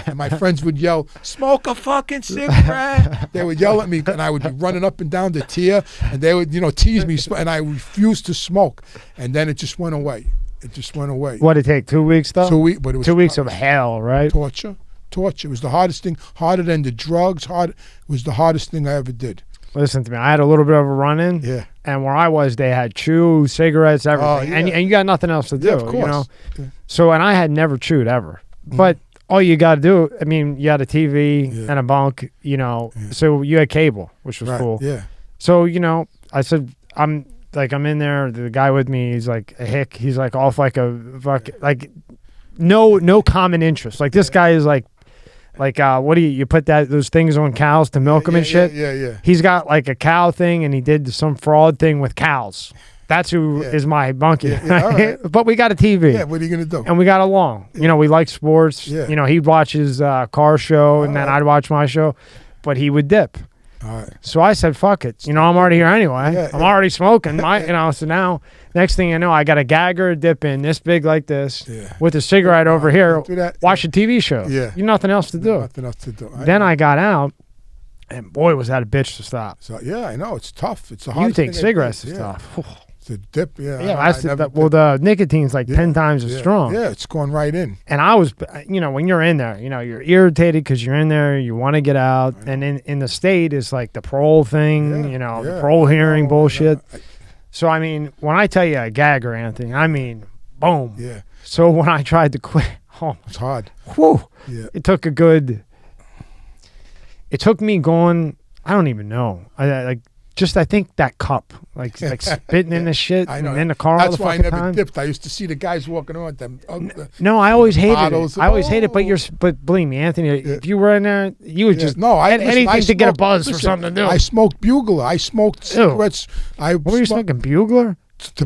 and my friends would yell, "Smoke a fucking cigarette!" They would yell at me, and I would be running up and down the tier, and they would, tease me, and I refused to smoke. And then it just went away. It just went away. What did it take? 2 weeks, though? 2 weeks, but it was 2 weeks of hell, right? Torture. It was the hardest thing, harder than the drugs. It was the hardest thing I ever did. Listen to me. I had a little bit of a run-in. Yeah. And where I was, they had chew, cigarettes, everything. And you got nothing else to do. Yeah, of course. Yeah. So, and I had never chewed ever. But all you got to do, I mean, you had a TV and a bunk, so you had cable, which was cool. Yeah. So, I said, I'm in there, the guy with me, he's like a hick. He's like off like no common interest. Like this guy is like what do you put those things on cows to milk them and shit? Yeah. He's got like a cow thing, and he did some fraud thing with cows. That's who is my bunkie. Yeah, all right. But we got a TV. Yeah, what are you gonna do? And we got along. We like sports. Yeah. He'd watch his car show, and then I'd watch my show. But he would dip. All right. So I said, fuck it. I'm already here anyway. Yeah, I'm already smoking. So now, next thing you know, I got a gagger, a dip in this big like this with a cigarette over here, watch a TV show. Yeah. You nothing else to do. Nothing else to do. Then I got out, and boy, was that a bitch to stop. So, yeah, I know. It's tough. It's a hard You take thing cigarettes and to stuff. It's a dip, yeah. Yeah, the nicotine's like 10 times as strong. Yeah, it's going right in. And I was, when you're in there, you're irritated because you're in there, you want to get out. And in the state, it's like the parole thing, the parole hearing bullshit. So, I mean, when I tell you a gagger, Anthony, I mean, boom. Yeah. So when I tried to quit, it's hard. Whew, Yeah. it took me going, I don't even know. I think that cup, like spitting in the shit I know. in the car. That's all the why I fucking never time. dipped. I used to see the guys walking around with them. No, I always hated bottles. it. I always hated it. But believe me, Anthony, if you were in there, you would just anything to get a buzz or something to do. I smoked Bugler. I smoked cigarettes. What were you smoking, Bugler?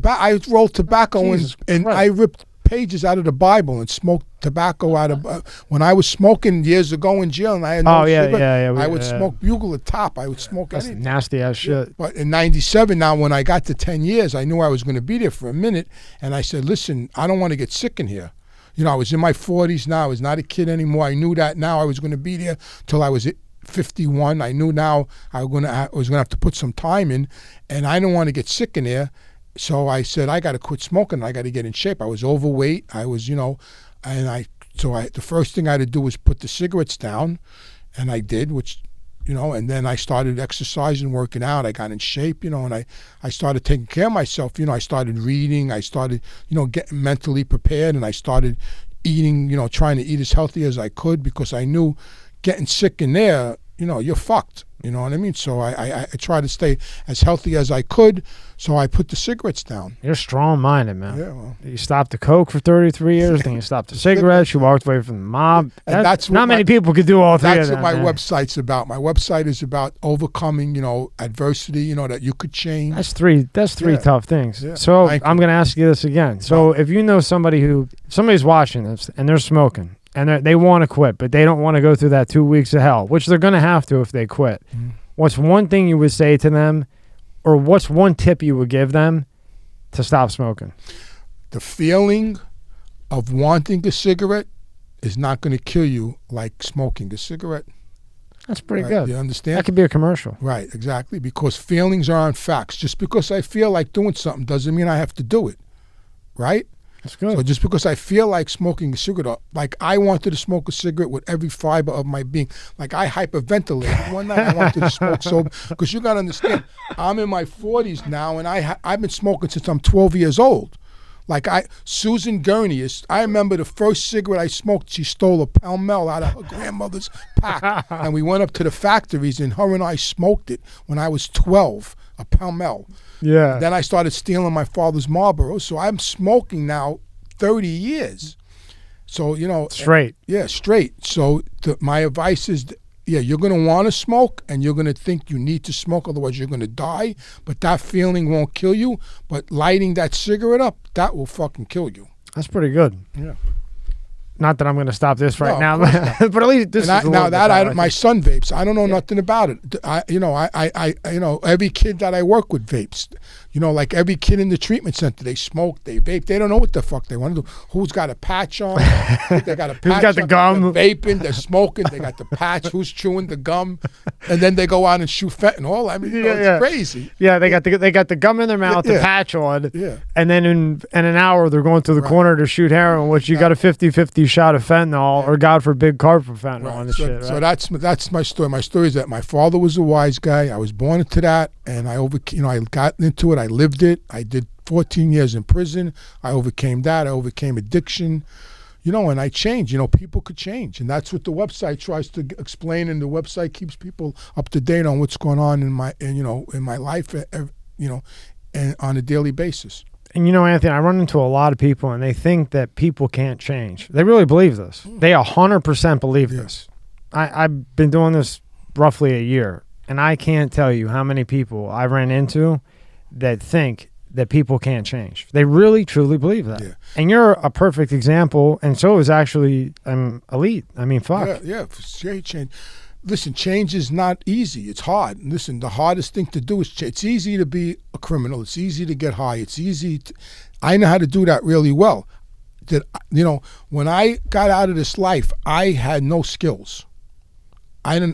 I rolled tobacco and Christ. I ripped pages out of the Bible and smoked tobacco out of. When I was smoking years ago in jail and I had no cigarette, I would smoke Bugler top. I would smoke That's anything. nasty ass shit. But in '97, now when I got to 10 years, I knew I was going to be there for a minute, and I said, "Listen, I don't want to get sick in here." I was in my 40s now. I was not a kid anymore. I knew that now I was going to be there till I was 51. I knew now I was going to have to put some time in, and I didn't want to get sick in there. So I said, I got to quit smoking. I got to get in shape. I was overweight. I was, the first thing I had to do was put the cigarettes down, and I did, and then I started exercising, working out. I got in shape, and I started taking care of myself. I started reading. I started, getting mentally prepared, and I started eating, trying to eat as healthy as I could because I knew getting sick in there, you're fucked. You know what I mean? So I tried to stay as healthy as I could. So I put the cigarettes down. You're strong-minded, man. Yeah, well. You stopped the coke for 33 years, then you stopped the cigarettes. You walked away from the mob. And that's not many people could do all three of That's them. what my man. website's about. My website is about overcoming, adversity, that you could change. That's three tough things. Yeah. So Thank I'm going to ask you this again. So if you know somebody's watching this and they're smoking and they want to quit, but they don't want to go through that 2 weeks of hell, which they're going to have to if they quit. Mm-hmm. What's one thing you would say to them, or what's one tip you would give them to stop smoking? The feeling of wanting a cigarette is not going to kill you like smoking a cigarette. That's pretty good. You understand? That could be a commercial. Right, exactly. Because feelings aren't facts. Just because I feel like doing something doesn't mean I have to do it. Right? That's good. So just because I feel like smoking a cigarette, like I wanted to smoke a cigarette with every fiber of my being. Like I hyperventilated one night. I wanted to smoke so because you got to understand, I'm in my 40s now, and I've been smoking since I'm 12 years old. Like Susan Gurney, I remember the first cigarette I smoked, she stole a Pall-Mall out of her grandmother's pack. And we went up to the factories, and her and I smoked it when I was 12, a Pall-Mall. Yeah. Then I started stealing my father's Marlboro. So I'm smoking now 30 years. So, Straight. Yeah, straight. So my advice is, you're going to want to smoke, and you're going to think you need to smoke, otherwise you're going to die. But that feeling won't kill you. But lighting that cigarette up, that will fucking kill you. That's pretty good. Yeah. Not that I'm going to stop this right now, but at least this is a little bit my son vapes. I don't know nothing about it. I every kid that I work with vapes. Like every kid in the treatment center, they smoke, they vape. They don't know what the fuck they want to do. Who's got a patch on? They got a patch. Who's got the gum? They're vaping, they're smoking. They got the patch. Who's chewing the gum? And then they go out and shoot fentanyl. I mean, it's crazy. Yeah, they got the gum in their mouth, the patch on. Yeah. And then in an hour, they're going to the corner to shoot heroin, which you got a 50-50 shot of fentanyl, or God forbid, carb for fentanyl on the shit. Right? So that's my story. My story is that my father was a wise guy. I was born into that, and I got into it. I lived it. I did 14 years in prison. I overcame that. I overcame addiction. And I changed. People could change, and that's what the website tries to explain. And the website keeps people up to date on what's going on in my life, and on a daily basis. And Anthony, I run into a lot of people, and they think that people can't change. They really believe this. They 100% believe this. I've been doing this roughly a year, and I can't tell you how many people I ran into that think that people can't change. They really, truly believe that. Yeah. And you're a perfect example, and so is actually Elite. I mean, fuck. Yeah, change. listen, change is not easy. It's hard. Listen, the hardest thing to do is it's easy to be a criminal. It's easy to get high. It's easy. I know how to do that really well. When I got out of this life, I had no skills.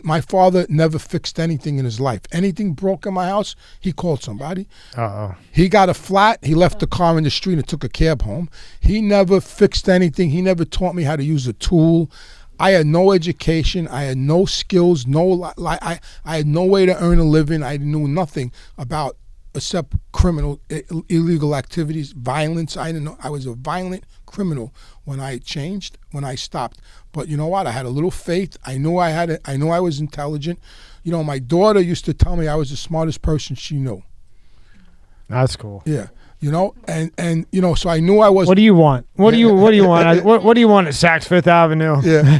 My father never fixed anything in his life. Anything broke in my house, he called somebody. Uh-oh. He got a flat. He left the car in the street and took a cab home. He never fixed anything. He never taught me how to use a tool. I had no education. I had no skills. I had no way to earn a living. I knew nothing about except criminal, illegal activities, violence. I didn't know. I was a violent criminal when I changed, when I stopped. But you know what? I had a little faith. I knew I was intelligent. My daughter used to tell me I was the smartest person she knew. That's cool. Yeah. And so I knew I was. What do you want? What do you want? What do you want at Saks Fifth Avenue? Yeah.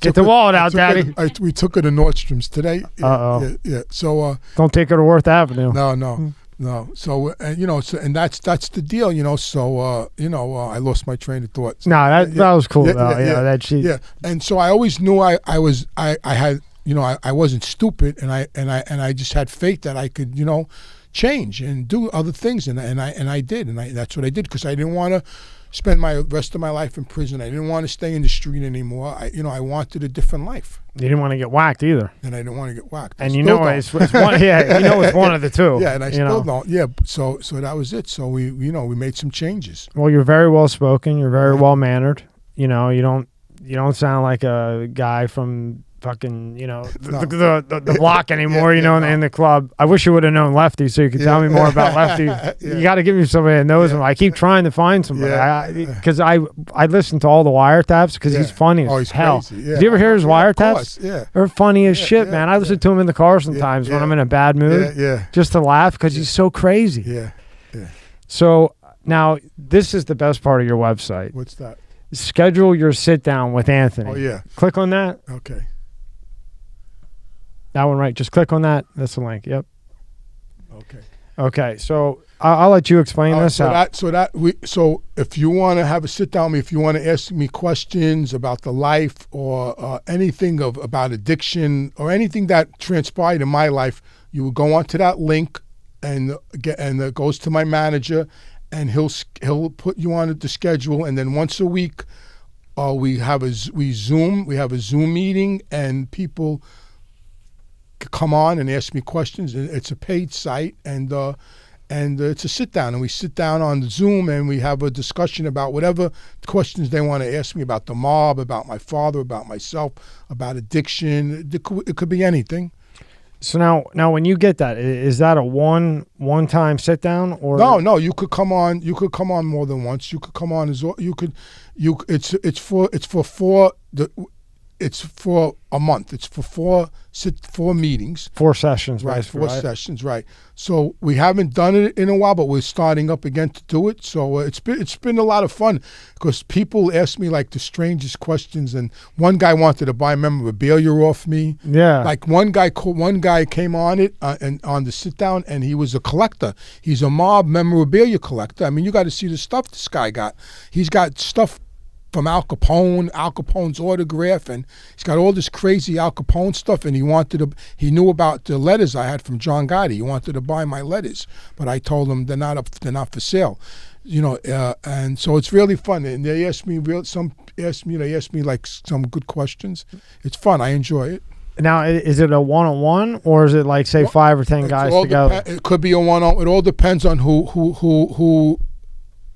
Get the wallet out, Daddy. We took her to Nordstrom's today. Uh-oh. Yeah. So. Don't take her to Worth Avenue. No. So and that's the deal. So I lost my train of thought. So, no, that was cool though. Yeah. And so I always knew I had I wasn't stupid, and I just had faith that I could change and do other things, and I did, and that's what I did, because I didn't want to spend my rest of my life in prison. I didn't want to stay in the street anymore. I wanted a different life. You didn't want to get whacked either. And I didn't want to get whacked. And it's one. Yeah, it's one of the two. Yeah, and I still don't. Yeah, so that was it. So we made some changes. Well, you're very well spoken. You're very well mannered. You don't sound like a guy from fucking the block anymore. In the club. I wish you would have known Lefty so you could tell me more about Lefty. You got to give me somebody that knows him. I keep trying to find somebody because I listen to all the wiretaps because he's funny as hell. Crazy. Yeah. Did you ever hear his wiretaps? Course, yeah. They're funny as shit, man. I listen to him in the car sometimes when I'm in a bad mood, just to laugh because he's so crazy. Yeah. So now this is the best part of your website. What's that? Schedule your sit down with Anthony. Oh yeah. Click on that. Okay. That one, right? Just click on that. That's the link. Yep. Okay. So I'll let you explain this. So if you want to have a sit down with me, if you want to ask me questions about the life or anything about addiction or anything that transpired in my life, you will go onto that link and it goes to my manager, and he'll put you on the schedule, and then once a week, we have a Zoom meeting, and people come on and ask me questions. It's a paid site, and it's a sit down, and we sit down on the Zoom and we have a discussion about whatever questions they want to ask me about the mob, about my father, about myself, about addiction. It could be anything. So now when you get that, is that a one-time sit down, or no? You could come on. You could come on more than once. You could come on It's for a month. It's for four meetings. 4 sessions, right? 4 sessions, right? So we haven't done it in a while, but we're starting up again to do it. So it's been a lot of fun because people ask me like the strangest questions. And one guy wanted to buy memorabilia off me. Yeah. Like one guy came on it and on the sit down, and he was a collector. He's a mob memorabilia collector. I mean, you got to see the stuff this guy got. He's got stuff from Al Capone's autograph, and he's got all this crazy Al Capone stuff, and he knew about the letters I had from John Gotti. He wanted to buy my letters, but I told him they're not for sale. And so it's really fun, and they ask me like some good questions. It's fun. I enjoy it. Now, is it a one-on-one, or is it like, say, 5 or 10 guys together? It could be a one-on. It all depends on who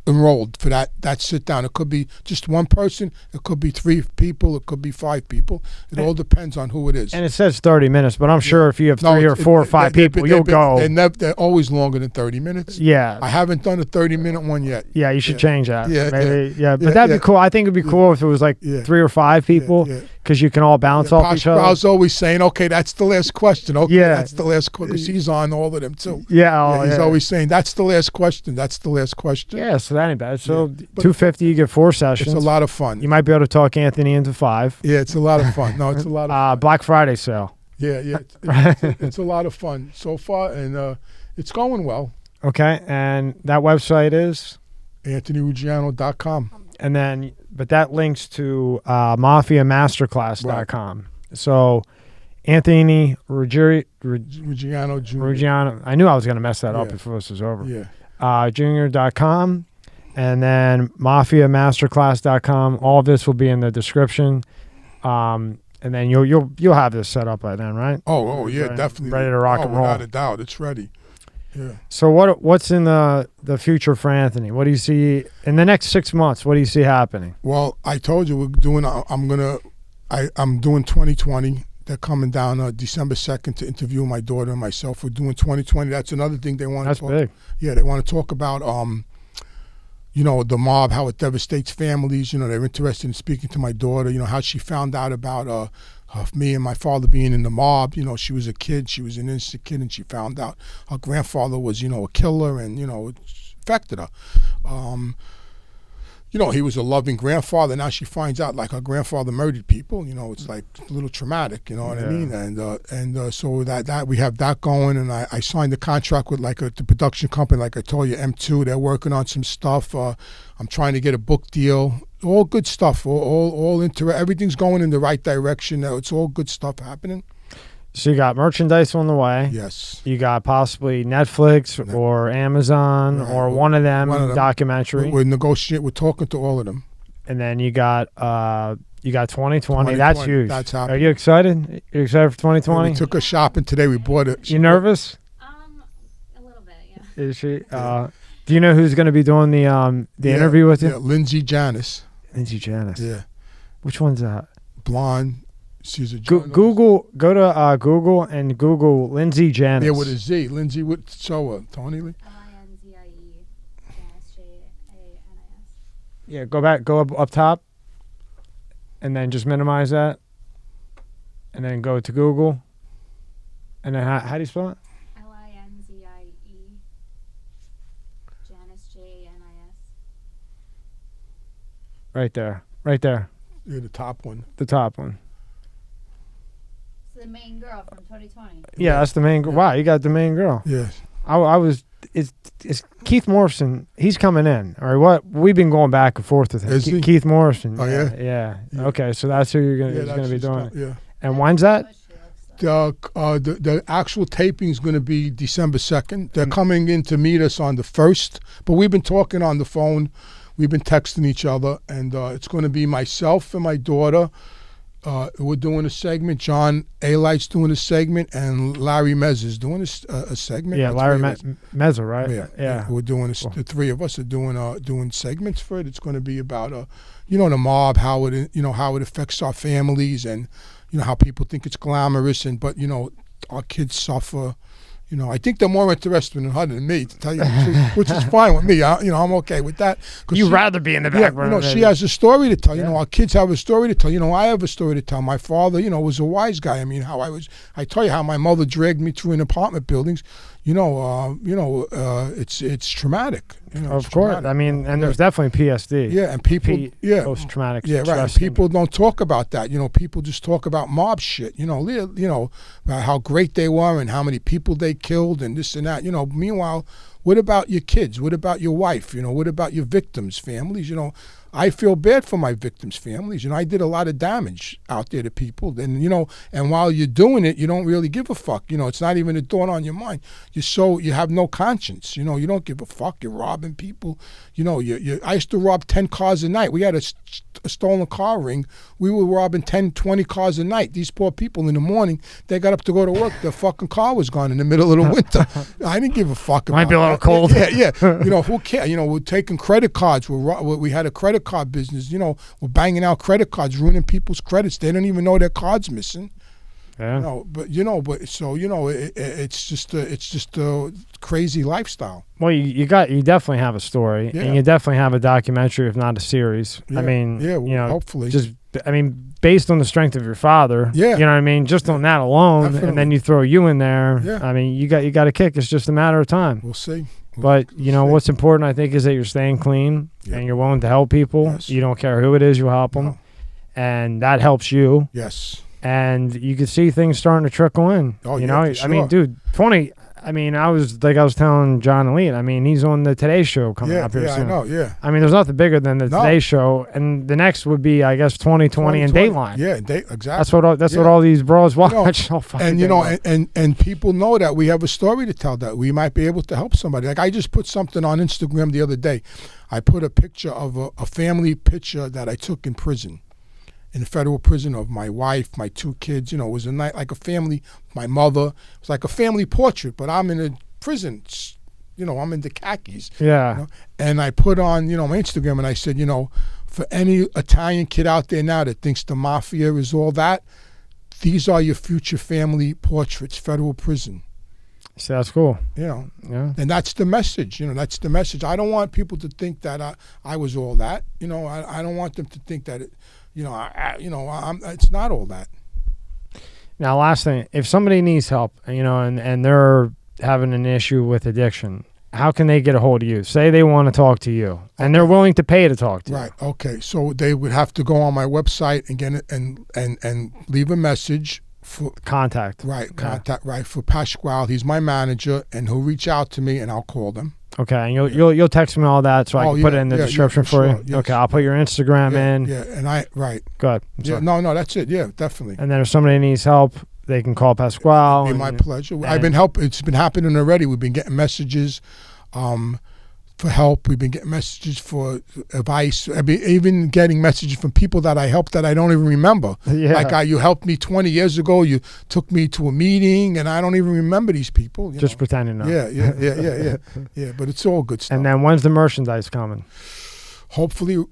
enrolled for that sit down. It could be just one person, it could be 3 people, it could be 5 people. It all depends on who it is. And it says 30 minutes, but I'm sure if you have 3 or 4 or 5 people, you'll go. They're always longer than 30 minutes. Yeah. I haven't done a 30-minute one yet. Yeah, you should change that. Yeah. But that'd be cool. I think it'd be cool if it was like 3 or 5 people, because you can all bounce off each other. I was always saying, okay, that's the last question. Okay, that's the last question. Because he's on all of them too. He's always saying, that's the last question. That's the last question. Yeah, so that ain't bad. So $250, you get 4 sessions. It's a lot of fun. You might be able to talk Anthony into 5. Yeah, it's a lot of fun. No, it's a lot of fun. Black Friday sale. Yeah. It's a lot of fun so far, and it's going well. Okay, and that website is? AnthonyRuggiano.com. And then, but that links to mafiamasterclass.com. So Anthony Ruggiano Jr. Ruggiano, I knew I was going to mess that up before this was over. Yeah. Junior.com, and then mafiamasterclass.com. All of this will be in the description. And then you'll have this set up by then, right? Oh yeah, definitely. Ready to rock and roll. Without a doubt, it's ready. Yeah. So what's in the future for Anthony? What do you see in the next 6 months? What do you see happening? Well, I told you we're doing. I'm doing 2020. They're coming down December 2nd to interview my daughter and myself. We're doing 2020. That's another thing they want to talk. That's big. Yeah, they want to talk about the mob, how it devastates families. They're interested in speaking to my daughter. How she found out about me and my father being in the mob. She was a kid. She was an innocent kid, and she found out her grandfather was, a killer, and, it affected her. He was a loving grandfather. Now she finds out, like, her grandfather murdered people. It's like a little traumatic, you know what I mean? And so that we have that going, and I signed a contract with, like, the production company, like I told you, M2. They're working on some stuff. I'm trying to get a book deal. All good stuff. Everything's going in the right direction. It's all good stuff happening. So you got merchandise on the way. Yes. You got possibly Netflix or Amazon or one of them documentary. We're negotiating. We're talking to all of them. And then you got 2020. That's huge. That's happening. Are you excited? You excited for 2020? We took her shopping today. We bought it. You nervous? A little bit, yeah. Is she? Do you know who's going to be doing the interview with you? Yeah, Lindsay Janice. Lindsay Janice. Yeah. Which one's that? Blonde. She's a Google. Go to Google and Google Lindsay Janice. Yeah, with a Z. Lindsay with Tony Lee. Linzie Janice Janis. Yeah, go up top, and then just minimize that, and then go to Google, and then how do you spell it? Linzie Janice Janis. Right there. Yeah, the top one. The top one. The main girl from 2020. Yeah, that's the main girl. Wow, you got the main girl. Yes. It's Keith Morrison. He's coming in. All right, what we've been going back and forth with him. Is he? Keith Morrison. Oh yeah. Okay, so that's who you're gonna be doing. Yeah. And when's that? The actual taping is going to be December 2nd. They're coming in to meet us on the 1st, but we've been talking on the phone. We've been texting each other, and it's going to be myself and my daughter. We're doing a segment. John Alight's doing a segment, and Larry Mezza's doing a segment. Yeah, Larry Mezza, right? Yeah. We're doing cool. The three of us are doing segments for it. It's going to be about the mob, how it affects our families, and how people think it's glamorous, but our kids suffer. I think they're more interested in her than me, to tell you the truth, which is fine with me. I'm okay with that. You'd rather be in the background. She has a story to tell. Our kids have a story to tell. I have a story to tell. My father, was a wise guy. I tell you how my mother dragged me through in apartment buildings. It's traumatic. Of course. And there's definitely PSD. Yeah, and people, post-traumatic. Yeah, right. And people don't talk about that. People just talk about mob shit. About how great they were and how many people they killed and this and that. Meanwhile, what about your kids? What about your wife? What about your victims' families? I feel bad for my victims' families. I did a lot of damage out there to people. And, and while you're doing it, you don't really give a fuck. It's not even a thought on your mind. You have no conscience. You don't give a fuck. You're robbing people. I used to rob 10 cars a night. We had a stolen car ring. We were robbing 10, 20 cars a night. These poor people in the morning, they got up to go to work. Their fucking car was gone in the middle of the winter. I didn't give a fuck about it. Might be a little cold. Yeah. Who cares? We're taking credit cards. We had a credit card business. We're banging out credit cards, ruining people's credits. They don't even know their card's missing. Yeah. It's just a crazy lifestyle. Well, you definitely have a story, and you definitely have a documentary, if not a series. Yeah. Hopefully. Based on the strength of your father. Yeah. You know what I mean? Just on that alone, Definitely. And then you throw you in there. Yeah. You got a kick. It's just a matter of time. We'll see. But what's important, I think, is that you're staying clean and you're willing to help people. Yes. You don't care who it is, you'll help them, and that helps you. Yes. And you can see things starting to trickle in. Oh, yeah, for sure. dude, 20. I mean, I was telling John and Lee, I mean, he's on the Today Show coming up here Yeah, soon. I know, yeah. I mean, there's nothing bigger than the No. Today Show, and the next would be, I guess, 2020 and 2020. Dateline. Yeah, exactly. That's what Yeah. all these bros watch. know, all fucking And day long. and people know that we have a story to tell, that we might be able to help somebody. Like, I just put something on Instagram the other day. I put a picture of a family picture that I took in prison, in the federal prison, of my wife, my 2 kids. You know, it was a night, like a family, my mother. It was like a family portrait, but I'm in a prison. You know, I'm in the khakis. Yeah. You know? And I put on, my Instagram, and I said, for any Italian kid out there now that thinks the mafia is all that, these are your future family portraits, federal prison. So that's cool. Yeah. Yeah. And that's the message. That's the message. I don't want people to think that I was all that. I don't want them to think that it's not all that. Now, last thing, if somebody needs help, and they're having an issue with addiction, how can they get a hold of you? Say they want to talk to you, and they're willing to pay to talk to you. Right. Okay. So they would have to go on my website and get it and leave a message for Contact. right Yeah. contact right for Pasquale. He's my manager, and he'll reach out to me, and I'll call them. Okay, and you'll text me all that so I can put it in the description for you. Yes. Okay, I'll put your Instagram in. Yeah. And right. Good. Yeah. No, that's it. Yeah, definitely. And then if somebody needs help, they can call Pasquale. It'd be my pleasure. I've been helping. It's been happening already. We've been getting messages for help. We've been getting messages for advice. I've been even getting messages from people that I helped that I don't even remember. Yeah. Like, you helped me 20 years ago. You took me to a meeting, and I don't even remember these people. Just pretending to know. Yeah. Yeah, but it's all good stuff. And then when's the merchandise coming? Hopefully,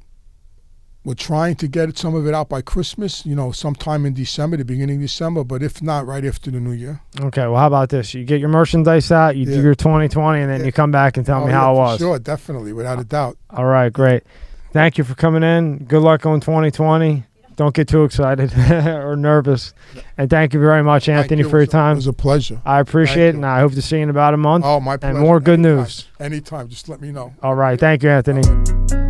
we're trying to get some of it out by Christmas, sometime in December, the beginning of December, but if not, right after the New Year. Okay, well, how about this? You get your merchandise out, you do your 2020, and then you come back and tell me how it was. Sure, definitely, without a doubt. All right, great. Thank you for coming in. Good luck on 2020. Don't get too excited or nervous. And thank you very much, Anthony, for your time. It was a pleasure. I appreciate it, and I hope to see you in about a month. Oh, my pleasure. And more good Anytime. news. Anytime. Just let me know. All right. Thank you, Anthony.